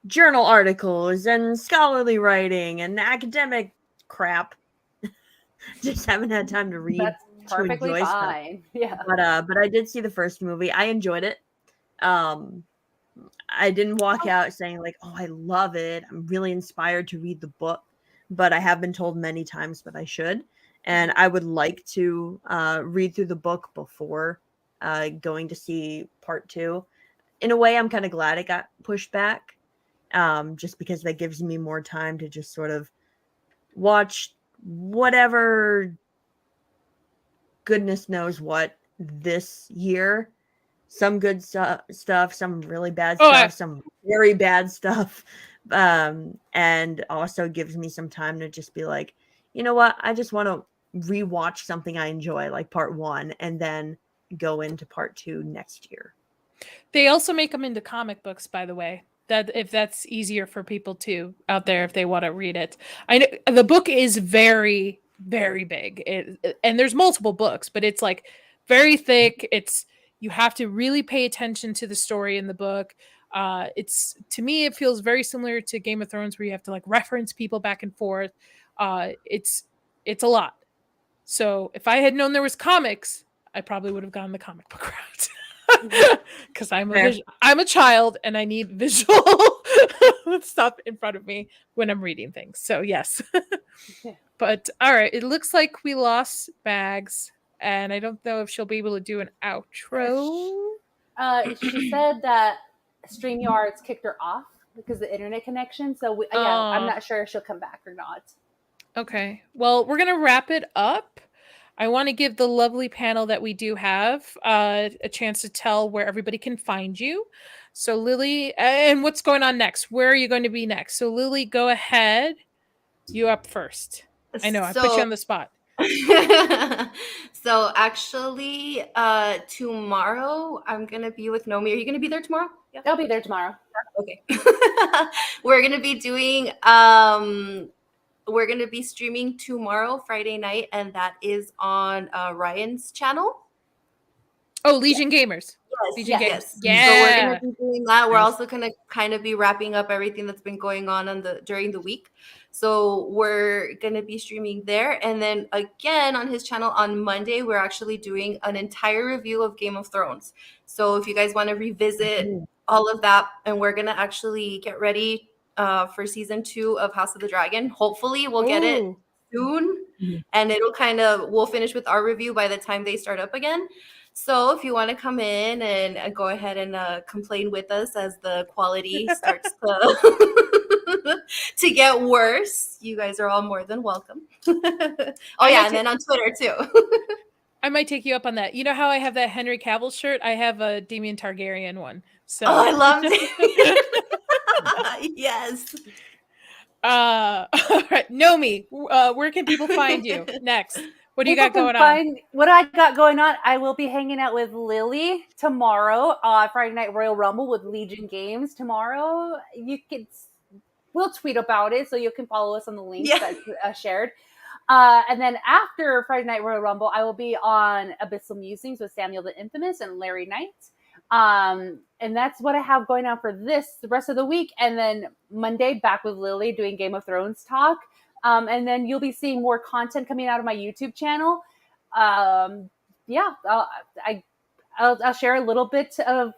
journal articles and scholarly writing and academic crap. Just haven't had time to read. That's perfectly fine. Yeah. But I did see the first movie. I enjoyed it. I didn't walk out saying like, oh, I love it. I'm really inspired to read the book, but I have been told many times that I should. And I would like to read through the book before going to see part 2. In a way, I'm kind of glad it got pushed back, just because that gives me more time to just sort of watch whatever goodness knows what this year. Some good stuff, some really bad stuff, some very bad stuff. And also gives me some time to just be like, you know what? I just want to rewatch something I enjoy, like part 1, and then go into part 2 next year. They also make them into comic books, by the way. That if that's easier for people too out there if they want to read it. I know the book is very, very big, and there's multiple books, but it's like very thick. You have to really pay attention to the story in the book. To me, it feels very similar to Game of Thrones, where you have to like reference people back and forth. It's a lot. So if I had known there was comics, I probably would have gone the comic book route. Because I'm a child and I need visual stuff in front of me when I'm reading things. So yes. But all right, it looks like we lost Bags, and I don't know if she'll be able to do an outro. She said that StreamYard's kicked her off because of the internet connection. So I'm not sure if she'll come back or not. Okay. Well, we're gonna wrap it up. I want to give the lovely panel that we do have a chance to tell where everybody can find you. So Lily, and what's going on next? Where are you going to be next? So Lily, go ahead. You up first. I know, I put you on the spot. So actually, tomorrow I'm going to be with Nomi. Are you going to be there tomorrow? Yeah. I'll be there tomorrow. Okay. We're going to be doing... we're going to be streaming tomorrow, Friday night, and that is on Ryan's channel. Oh, Legion Gamers. Legion Gamers. Yes. Yeah. So we're going to be doing that. We're also going to kind of be wrapping up everything that's been going on during the week. So we're going to be streaming there. And then again on his channel on Monday, we're actually doing an entire review of Game of Thrones. So if you guys want to revisit all of that, and we're going to actually get ready for season 2 of House of the Dragon. Hopefully we'll get it soon, and we'll finish with our review by the time they start up again. So if you want to come in and go ahead and complain with us as the quality starts to get worse, you guys are all more than welcome. And then on Twitter too. I might take you up on that. You know how I have that Henry Cavill shirt? I have a Damien Targaryen one. So I love it. Yes. All right, Nomi, where can people find you next? What do you got going on? What I got going on, I will be hanging out with Lily tomorrow, Friday Night Royal Rumble with Legion Games tomorrow. We'll tweet about it, so you can follow us on the link that's shared. And then after Friday Night Royal Rumble, I will be on Abyssal Musings with Samuel the Infamous and Larry Knight. And that's what I have going on for the rest of the week. And then Monday, back with Lily doing Game of Thrones talk. And then you'll be seeing more content coming out of my YouTube channel. I I'll share a little bit to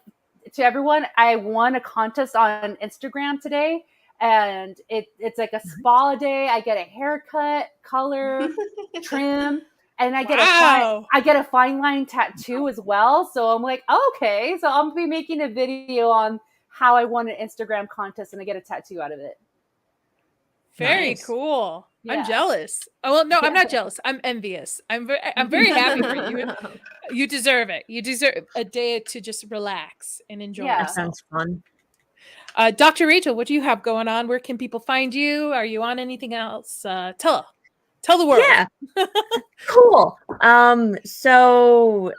everyone. I won a contest on Instagram today, and it's like a spa day. I get a haircut, color, trim, and I get a fine line tattoo as well. So I'm like, okay, so I'm gonna be making a video on how I won an Instagram contest and I get a tattoo out of it. Very Nice. cool. Yeah. I'm jealous. Oh, well, no, I'm not jealous. I'm envious. I'm very happy for you. You deserve it. You deserve a day to just relax and enjoy Yeah. That yourself. sounds fun. Dr. Rachel, what do you have going on? Where can people find you? Are you on anything else? Tell the world. Yeah. Cool. So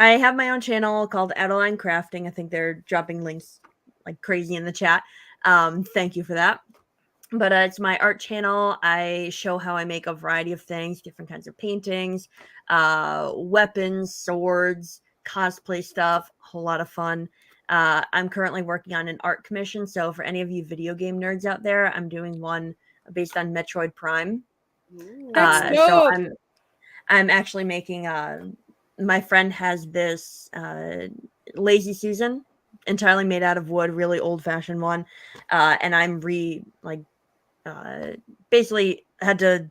I have my own channel called Adeline Crafting. I think they're dropping links like crazy in the chat. Thank you for that. But it's my art channel. I show how I make a variety of things, different kinds of paintings, weapons, swords, cosplay stuff, a whole lot of fun. I'm currently working on an art commission. So for any of you video game nerds out there, I'm doing one based on Metroid Prime. That's So dope. I'm actually making my friend has this Lazy Susan entirely made out of wood, really old-fashioned one, and I'm basically had to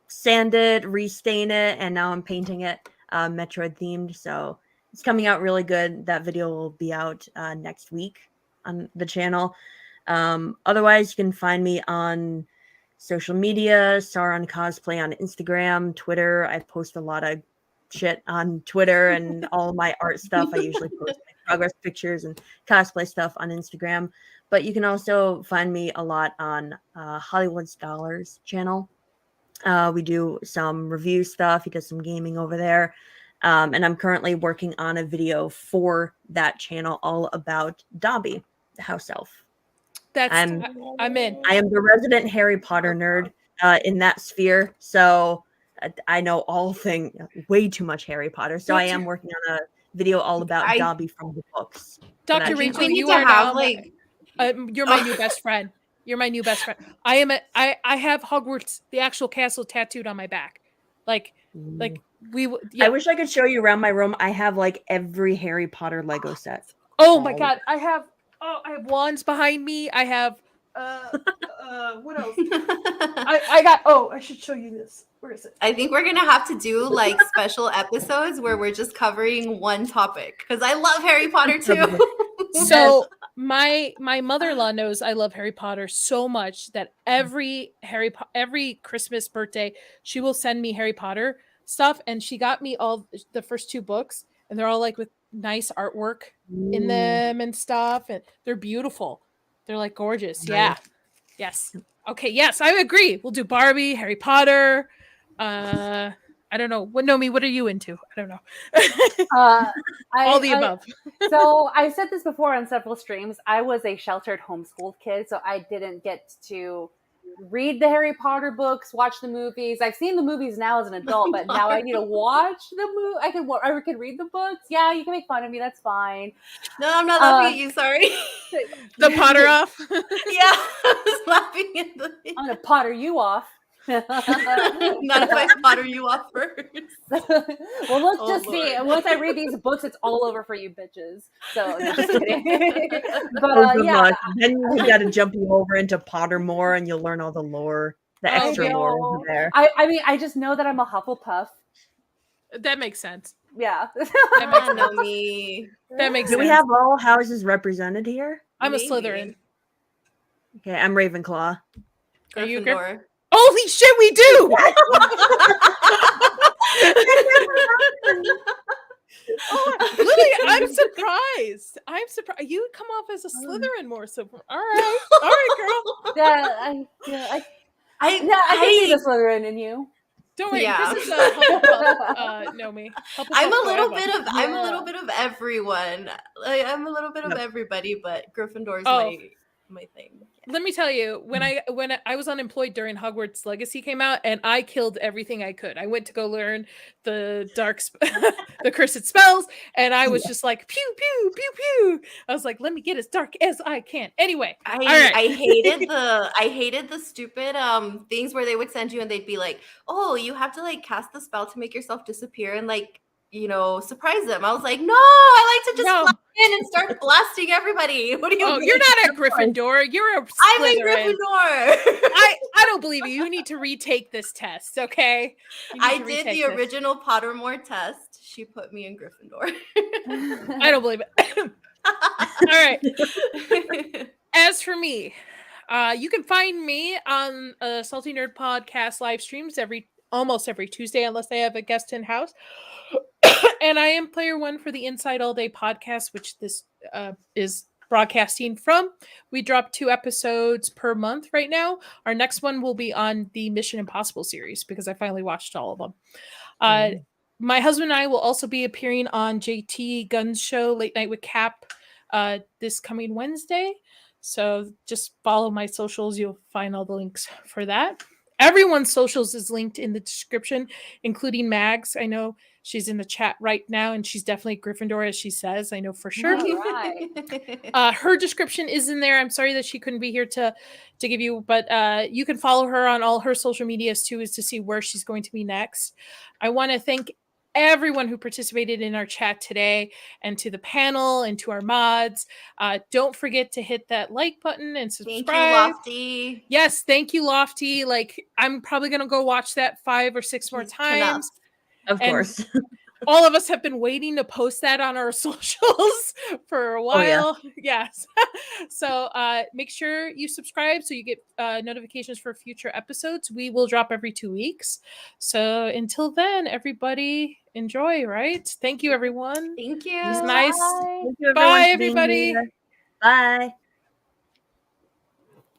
sand it, restain it, and now I'm painting it Metroid themed. So it's coming out really good. That video will be out next week on the channel. Otherwise, you can find me on social media, Sauron Cosplay on Instagram, Twitter. I post a lot of shit on Twitter and all of my art stuff. I usually post my progress pictures and cosplay stuff on Instagram. But you can also find me a lot on Hollywood Scholars channel. We do some review stuff. He does some gaming over there. And I'm currently working on a video for that channel all about Dobby, the house elf. I'm in. I am the resident Harry Potter nerd in that sphere. So I know way too much Harry Potter. So I am working on a video all about Dobby from the books. Dr. Rachel, you are now you're my new best friend. You're my new best friend. I have Hogwarts, the actual castle, tattooed on my back. I wish I could show you around my room. I have like every Harry Potter Lego set. Oh my god, I have wands behind me. I have what else? I should show you this. Where is it? I think we're gonna have to do like special episodes where we're just covering one topic because I love Harry Potter too. So my mother-in-law knows I love Harry Potter so much that every Christmas birthday she will send me Harry Potter stuff, and she got me all the first 2 books, and they're all like with nice artwork in them and stuff, and they're beautiful. They're like gorgeous. Yeah. Yes. Okay. Yes, I agree. We'll do Barbie, Harry Potter. I don't know. What are you into? I don't know. All the above. So I said this before on several streams. I was a sheltered homeschooled kid, so I didn't get to read the Harry Potter books, watch the movies. I've seen the movies now as an adult, but now I need to watch the movie. I can read the books. Yeah, you can make fun of me. That's fine. No, I'm not laughing at you. Sorry. The Potter off. Yeah, I was laughing at the. I'm gonna Potter you off. Not if I Potter you off first. Well, let's just see. Once I read these books, it's all over for you bitches. So no, just kidding. But yeah, then we got to jump you over into Pottermore, and you'll learn all the lore, the extra lore over there. I mean, I just know that I'm a Hufflepuff. That makes sense. Yeah. That makes sense. Me. That makes Do sense. we have all houses represented here? I'm Maybe. a Slytherin. Okay, I'm Ravenclaw. Are you Gryffindor. Holy shit, we do! Lily, I'm surprised. You come off as a Slytherin more so. All right, girl. Yeah, I can see the Slytherin in you. Don't worry. Yeah. This is Hufflepuff. Know me. Hufflepuff I'm a little forever. bit of everyone. Like, I'm a little bit of everybody, but Gryffindor's my thing. Let me tell you, when I was unemployed during Hogwarts Legacy came out, and I killed everything I could. I went to go learn the the cursed spells, and I was just like pew pew pew pew. I was like, let me get as dark as I can. Anyway, I hated the stupid things where they would send you and they'd be like, oh, you have to like cast the spell to make yourself disappear in like surprise them. I was like, no, I like to just No. fly in and start blasting everybody. What do you Oh, mean? you're not a Gryffindor. You're a I'm a Slytherin. Gryffindor. I don't believe you. You need to retake this test, okay? You need I to did retake the this. original Pottermore test. She put me in Gryffindor. I don't believe it. All right. As for me, you can find me on Salty Nerd Podcast live streams almost every Tuesday, unless I have a guest in house. And I am player one for the Inside All Day podcast, which this is broadcasting from. We drop 2 episodes per month right now. Our next one will be on the Mission Impossible series because I finally watched all of them. My husband and I will also be appearing on JT Gunn's show, Late Night with Cap, this coming Wednesday. So just follow my socials. You'll find all the links for that. Everyone's socials is linked in the description, including Mags. I know she's in the chat right now, and she's definitely Gryffindor, as she says. I know for sure. All right. Her description is in there. I'm sorry that she couldn't be here to give you, but you can follow her on all her social medias too, is to see where she's going to be next. I want to thank everyone who participated in our chat today, and to the panel and to our mods. Don't forget to hit that like button and subscribe. Thank you, Lofty. Yes, thank you, Lofty. Like, I'm probably gonna go watch that 5 or 6 more times. Of course. All of us have been waiting to post that on our socials for a while. Oh, Yes. So make sure you subscribe so you get notifications for future episodes. We will drop every 2 weeks. So until then, everybody enjoy, right? Thank you, everyone. Thank you. It was nice. Bye. Thank you, everyone, Bye, for being everybody. here. Bye.